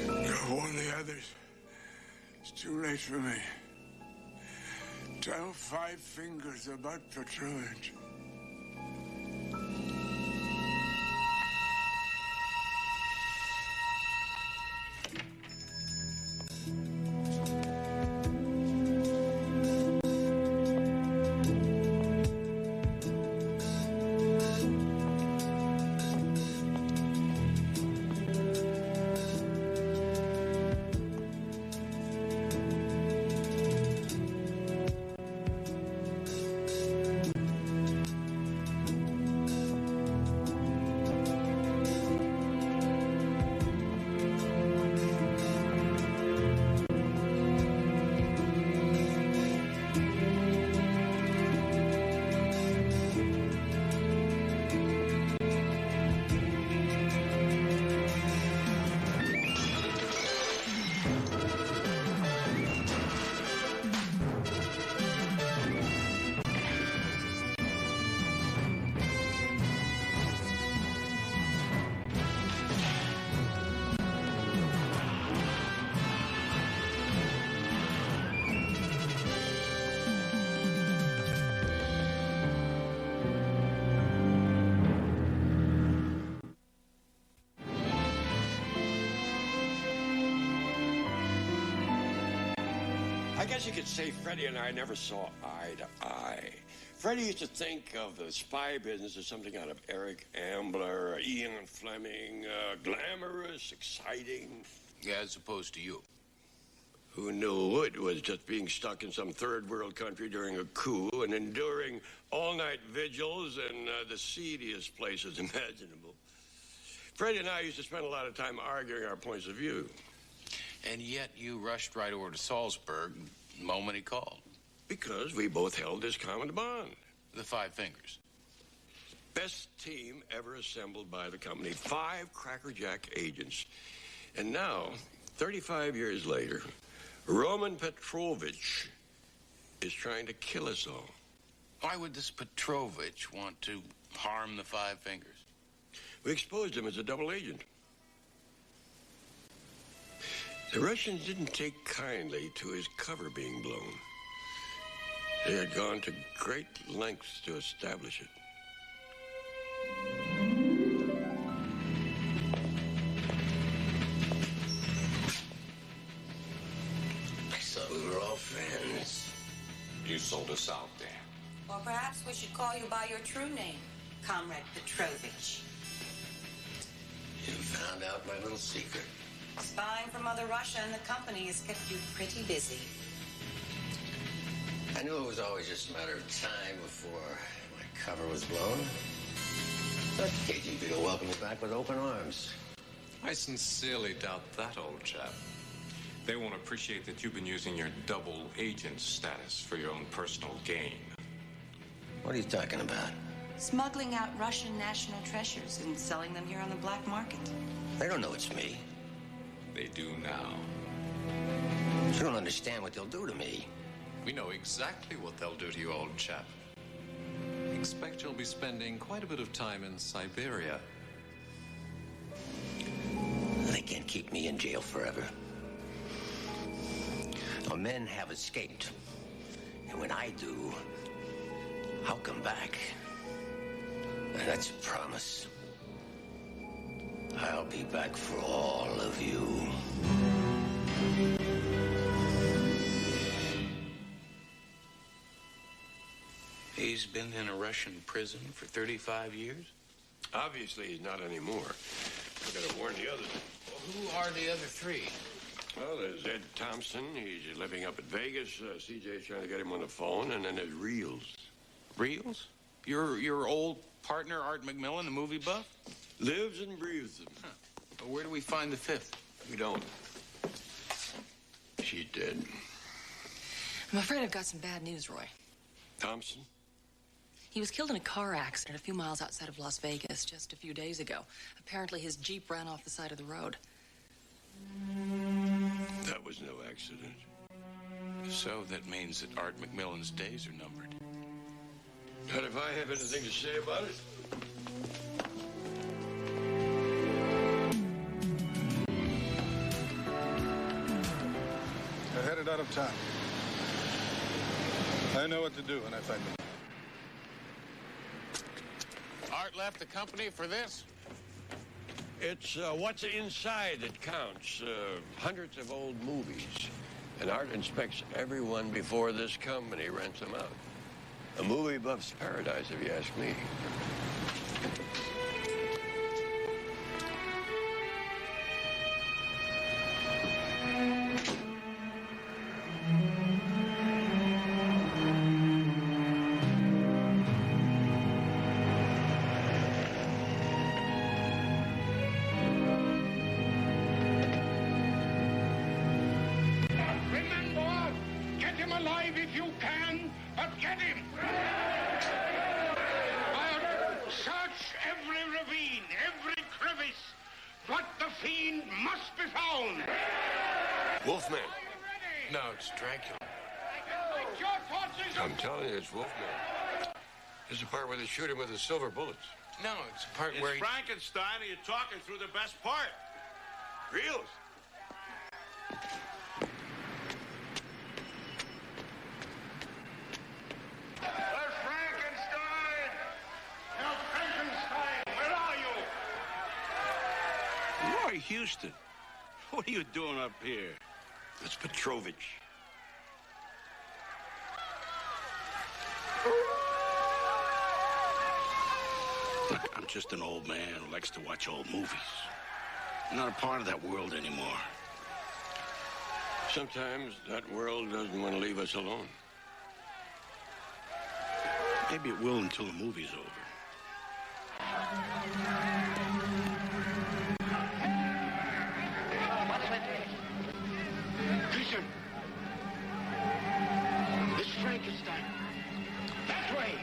Go warn the others. It's too late for me. Tell Five Fingers about Petrovich. I guess you could say Freddie and I never saw eye to eye. Freddie used to think of the spy business as something out of Eric Ambler, Ian Fleming, glamorous, exciting. Yeah, as opposed to you. Who knew it was just being stuck in some third world country during a coup and enduring all-night vigils in the seediest places imaginable. Freddie and I used to spend a lot of time arguing our points of view. And yet you rushed right over to Salzburg the moment he called. Because we both held this common bond. The Five Fingers. Best team ever assembled by the company. 5 crackerjack agents. And now, 35 years later, Roman Petrovich is trying to kill us all. Why would this Petrovich want to harm the Five Fingers? We exposed him as a double agent. The Russians didn't take kindly to his cover being blown. They had gone to great lengths to establish it. I thought we were all friends. You sold us out there. Or perhaps we should call you by your true name, Comrade Petrovich. You found out my little secret. Spying from Mother Russia and the company has kept you pretty busy. I knew it was always just a matter of time before my cover was blown. But KGB will welcome me back with open arms. I sincerely doubt that, old chap. They won't appreciate that you've been using your double agent status for your own personal gain. What are you talking about? Smuggling out Russian national treasures and selling them here on the black market. They don't know it's me. They do now. You don't understand what they'll do to me. We know exactly what they'll do to you, old chap. Expect you'll be spending quite a bit of time in Siberia. They can't keep me in jail forever. Our men have escaped. And when I do, I'll come back. And that's a promise. I'll be back for all of you. He's been in a Russian prison for 35 years? Obviously, he's not anymore. I've got to warn the others. Well, who are the other 3? Well, there's Ed Thompson. He's living up at Vegas. CJ's trying to get him on the phone. And then there's Reels. Reels? Your old partner, Art McMillan, the movie buff? Lives and breathes them. Huh. Well, where do we find the 5th? We don't. She's dead. I'm afraid I've got some bad news, Roy. Thompson? He was killed in a car accident a few miles outside of Las Vegas just a few days ago. Apparently his Jeep ran off the side of the road. That was no accident. So that means that Art McMillan's days are numbered. Not if I have anything to say about it. They're headed out of town. I know what to do when I find them. Art left the company for this? It's what's inside that counts. Hundreds of old movies. And Art inspects everyone before this company rents them out. A movie buff's paradise, if you ask me. Remember, get him alive if you can, but get him! Search every ravine, every crevice, but the fiend must be found! Wolfman. No, it's Dracula. I'm telling you, it's Wolfman. This is the part where they shoot him with the silver bullets. No, it's the part It's where he... Frankenstein, and you're talking through the best part. Reels. Where's Frankenstein? Now, Frankenstein, where are you? Roy Houston, what are you doing up here? It's Petrovich. Look, I'm just an old man who likes to watch old movies. I'm not a part of that world anymore. Sometimes that world doesn't want to leave us alone. Maybe it will until the movie's over. Listen. This Frankenstein. That way.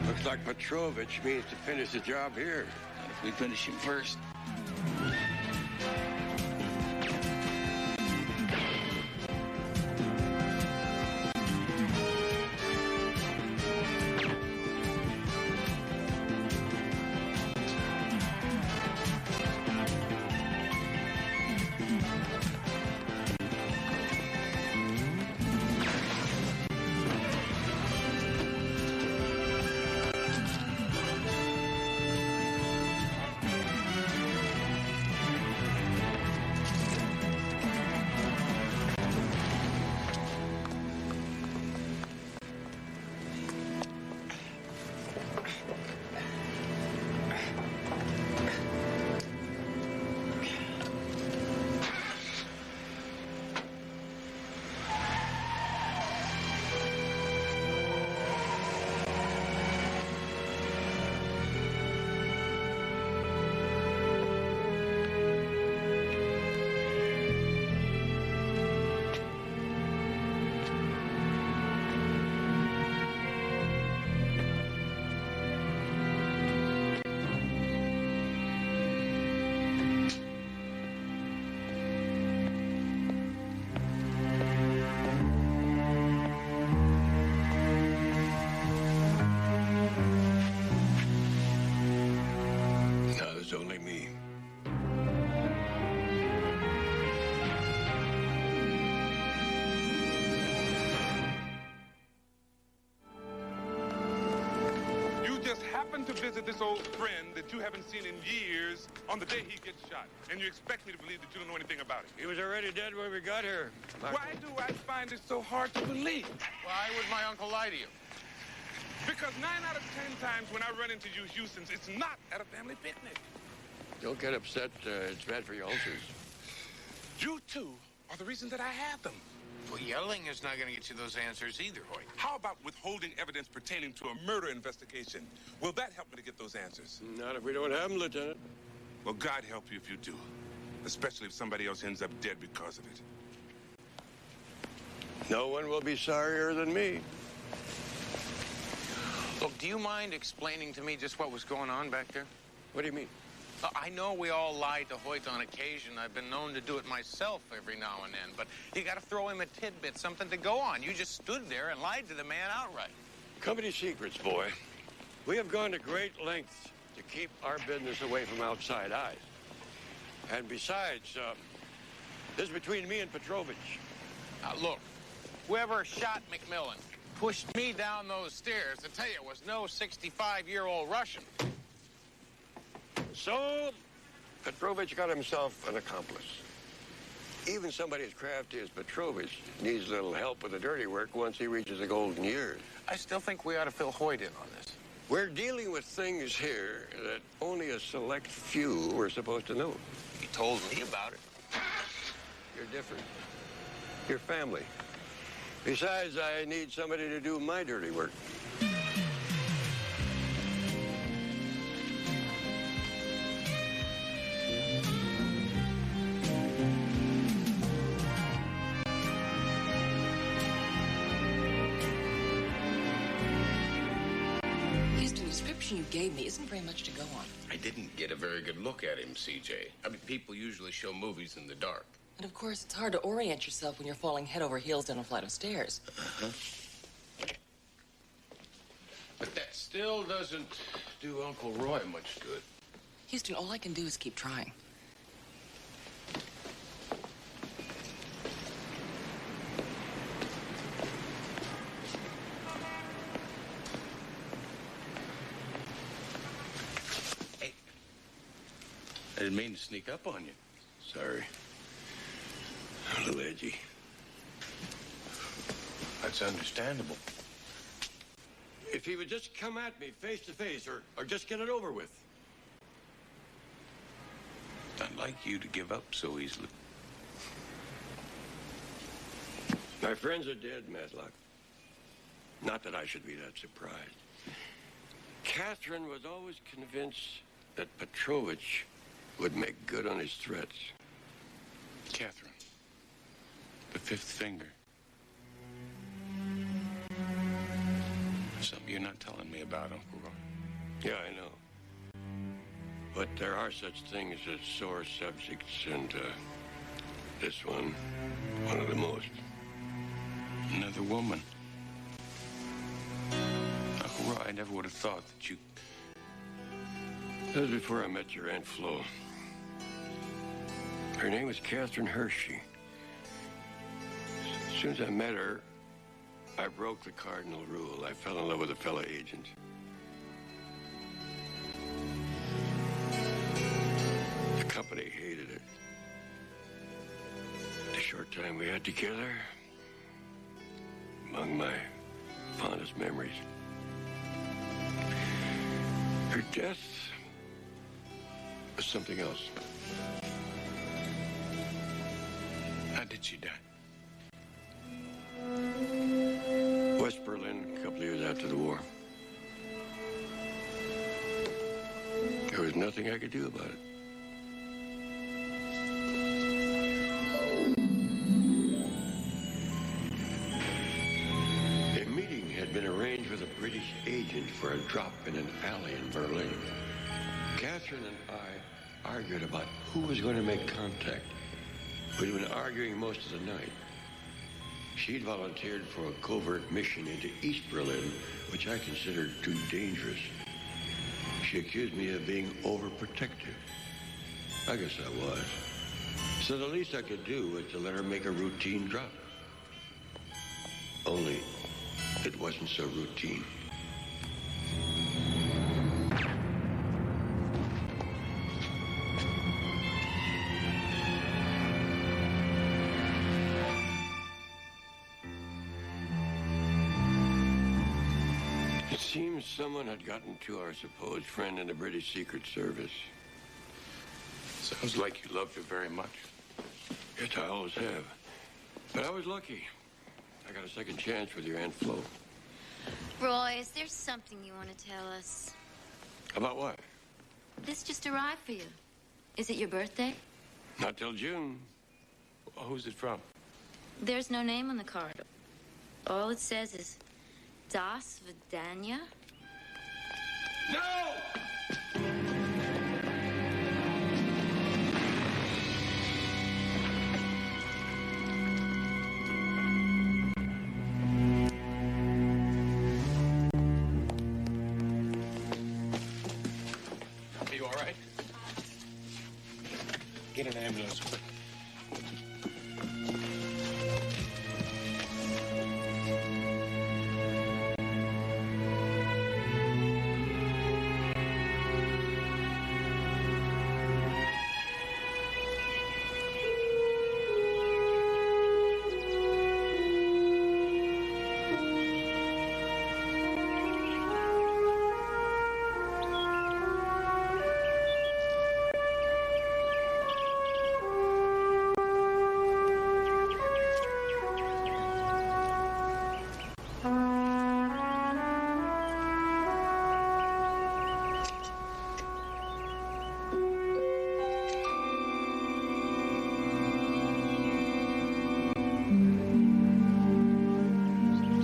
Looks like Petrovich means to finish the job here. Not if we finish him first. Only me. You just happen to visit this old friend that you haven't seen in years on the day he gets shot, and you expect me to believe that you don't know anything about it. He was already dead when we got here. Why do I find it so hard to believe? Why would my uncle lie to you? Because 9 out of 10 times when I run into you Houstons, it's not at a family picnic. Don't get upset. It's bad for your ulcers. You two are the reason that I have them. Well, yelling is not going to get you those answers either, Hoyt. How about withholding evidence pertaining to a murder investigation? Will that help me to get those answers? Not if we don't have them, Lieutenant. Well, God help you if you do. Especially if somebody else ends up dead because of it. No one will be sorrier than me. Look, do you mind explaining to me just what was going on back there? What do you mean? I know we all lied to Hoyt on occasion. I've been known to do it myself every now and then. But you got to throw him a tidbit, something to go on. You just stood there and lied to the man outright. Company secrets, boy. We have gone to great lengths to keep our business away from outside eyes. And besides, this is between me and Petrovich. Look, whoever shot McMillan pushed me down those stairs. I tell you, it was no 65-year-old Russian. So, Petrovich got himself an accomplice. Even somebody as crafty as Petrovich needs a little help with the dirty work once he reaches the golden years. I still think we ought to fill Hoyt in on this. We're dealing with things here that only a select few were supposed to know. He told me about it. You're different. You're family. Besides, I need somebody to do my dirty work. You gave me isn't very much to go on. I didn't get a very good look at him, CJ. I mean, people usually show movies in the dark. And of course, it's hard to orient yourself when you're falling head over heels down a flight of stairs. But that still doesn't do Uncle Roy much good. Houston, all I can do is keep trying. I didn't mean to sneak up on you. Sorry. A little edgy. That's understandable. If he would just come at me face to face or just get it over with. I'd like you to give up so easily. My friends are dead, Matlock. Not that I should be that surprised. Catherine was always convinced that Petrovich would make good on his threats. Catherine. The fifth finger. Something you're not telling me about, Uncle Roy. Yeah, I know. But there are such things as sore subjects, and this one of the most. Another woman. Uncle Roy, I never would have thought that you... That was before I met your Aunt Flo. Her name was Catherine Hershey. As soon as I met her, I broke the cardinal rule. I fell in love with a fellow agent. The company hated it. The short time we had together, among my fondest memories. Her death was something else. How did she die? West Berlin, a couple of years after the war. There was nothing I could do about it. A meeting had been arranged with a British agent for a drop in an alley in Berlin. Catherine and I argued about who was going to make contact. We'd been arguing most of the night. She'd volunteered for a covert mission into East Berlin, which I considered too dangerous. She accused me of being overprotective. I guess I was. So the least I could do was to let her make a routine drop. Only it wasn't so routine. It seems someone had gotten to our supposed friend in the British Secret Service. Sounds like you loved her very much. Yes, I always have. But I was lucky. I got a second chance with your Aunt Flo. Roy, is there something you want to tell us? About what? This just arrived for you. Is it your birthday? Not till June. Who's it from? There's no name on the card. All it says is Das Vidania. No! Are you all right? Get an ambulance quick.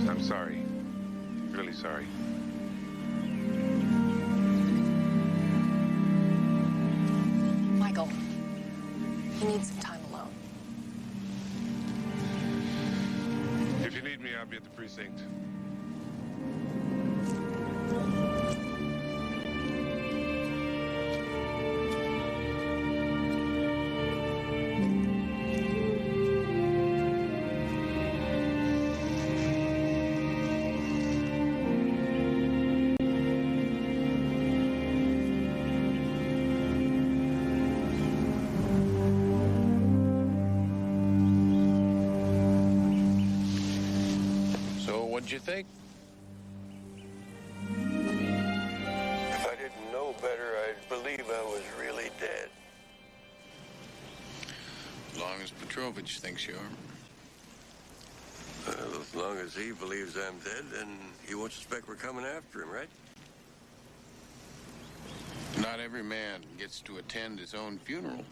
I'm sorry. Really sorry. Michael, he needs some time alone. If you need me, I'll be at the precinct. What'd you think? If I didn't know better, I'd believe I was really dead. As long as Petrovich thinks you are. Well, as long as he believes I'm dead, then he won't suspect we're coming after him, right? Not every man gets to attend his own funeral.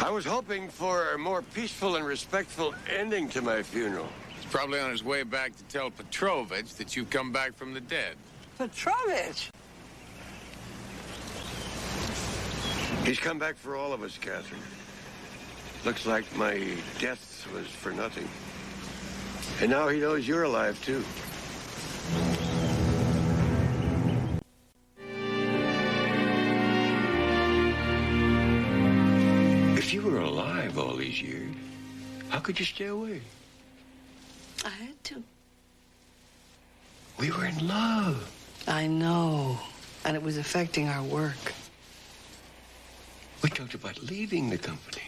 I was hoping for a more peaceful and respectful ending to my funeral. He's probably on his way back to tell Petrovich that you've come back from the dead. Petrovich? He's come back for all of us, Catherine. Looks like my death was for nothing. And now he knows you're alive, too. If you were alive all these years, how could you stay away? I had to. We were in love. I know. And it was affecting our work. We talked about leaving the company.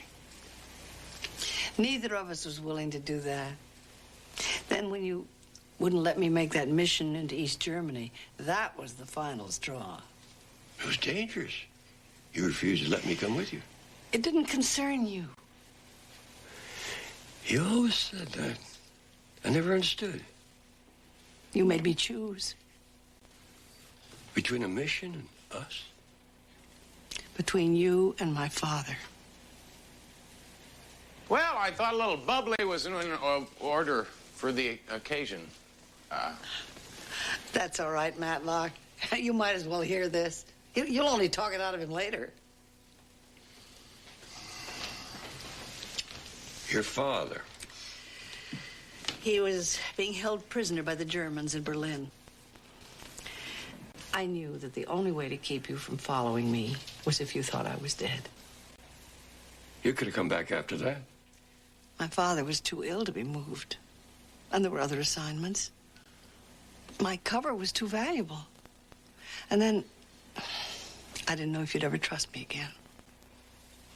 Neither of us was willing to do that. Then when you wouldn't let me make that mission into East Germany, that was the final straw. It was dangerous. You refused to let me come with you. It didn't concern you. You always said that. I never understood. You made me choose. Between a mission and us? Between you and my father. Well, I thought a little bubbly was in order for the occasion. That's all right, Matlock. You might as well hear this. You'll only talk it out of him later. Your father. He was being held prisoner by the Germans in Berlin. I knew that the only way to keep you from following me was if you thought I was dead. You could have come back after that. My father was too ill to be moved. And there were other assignments. My cover was too valuable. And then, I didn't know if you'd ever trust me again.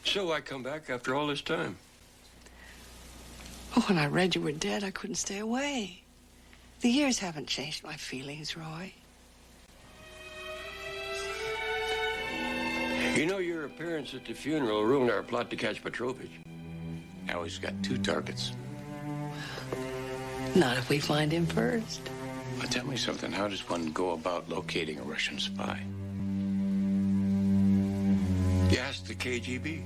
So I come back after all this time. When I read you were dead, I couldn't stay away. The years haven't changed my feelings, Roy. You know, your appearance at the funeral ruined our plot to catch Petrovich. Now he's got 2 targets. Not if we find him first. Well, tell me something. How does one go about locating a Russian spy? You asked the KGB.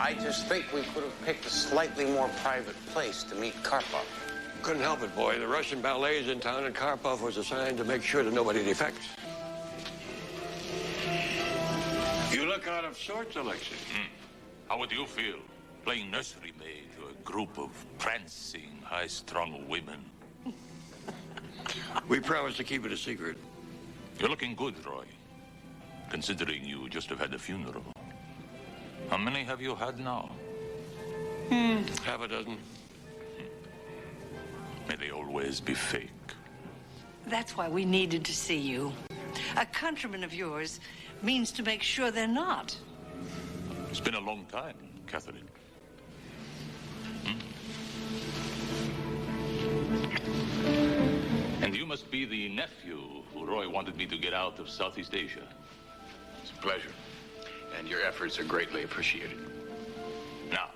I just think we could have picked a slightly more private place to meet Karpov. Couldn't help it, boy. The Russian ballet is in town, and Karpov was assigned to make sure that nobody defects. You look out of sorts, Alexei. How would you feel playing nursery maid to a group of prancing, high-strung women? We promised to keep it a secret. You're looking good, Roy, considering you just have had a funeral. How many have you had now? Half a dozen. May they always be fake. That's why we needed to see you. A countryman of yours means to make sure they're not. It's been a long time, Catherine. And you must be the nephew who Roy wanted me to get out of Southeast Asia. It's a pleasure. And your efforts are greatly appreciated. Now,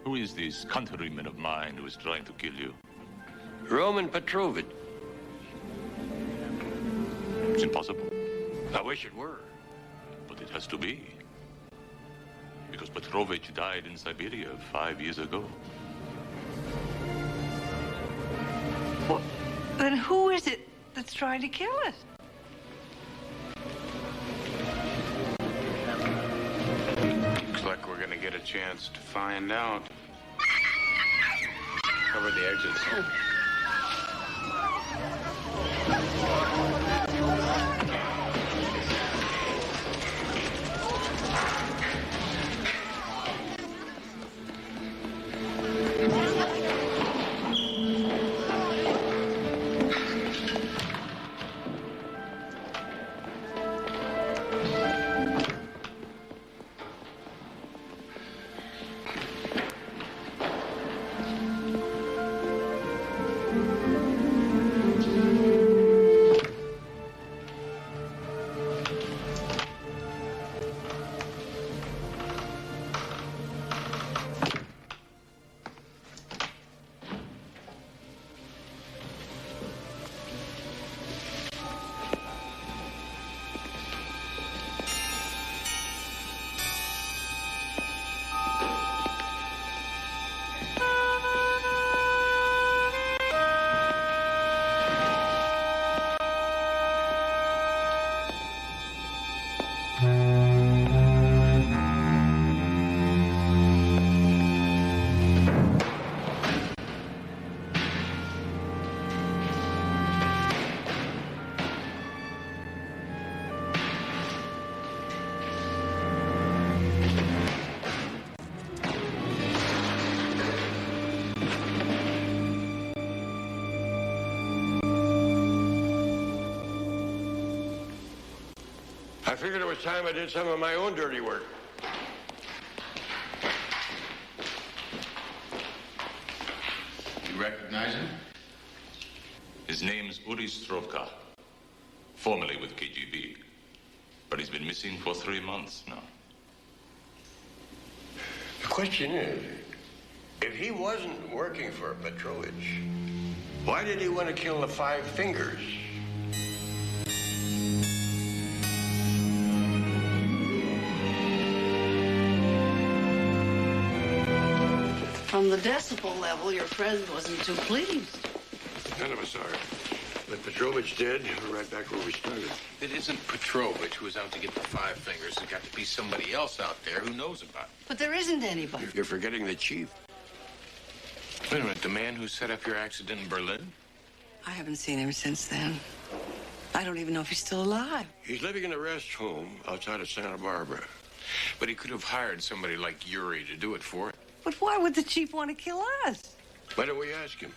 who is this countryman of mine who is trying to kill you? Roman Petrovich. It's impossible. I wish it were. But it has to be. Because Petrovich died in Siberia 5 years ago. Well, then who is it that's trying to kill us? Looks like we're gonna get a chance to find out. Cover the exits. I figured it was time I did some of my own dirty work. You recognize him? His name's Uri Strovka, formerly with KGB. But he's been missing for 3 months now. The question is, if he wasn't working for Petrovich, why did he want to kill the 5 fingers? From the decibel level, your friend wasn't too pleased. None of us are. But Petrovich did. We're right back where we started. It isn't Petrovich who was out to get the 5 fingers. There's got to be somebody else out there who knows about it. But there isn't anybody. You're forgetting the chief. Wait a minute, the man who set up your accident in Berlin? I haven't seen him since then. I don't even know if he's still alive. He's living in a rest home outside of Santa Barbara. But he could have hired somebody like Yuri to do it for it. But why would the chief want to kill us? Why don't we ask him?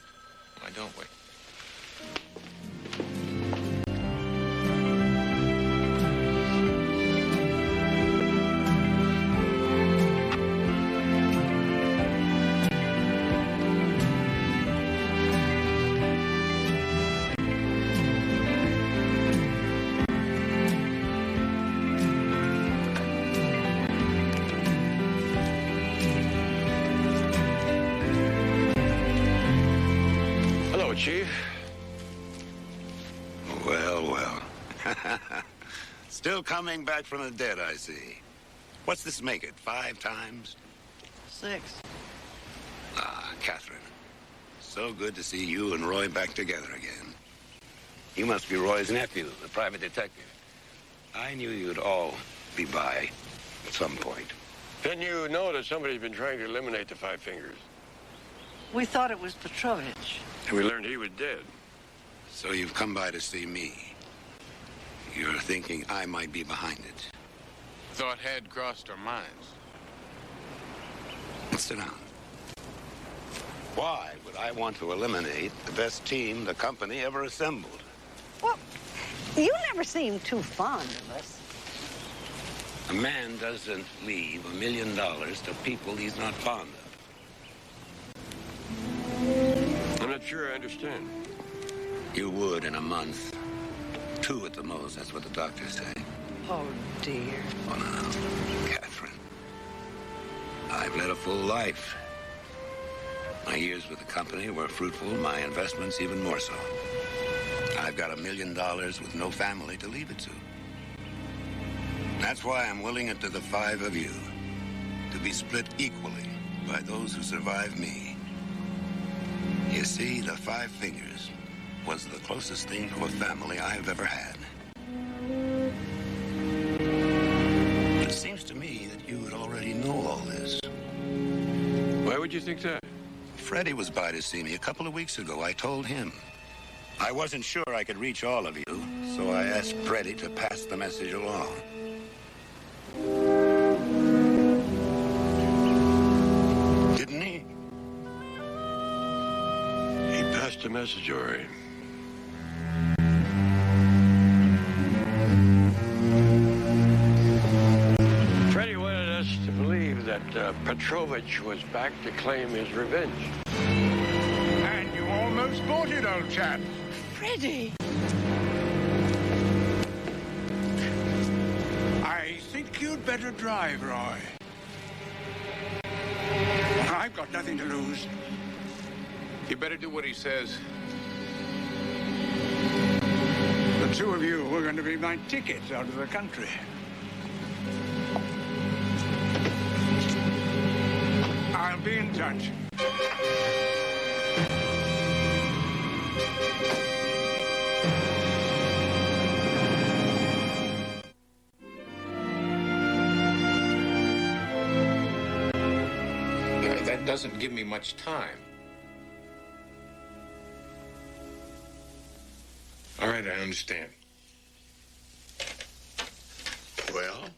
Why don't we? Chief. Well, well. Still coming back from the dead, I see. What's this make it, 5 times? 6. Ah, Catherine. So good to see you and Roy back together again. You must be Roy's nephew, the private detective. I knew you'd all be by at some point. Then you know that somebody's been trying to eliminate the Five Fingers. We thought it was Petrovich. And we learned he was dead. So you've come by to see me. You're thinking I might be behind it. Thought had crossed our minds. Sit down. Why would I want to eliminate the best team the company ever assembled? Well, you never seemed too fond of us. A man doesn't leave $1 million to people he's not fond of. I'm not sure I understand. You would in a month. 2 at the most, that's what the doctors say. Oh, dear. Oh, no, Catherine. I've led a full life. My years with the company were fruitful, my investments even more so. I've got $1 million with no family to leave it to. That's why I'm willing it to the 5 of you to be split equally by those who survive me. You see, the 5 Fingers was the closest thing to a family I've ever had. It seems to me that you would already know all this. Why would you think that? Freddie was by to see me a couple of weeks ago. I told him. I wasn't sure I could reach all of you, so I asked Freddie to pass the message along. Didn't he? He passed the message, all right. Freddie wanted us to believe that Petrovich was back to claim his revenge. And you almost bought it, old chap. Freddie! I think you'd better drive, Roy. I've got nothing to lose. You better do what he says. The 2 of you are going to be my tickets out of the country. I'll be in touch. That doesn't give me much time. All right, I understand. Well?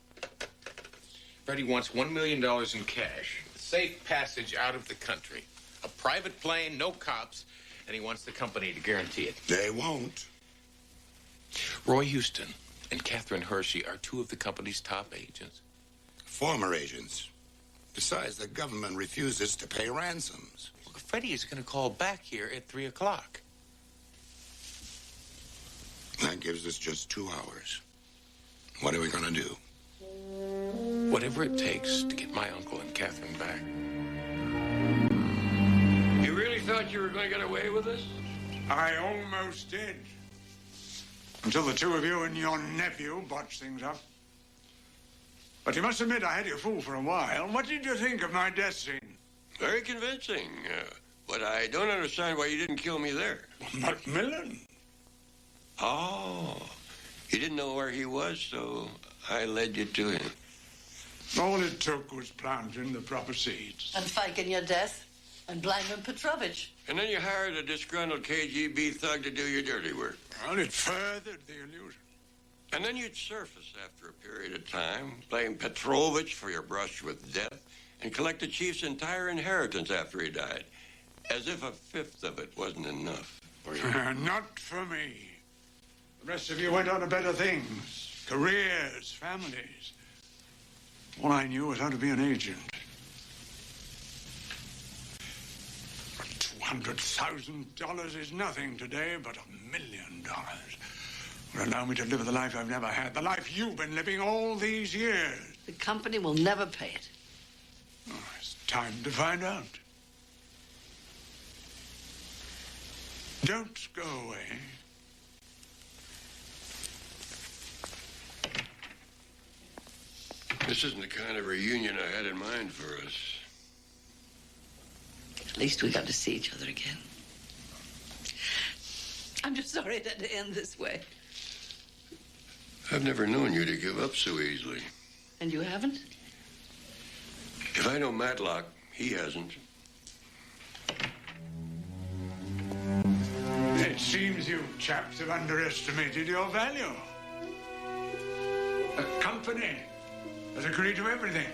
Freddie wants $1 million in cash, safe passage out of the country, a private plane, no cops, and he wants the company to guarantee it. They won't. Roy Houston and Catherine Hershey are 2 of the company's top agents. Former agents. Besides, the government refuses to pay ransoms. Well, Freddie is going to call back here at 3 o'clock. That gives us just 2 hours. What are we going to do? Whatever it takes to get my uncle and Catherine back. You really thought you were going to get away with this? I almost did. Until the 2 of you and your nephew botched things up. But you must admit I had you fooled for a while. What did you think of my death scene? Very convincing. But I don't understand why you didn't kill me there. Macmillan? Oh. You didn't know where he was, so I led you to him. All it took was planting the proper seeds. And faking your death and blaming Petrovich. And then you hired a disgruntled KGB thug to do your dirty work. Well, it furthered the illusion. And then you'd surface after a period of time, blame Petrovich for your brush with death, and collect the chief's entire inheritance after he died. As if 1/5 of it wasn't enough for you. Not for me. The rest of you went on to better things. Careers, families. All I knew was how to be an agent. $200,000 is nothing today, but $1 million would allow me to live the life I've never had, the life you've been living all these years. The company will never pay it. Oh, it's time to find out. Don't go away. This isn't the kind of reunion I had in mind for us. At least we got to see each other again. I'm just sorry it had to end this way. I've never known you to give up so easily. And you haven't? If I know Matlock, he hasn't. It seems you chaps have underestimated your value. The company has agreed to everything.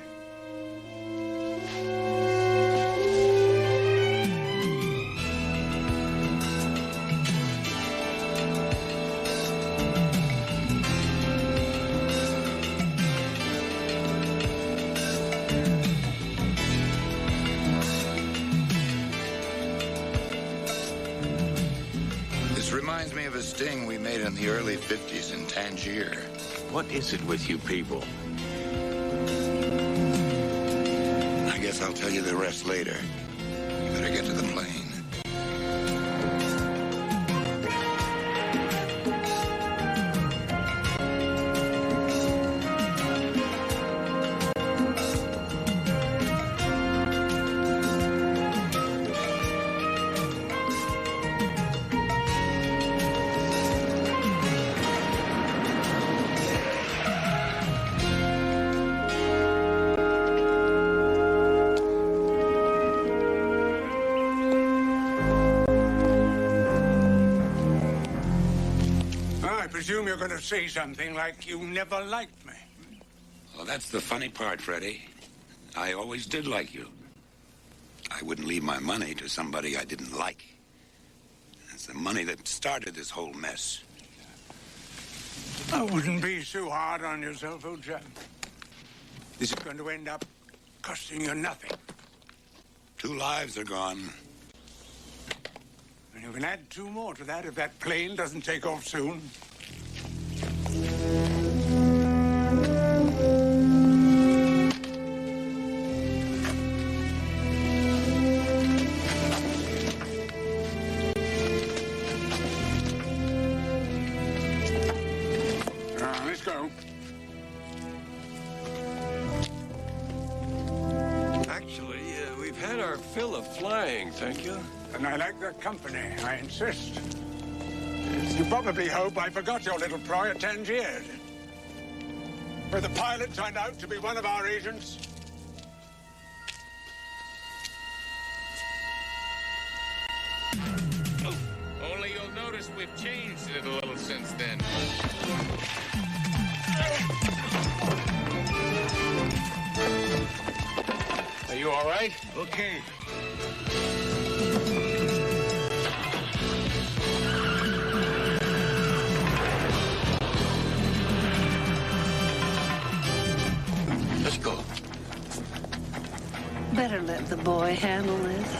This reminds me of a sting we made in the early 50s in Tangier. What is it with you people? I guess I'll tell you the rest later. You better get to the plane. I presume you're going to say something like you never liked me. Well, that's the funny part, Freddie. I always did like you. I wouldn't leave my money to somebody I didn't like. It's the money that started this whole mess. I wouldn't be so hard on yourself, old chap. This is going to end up costing you nothing. 2 lives are gone. And you can add 2 more to that if that plane doesn't take off soon. Let's go. Actually, we've had our fill of flying, thank you. And I like the company, I insist. You probably hope I forgot your little ploy at Tangier, where the pilot turned out to be one of our agents. Only you'll notice we've changed it a little since then. Are you all right? Okay. Let's go. Better let the boy handle this.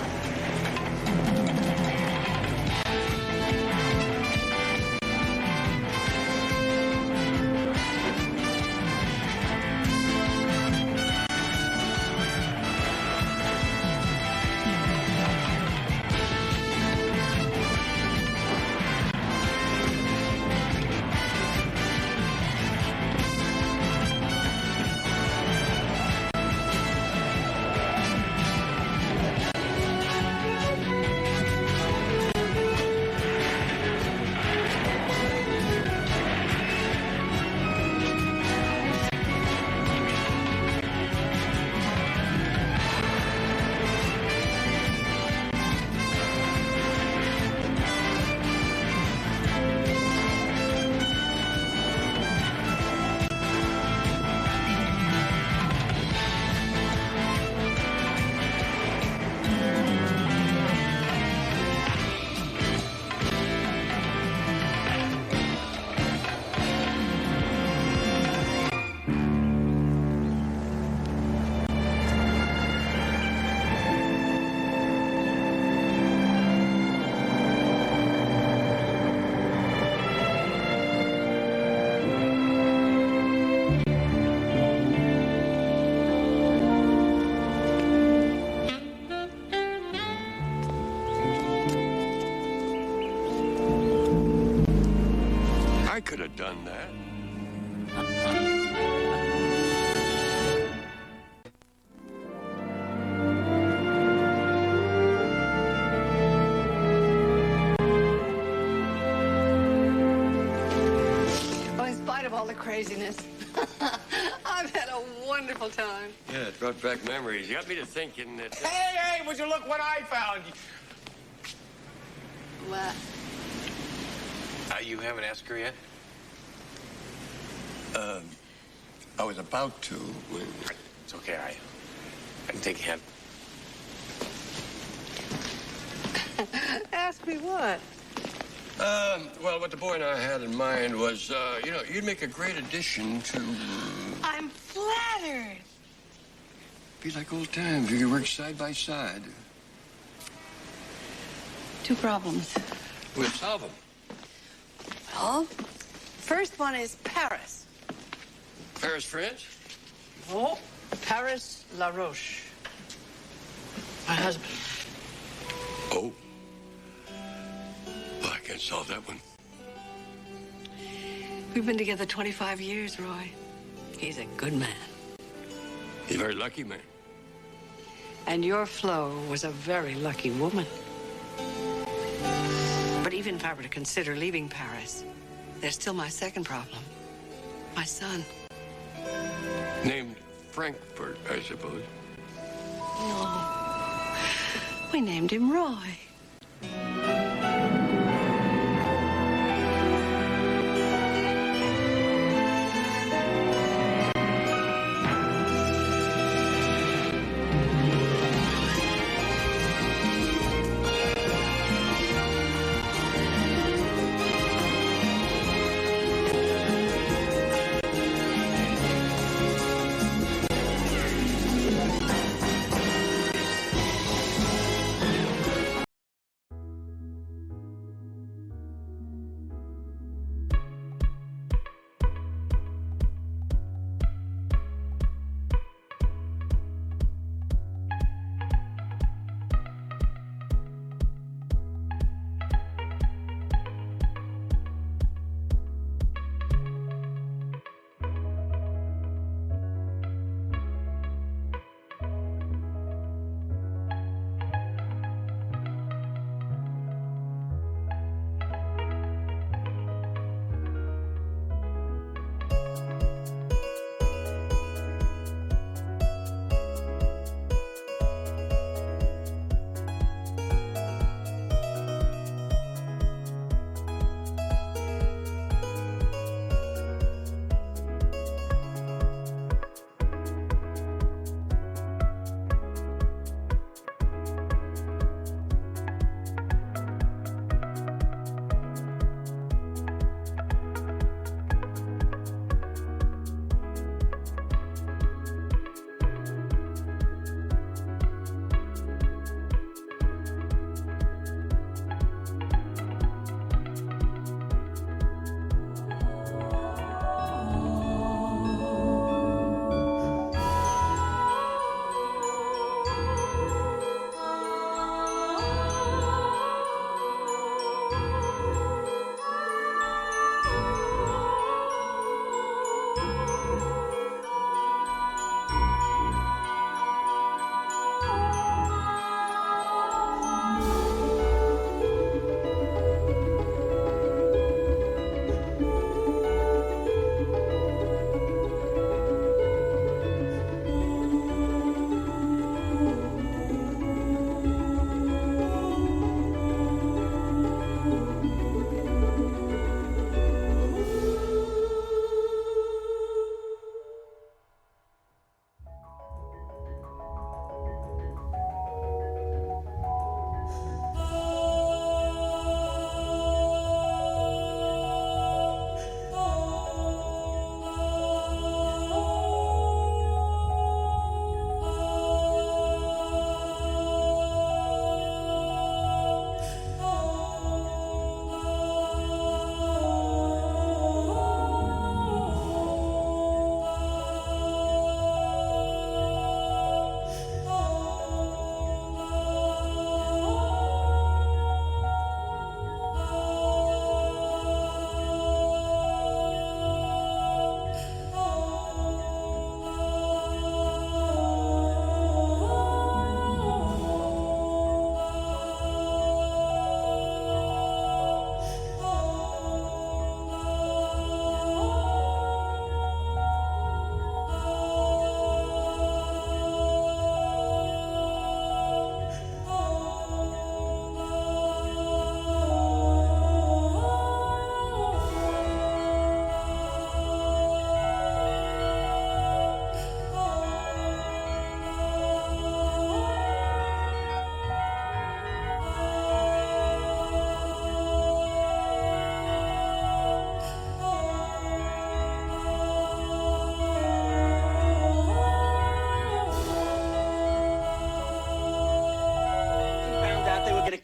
done that. Well, in spite of all the craziness, I've had a wonderful time. Yeah, it brought back memories. You got me to thinking that... Hey, would you look what I found? What? You haven't asked her yet? I was about to. It's okay, I can take a hint. Ask me what? Well, what the boy and I had in mind was, you know, you'd make a great addition to... I'm flattered. Be like old times. We could work side by side. 2 problems. We'll solve them. Well, first one is Paris. Paris, France? Oh, Paris La Roche. My husband. Oh. Well, I can't solve that one. We've been together 25 years, Roy. He's a good man. He's a very lucky man. And your Flo was a very lucky woman. But even if I were to consider leaving Paris, there's still my second problem. My son. Named Frankfurt, I suppose. No. We named him Roy.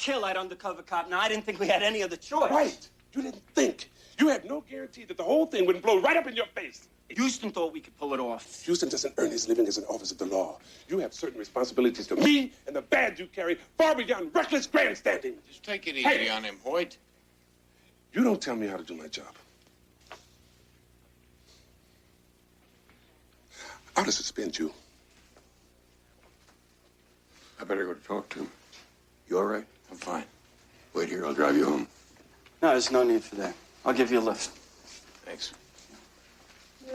kill that undercover cop. Now, I didn't think we had any other choice. Right. You didn't think. You had no guarantee that the whole thing wouldn't blow right up in your face. Houston thought we could pull it off. Houston doesn't earn his living as an officer of the law. You have certain responsibilities to me and the badge you carry far beyond reckless grandstanding. Just take it easy on him, Hoyt. You don't tell me how to do my job. I ought to suspend you. I better go talk to him. You all right? I'm fine. Wait here, I'll drive you home. No, there's no need for that. I'll give you a lift. Thanks. You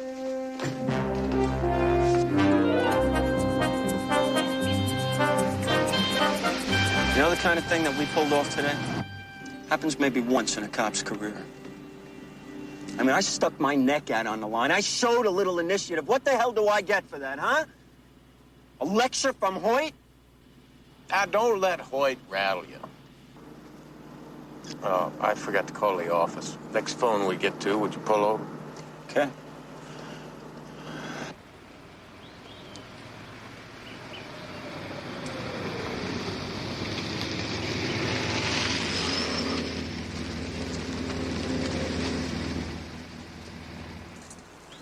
know the kind of thing that we pulled off today? Happens maybe once in a cop's career. I mean, I stuck my neck out on the line. I showed a little initiative. What the hell do I get for that, huh? A lecture from Hoyt? Now, don't let Hoyt rattle you. Oh, I forgot to call the office. Next phone we get to, would you pull over? Okay.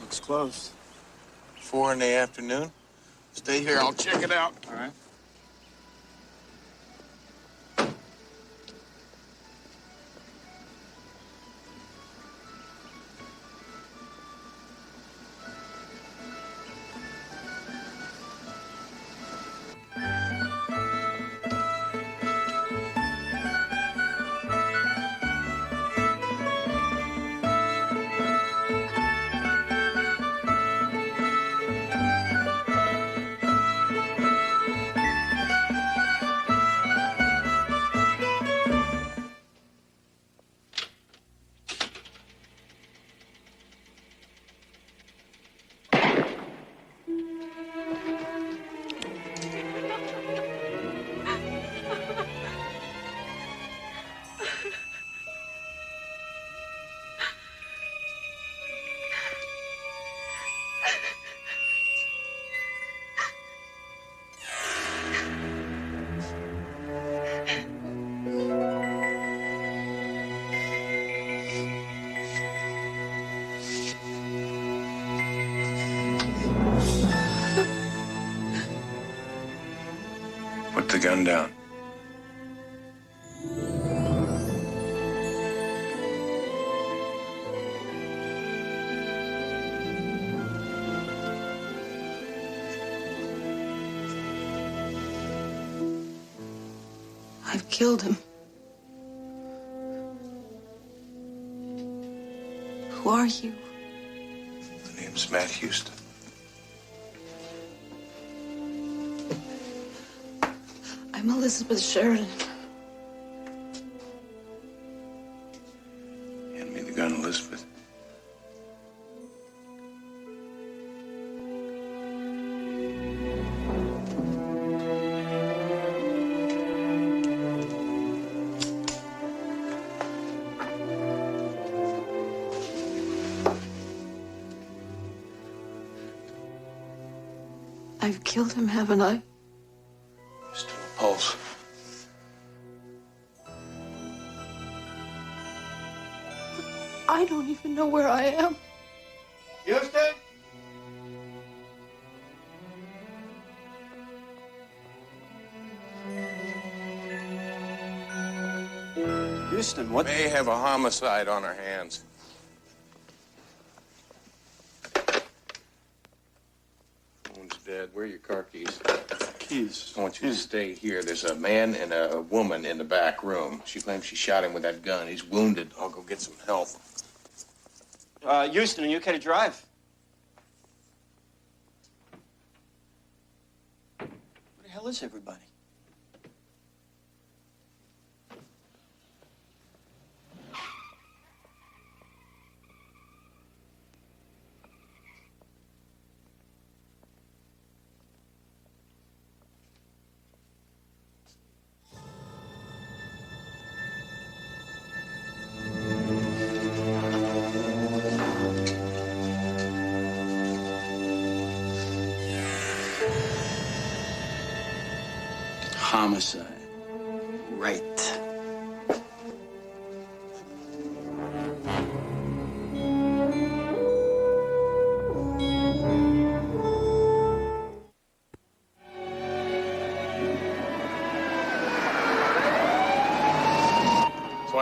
Looks closed. 4 in the afternoon. Stay here, I'll check it out. All right. Put the gun down. I've killed him. Who are you? The name's Matt Houston. I'm Elizabeth Sheridan. Hand me the gun, Elizabeth. I've killed him, haven't I? Still a pulse. I don't even know where I am. Houston? Houston, what? May have a homicide on our hands. One's dead. Where are your car keys? Keys. I want you to stay here. There's a man and a woman in the back room. She claims she shot him with that gun. He's wounded. I'll go get some help. Houston, are you okay to drive? Where the hell is everybody? Homicide. Right.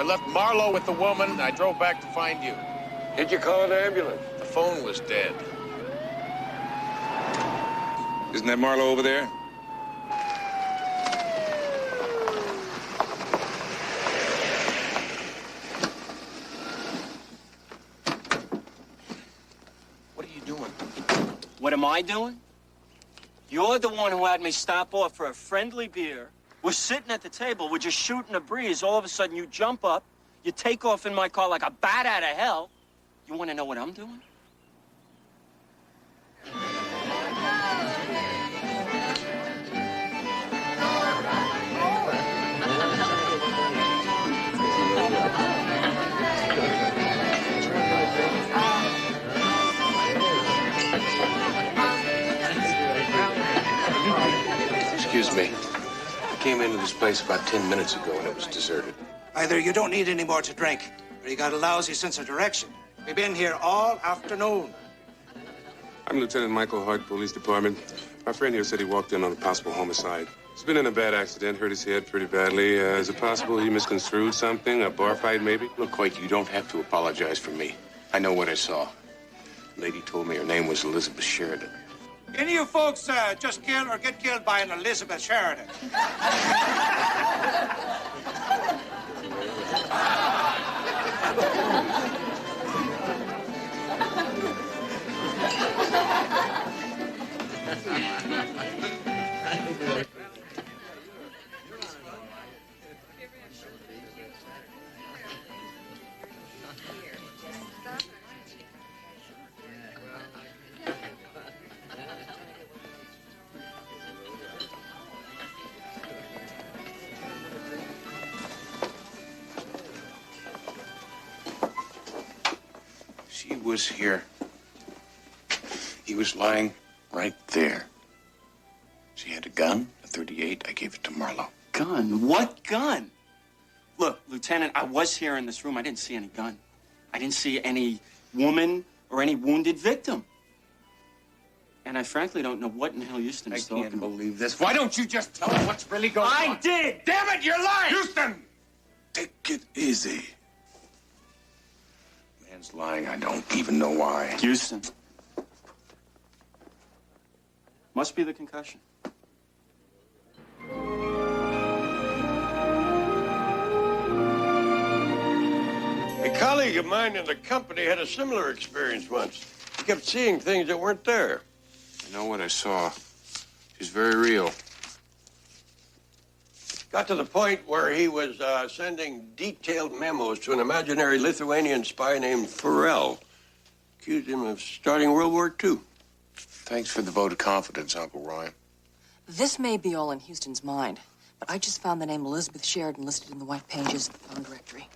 left Marlowe with the woman, and I drove back to find you. Did you call an ambulance? The phone was dead. Isn't that Marlowe over there? What are you doing? What am I doing? You're the one who had me stop off for a friendly beer. We're sitting at the table. We're just shooting a breeze. All of a sudden, you jump up. You take off in my car like a bat out of hell. You want to know what I'm doing? Excuse me. I came into this place about 10 minutes ago and it was deserted. Either you don't need any more to drink, or you got a lousy sense of direction. We've been here all afternoon. I'm Lieutenant Michael Hart, Police Department. My friend here said he walked in on a possible homicide. He's been in a bad accident, hurt his head pretty badly. Is it possible he misconstrued something? A bar fight, maybe? Look, White, you don't have to apologize for me. I know what I saw. The lady told me her name was Elizabeth Sheridan. Any of you folks just killed or get killed by an Elizabeth Sheridan? She was here. He was lying right there. She had a gun, a .38. I gave it to Marlowe. Gun? What gun? Look, Lieutenant, I was here in this room. I didn't see any gun. I didn't see any woman or any wounded victim. And I frankly don't know what in hell Houston is talking about. I can't believe this. Why don't you just tell him what's really going on? I did! Damn it, you're lying! Houston! Take it easy. Man's lying. I don't even know why. Houston. Must be the concussion. A colleague of mine in the company had a similar experience once. He kept seeing things that weren't there. I know what I saw. She's very real. Got to the point where he was sending detailed memos to an imaginary Lithuanian spy named Farrell. Accused him of starting World War II. Thanks for the vote of confidence, Uncle Roy. This may be all in Houston's mind, but I just found the name Elizabeth Sheridan listed in the white pages of the phone directory.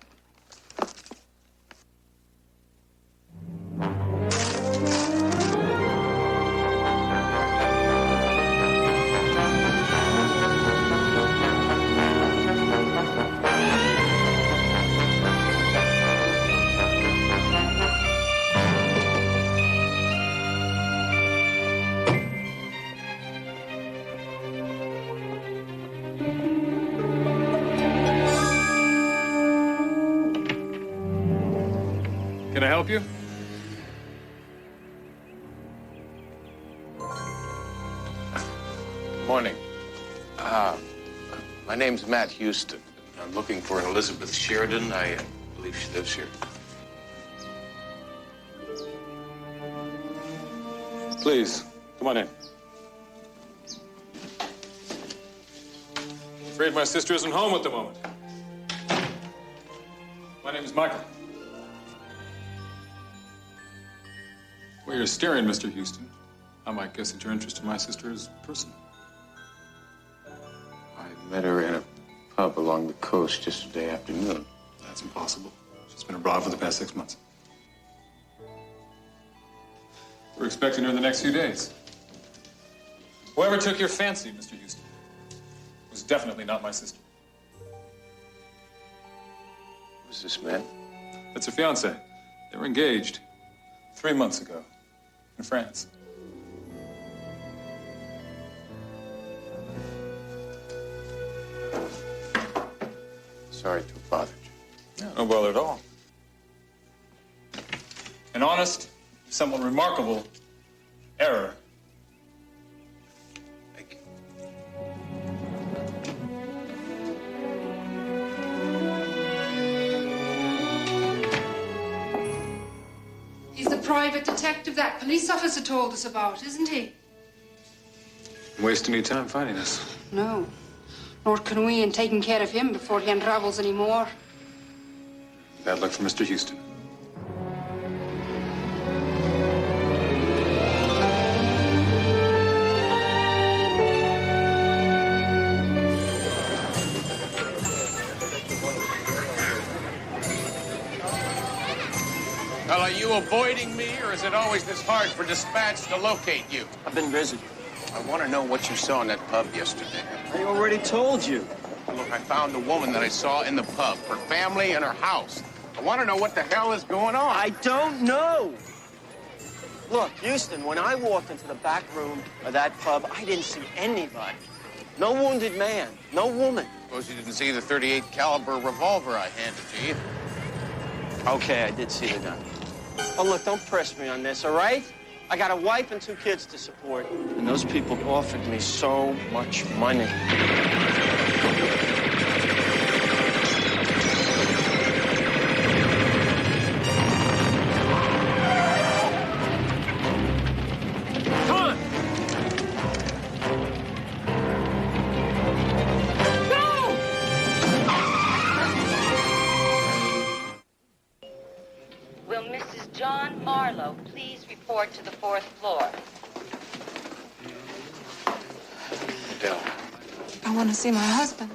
Can I help you? Morning. My name's Matt Houston. I'm looking for an Elizabeth Sheridan. I believe she lives here. Please, come on in. Afraid my sister isn't home at the moment. My name is Michael. Well, you're staring, Mr. Houston. I might guess that you're interested in my sister as a person. I met her in a pub along the coast yesterday afternoon. That's impossible. She's been abroad for the past 6 months. We're expecting her in the next few days. Whoever took your fancy, Mr. Houston, was definitely not my sister. Who's this man? That's her fiancé. They were engaged 3 months ago in France. Sorry to have bothered you. Oh, well, at all. An honest, somewhat remarkable error. He's the private detective that police officer told us about, isn't he? Waste any time finding us. No. Nor can we in taking care of him before he unravels any more. Bad luck for Mr. Houston. Well, are you avoiding me, or is it always this hard for dispatch to locate you? I've been busy. I want to know what you saw in that pub yesterday. I already told you. Look, I found the woman that I saw in the pub, her family and her house. I want to know what the hell is going on. I don't know. Look, Houston, when I walked into the back room of that pub, I didn't see anybody. No wounded man, no woman. Suppose you didn't see the .38 caliber revolver I handed to you. Okay, I did see the gun. Oh, look, don't press me on this, all right? I got a wife and 2 kids to support. And those people offered me so much money. Come on! Will Mrs. John Marlowe please report to the 4th floor? Adele, I want to see my husband.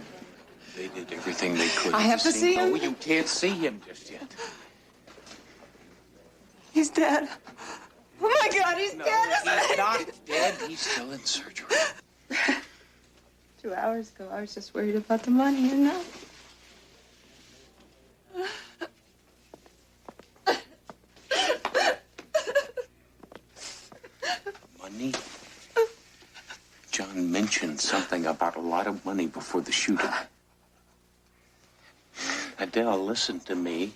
they did everything they could. I have to see him. No, you can't see him just yet. He's dead. Oh, my God, he's dead, isn't He's he? not dead. He's still in surgery. 2 hours ago, I was just worried about the money, and now... Money? John mentioned something about a lot of money before the shooting. Adele, listen to me.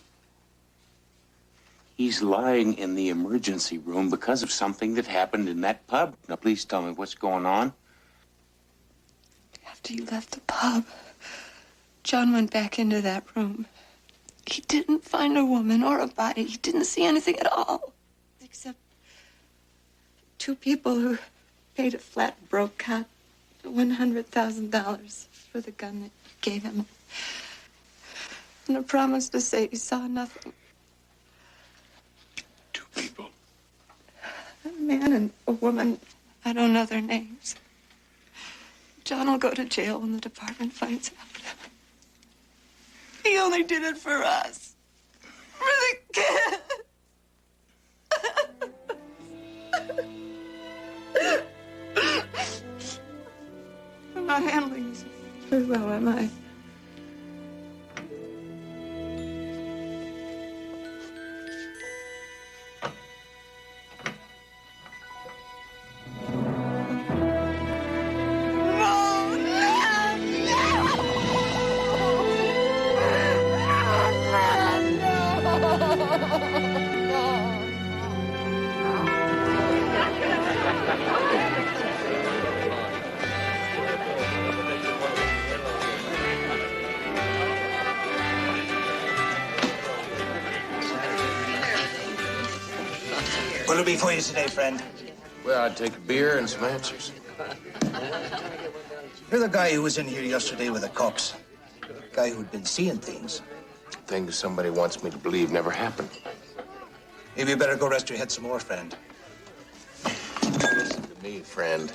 He's lying in the emergency room because of something that happened in that pub. Now, please tell me what's going on. After you left the pub, John went back into that room. He didn't find a woman or a body. He didn't see anything at all. Except 2 people who paid a flat broke cut $100,000 for the gun that you gave him. And a promise to say he saw nothing. 2 people. A man and a woman. I don't know their names. John will go to jail when the department finds out. He only did it for us. For the kids. I'm not handling this very well, am I? What'll it be for you today, friend? Well, I'd take a beer and some answers. You're the guy who was in here yesterday with the cops. The guy who'd been seeing things. Things somebody wants me to believe never happened. Maybe you better go rest your head some more, friend. Listen to me, friend.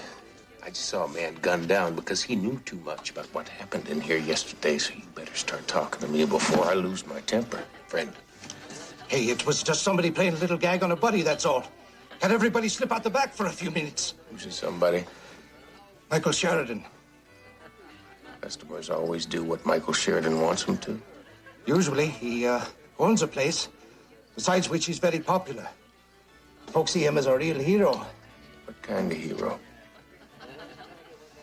I just saw a man gunned down because he knew too much about what happened in here yesterday, so you better start talking to me before I lose my temper, friend. Hey, it was just somebody playing a little gag on a buddy, that's all. Had everybody slip out the back for a few minutes. Who's this somebody? Michael Sheridan. Customers always do what Michael Sheridan wants them to. Usually, he owns a place. Besides which, he's very popular. Folks see him as a real hero. What kind of hero?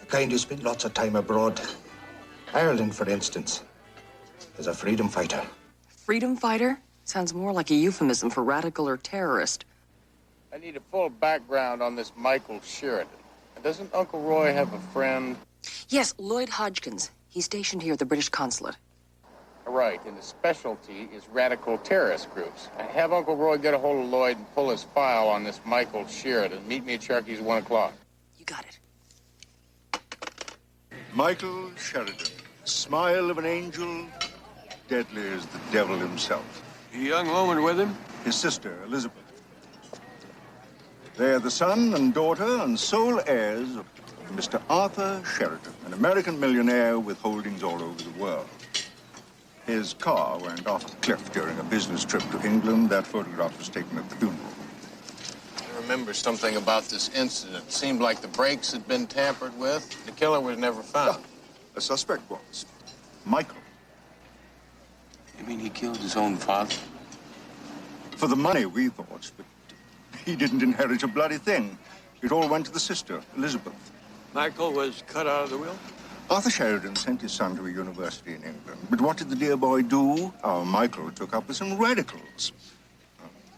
The kind who spent lots of time abroad. Ireland, for instance. As a freedom fighter. Freedom fighter? Sounds more like a euphemism for radical or terrorist. I need a full background on this Michael Sheridan. And doesn't Uncle Roy have a friend? Yes, Lloyd Hodgkins. He's stationed here at the British consulate. Right, and the specialty is radical terrorist groups. Have Uncle Roy get a hold of Lloyd and pull his file on this Michael Sheridan. Meet me at Sharky's 1 o'clock. You got it. Michael Sheridan, smile of an angel, deadly as the devil himself. A young woman with him? His sister, Elizabeth. They are the son and daughter and sole heirs of Mr. Arthur Sheridan, an American millionaire with holdings all over the world. His car went off a cliff during a business trip to England. That photograph was taken at the funeral. I remember something about this incident. It seemed like the brakes had been tampered with. The killer was never found. A suspect was Michael. You mean he killed his own father? For the money, we thought, but he didn't inherit a bloody thing. It all went to the sister, Elizabeth. Michael was cut out of the will? Arthur Sheridan sent his son to a university in England. But what did the dear boy do? Our Michael took up with some radicals.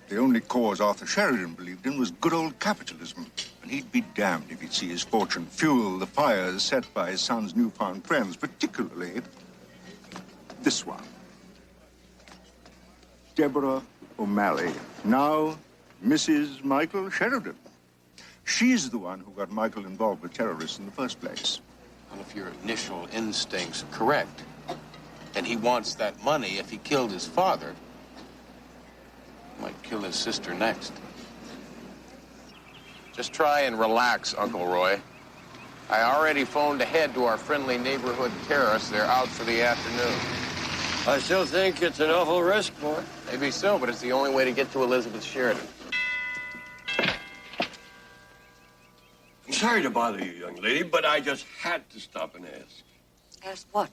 The only cause Arthur Sheridan believed in was good old capitalism. And he'd be damned if he'd see his fortune fuel the fires set by his son's newfound friends, particularly this one. Deborah O'Malley, now Mrs. Michael Sheridan. She's the one who got Michael involved with terrorists in the first place. Well, if your initial instinct's correct, and he wants that money if he killed his father, he might kill his sister next. Just try and relax, Uncle Roy. I already phoned ahead to our friendly neighborhood terrorists. They're out for the afternoon. I still think it's an awful risk, boy. Maybe so, but it's the only way to get to Elizabeth Sheridan. I'm sorry to bother you, young lady, but I just had to stop and ask. Ask what?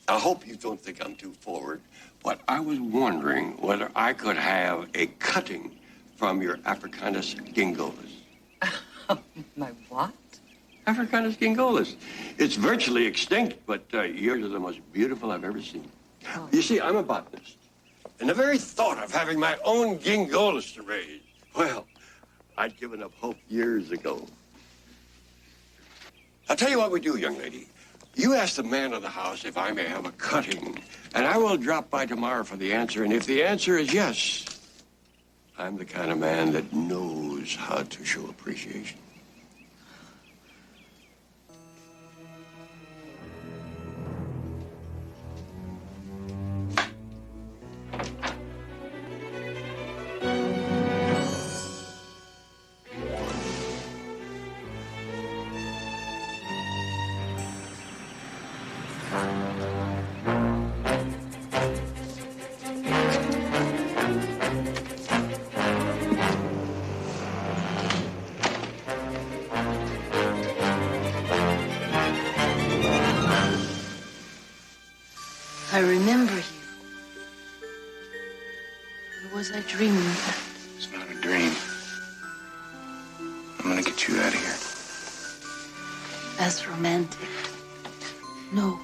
I hope you don't think I'm too forward, but I was wondering whether I could have a cutting from your Africanus gingolus. My what? Africanus gingolus. It's virtually extinct, but yours are the most beautiful I've ever seen. You see, I'm a botanist, and the very thought of having my own gingolus to raise, well, I'd given up hope years ago. I'll tell you what we do, young lady. You ask the man of the house if I may have a cutting, and I will drop by tomorrow for the answer, and if the answer is yes, I'm the kind of man that knows how to show appreciation. I remember you. Or was I dreaming that? It's not a dream. I'm gonna get you out of here. That's romantic. No.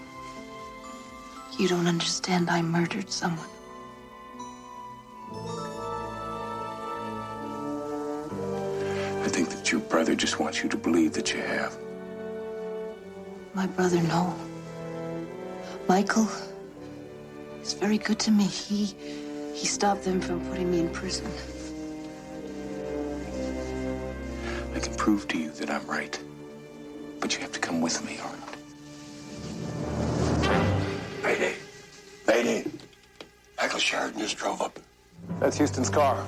You don't understand. I murdered someone. I think that your brother just wants you to believe that you have. My brother, no. Michael is very good to me. He stopped them from putting me in prison. I can prove to you that I'm right. But you have to come with me, Arnold. Mayday. Mayday. Michael Sheridan just drove up. That's Houston's car.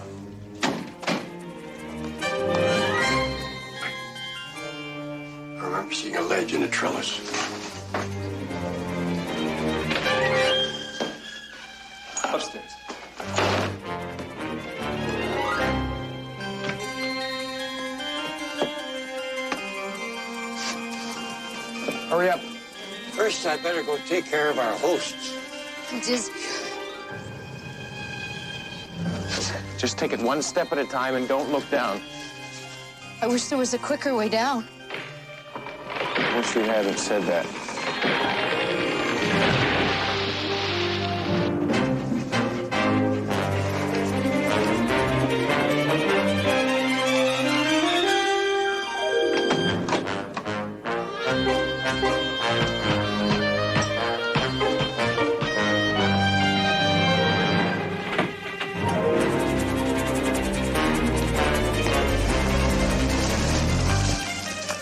I remember seeing a ledge in a trellis. Upstairs. Hurry up. First, I better go take care of our hosts. Just take it one step at a time and don't look down. I wish there was a quicker way down. I wish we hadn't said that.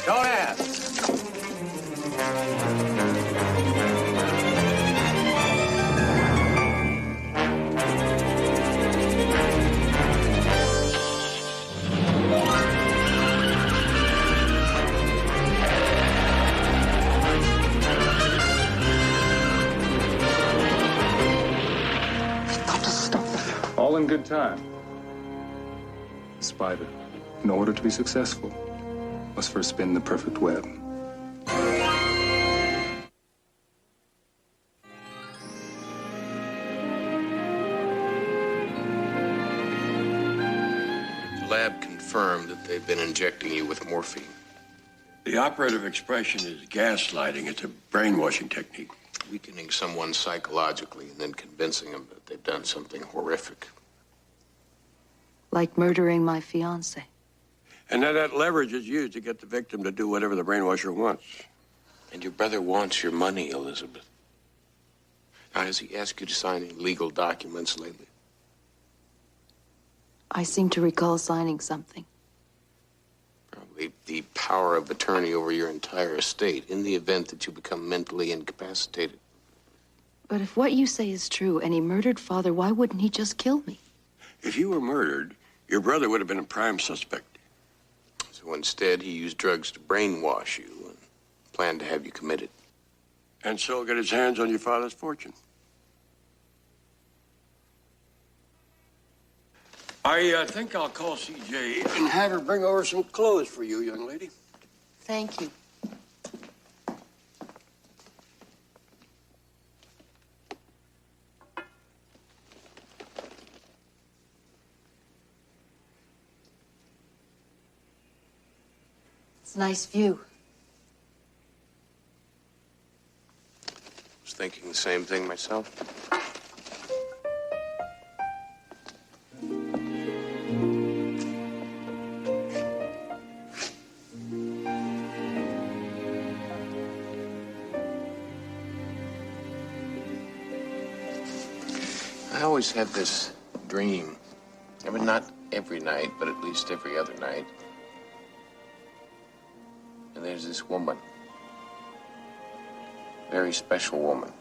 Don't ask. All in good time. Spider, in order to be successful, must first spin the perfect web. The lab confirmed that they've been injecting you with morphine. The operative expression is gaslighting. It's a brainwashing technique. Weakening someone psychologically and then convincing them that they've done something horrific. Like murdering my fiance. And then that leverage is used to get the victim to do whatever the brainwasher wants. And your brother wants your money, Elizabeth. Now, has he asked you to sign any legal documents lately? I seem to recall signing something. Probably the power of attorney over your entire estate in the event that you become mentally incapacitated. But if what you say is true and he murdered father, why wouldn't he just kill me? If you were murdered, your brother would have been a prime suspect. So instead, he used drugs to brainwash you and planned to have you committed. And so get his hands on your father's fortune. I think I'll call CJ and have her bring over some clothes for you, young lady. Thank you. It's a nice view. I was thinking the same thing myself. I always have this dream. I mean, not every night, but at least every other night. And there's this woman. Very special woman.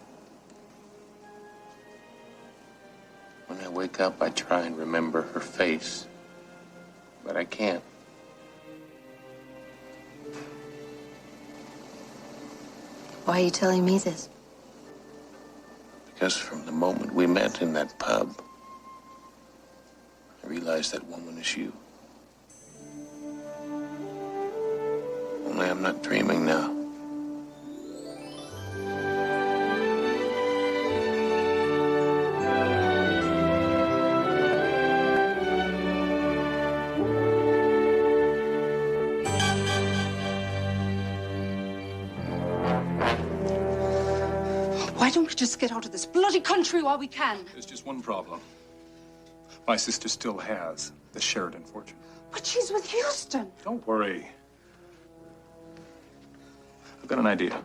When I wake up, I try and remember her face. But I can't. Why are you telling me this? Because from the moment we met in that pub, I realized that woman is you. Only I'm not dreaming now. Why don't we just get out of this bloody country while we can? There's just one problem. My sister still has the Sheridan fortune. But she's with Houston. Don't worry. I've got an idea.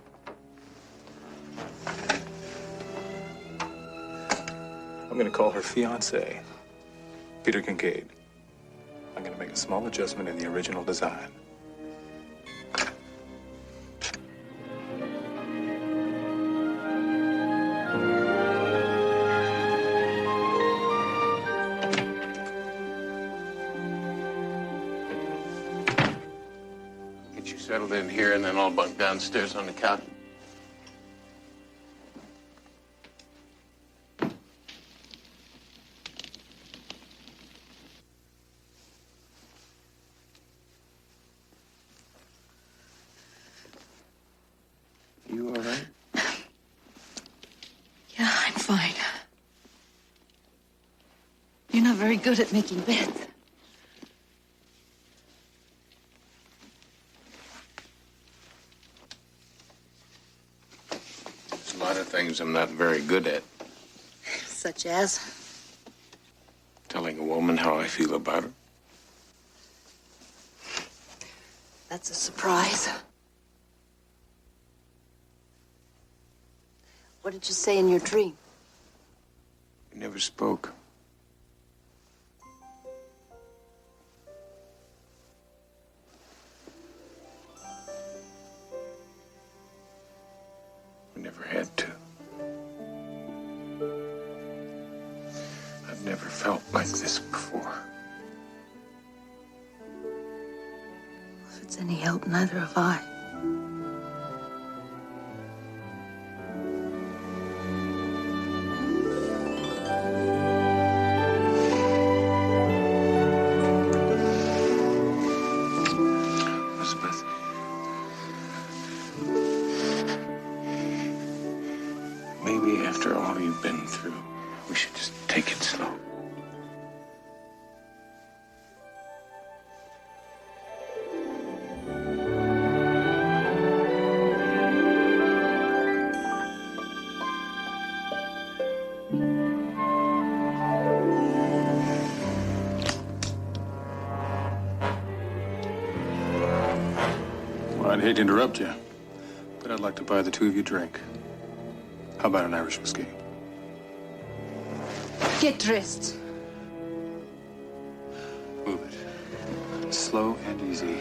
I'm going to call her fiancé, Peter Kincaid. I'm going to make a small adjustment in the original design. Get you settled in here and then I'll bunk downstairs on the couch. You all right? Yeah, I'm fine. You're not very good at making beds. There's a lot of things I'm not very good at. Such as? Telling a woman how I feel about her. That's a surprise. What did you say in your dream? We never spoke. We never had to. I've never felt like this before. If it's any help, neither have I. Elizabeth. Maybe after all you've been through, we should just take it slow. Well, I'd hate to interrupt you, but I'd like to buy the two of you a drink. How about an Irish whiskey? Get dressed. Move it. Slow and easy.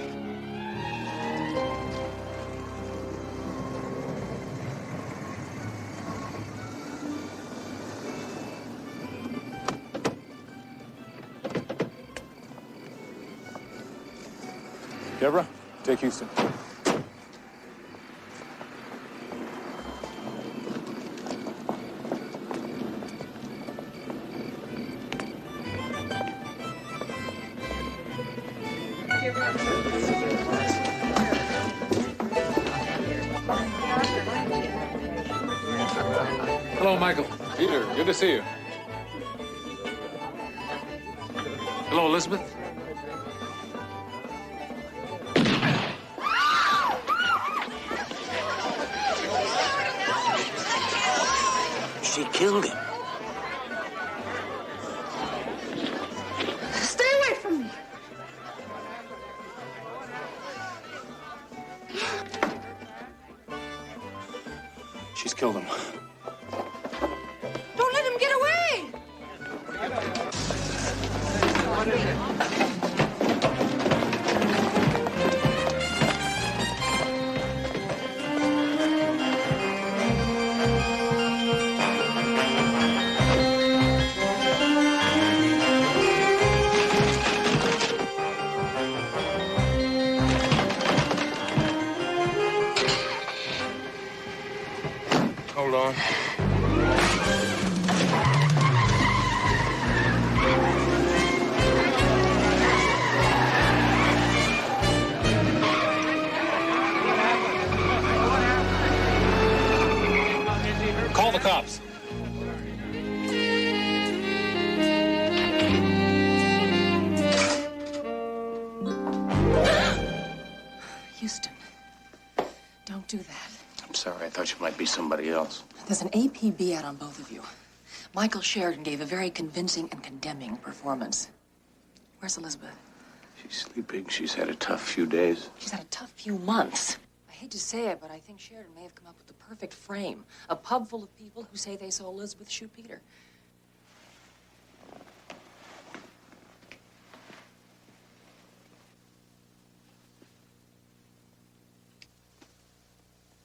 Deborah, take Houston. Hello, Michael. Peter, good to see you. Hello, Elizabeth. She killed him. Stay away from me. She's killed him. Don't let him get away. Hold on. Call the cops. Houston, don't do that. I'm sorry. I thought you might be somebody else. There's an APB ad on both of you. Michael Sheridan gave a very convincing and condemning performance. Where's Elizabeth? She's sleeping. She's had a tough few days. She's had a tough few months. I hate to say it, but I think Sheridan may have come up with the perfect frame. A pub full of people who say they saw Elizabeth shoot Peter.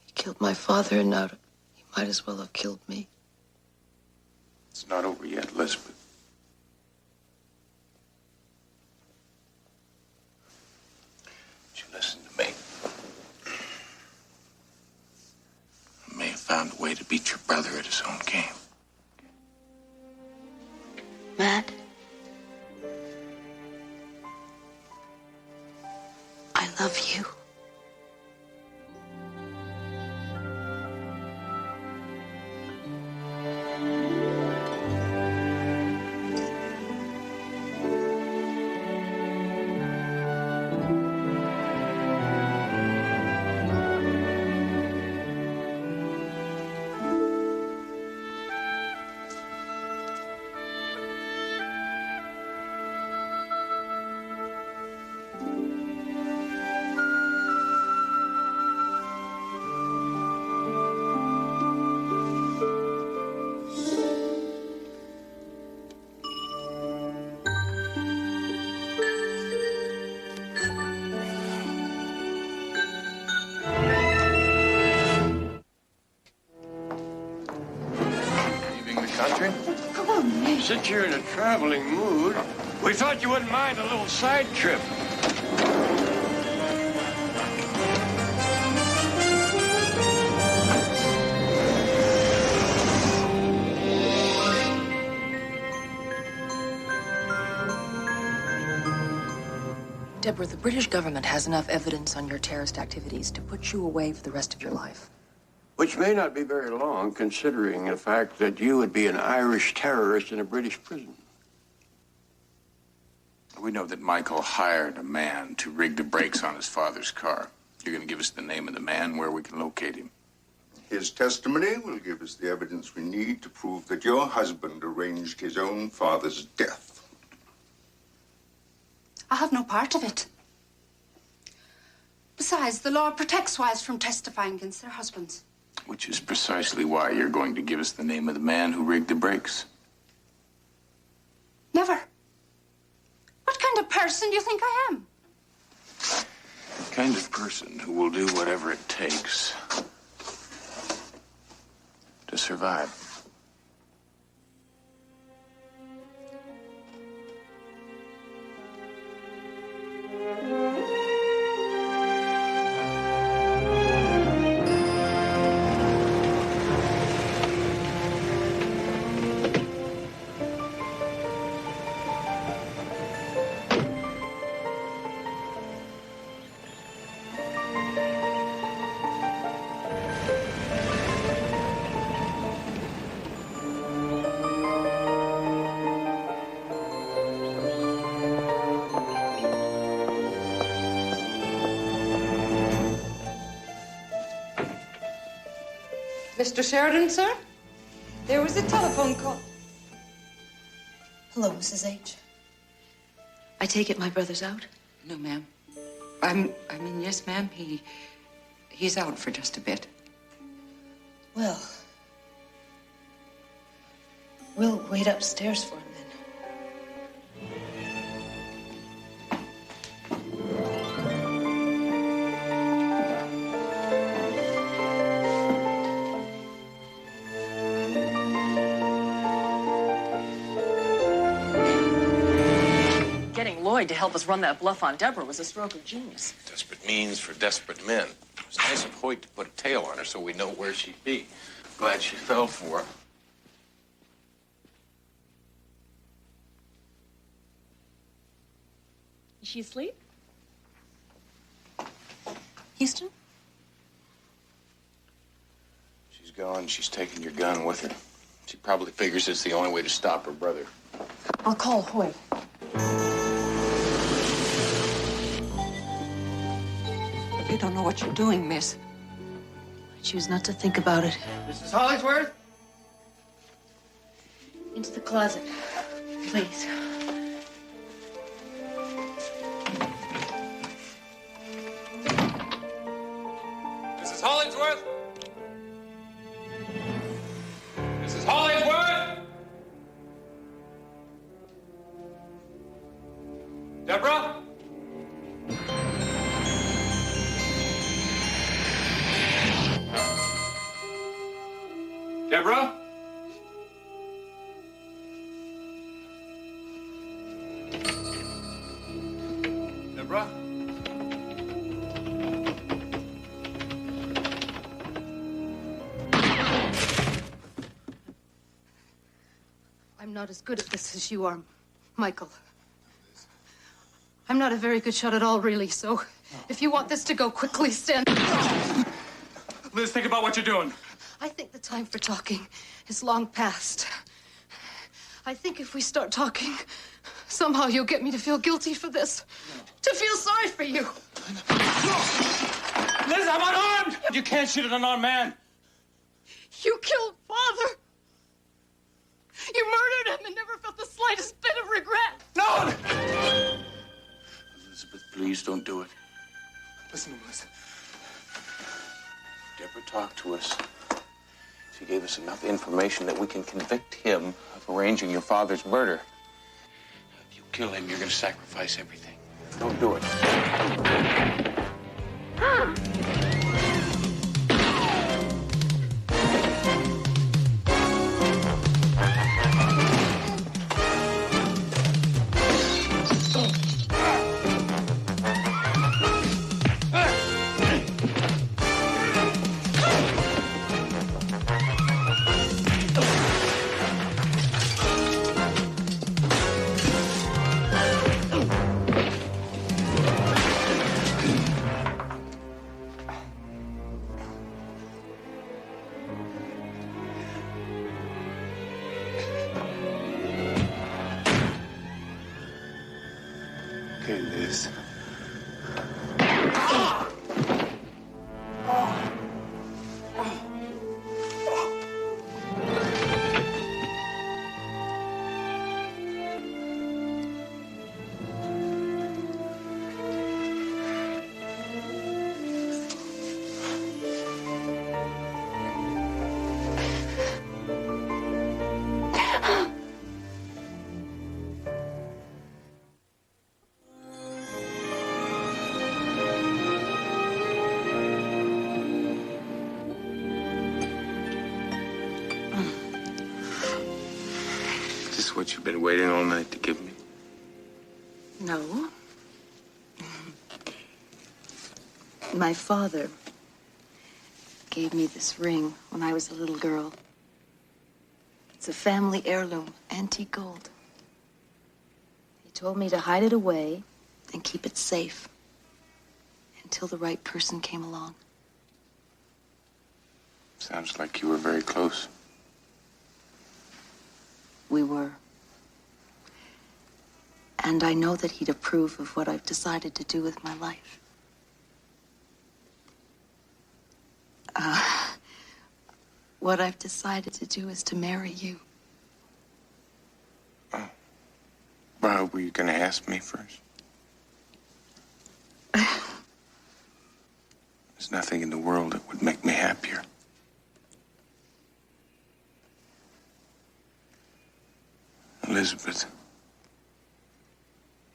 He killed my father, and now he might as well have killed me. It's not over yet, Elizabeth. Would you listen to me? I may have found a way to beat your brother at his own game. Matt, I love you. country? Come on, Nick. Since you're in a traveling mood, we thought you wouldn't mind a little side trip. Deborah, the British government has enough evidence on your terrorist activities to put you away for the rest of your life. Which may not be very long, considering the fact that you would be an Irish terrorist in a British prison. We know that Michael hired a man to rig the brakes on his father's car. You're going to give us the name of the man, where we can locate him. His testimony will give us the evidence we need to prove that your husband arranged his own father's death. I have no part of it. Besides, the law protects wives from testifying against their husbands. Which is precisely why you're going to give us the name of the man who rigged the brakes. Never. What kind of person do you think I am? The kind of person who will do whatever it takes to survive. Mr. Sheridan, sir? There was a telephone call. Hello, Mrs. H. I take it my brother's out? No, ma'am. I mean, yes, ma'am. He's out for just a bit. Well, we'll wait upstairs for him then. Lloyd to help us run that bluff on Deborah was a stroke of genius. Desperate means for desperate men. It was nice of Hoyt to put a tail on her so we know where she'd be. Glad she fell for it. Is she asleep? Houston? She's gone. She's taken your gun with her. She probably figures it's the only way to stop her brother. I'll call Hoyt. You don't know what you're doing, miss. I choose not to think about it. Mrs. Hollingsworth? Into the closet, please. Mrs. Hollingsworth? Mrs. Hollingsworth? Deborah? Deborah? Deborah? I'm not as good at this as you are, Michael. I'm not a very good shot at all, really, so if you want this to go quickly, stand... Liz, think about what you're doing. I think the time for talking is long past. I think if we start talking, somehow you'll get me to feel guilty for this. To feel sorry for you. Liz, I'm unarmed! You can't shoot at an unarmed man. You killed Father. You murdered him and never felt the slightest bit of regret. No! Elizabeth, please don't do it. Listen to Liz. Deborah talked to us. She gave us enough information that we can convict him of arranging your father's murder. If you kill him, you're going to sacrifice everything. Don't do it. this. Is this what you've been waiting all night to give me? No. My father gave me this ring when I was a little girl. It's a family heirloom, antique gold. He told me to hide it away and keep it safe until the right person came along. Sounds like you were very close. We were. And I know that he'd approve of what I've decided to do with my life. What I've decided to do is to marry you. Oh. Well, were you going to ask me first? There's nothing in the world that would make me happier. Elizabeth,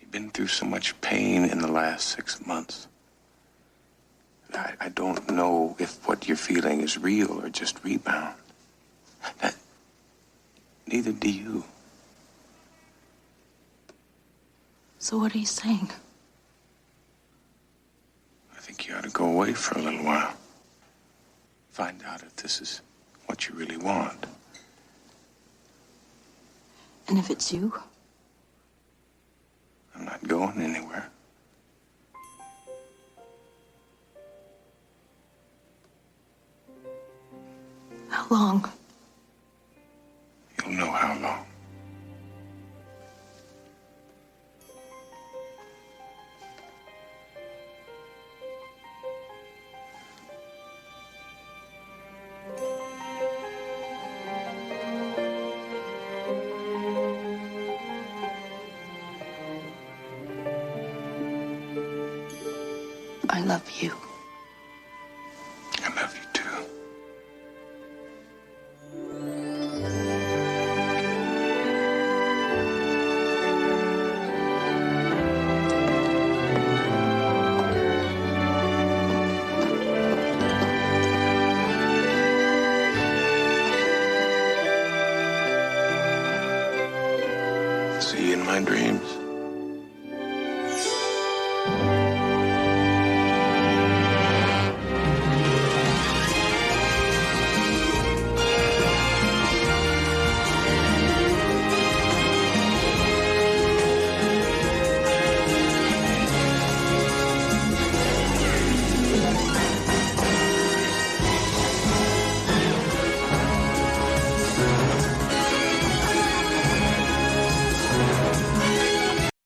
you've been through so much pain in the last 6 months. I don't know if what you're feeling is real or just rebound. Neither do you. So what are you saying? I think you ought to go away for a little while. Find out if this is what you really want. And if it's you? I'm not going anywhere. How long? You'll know how long. I love you. I love you too. See you in my dreams.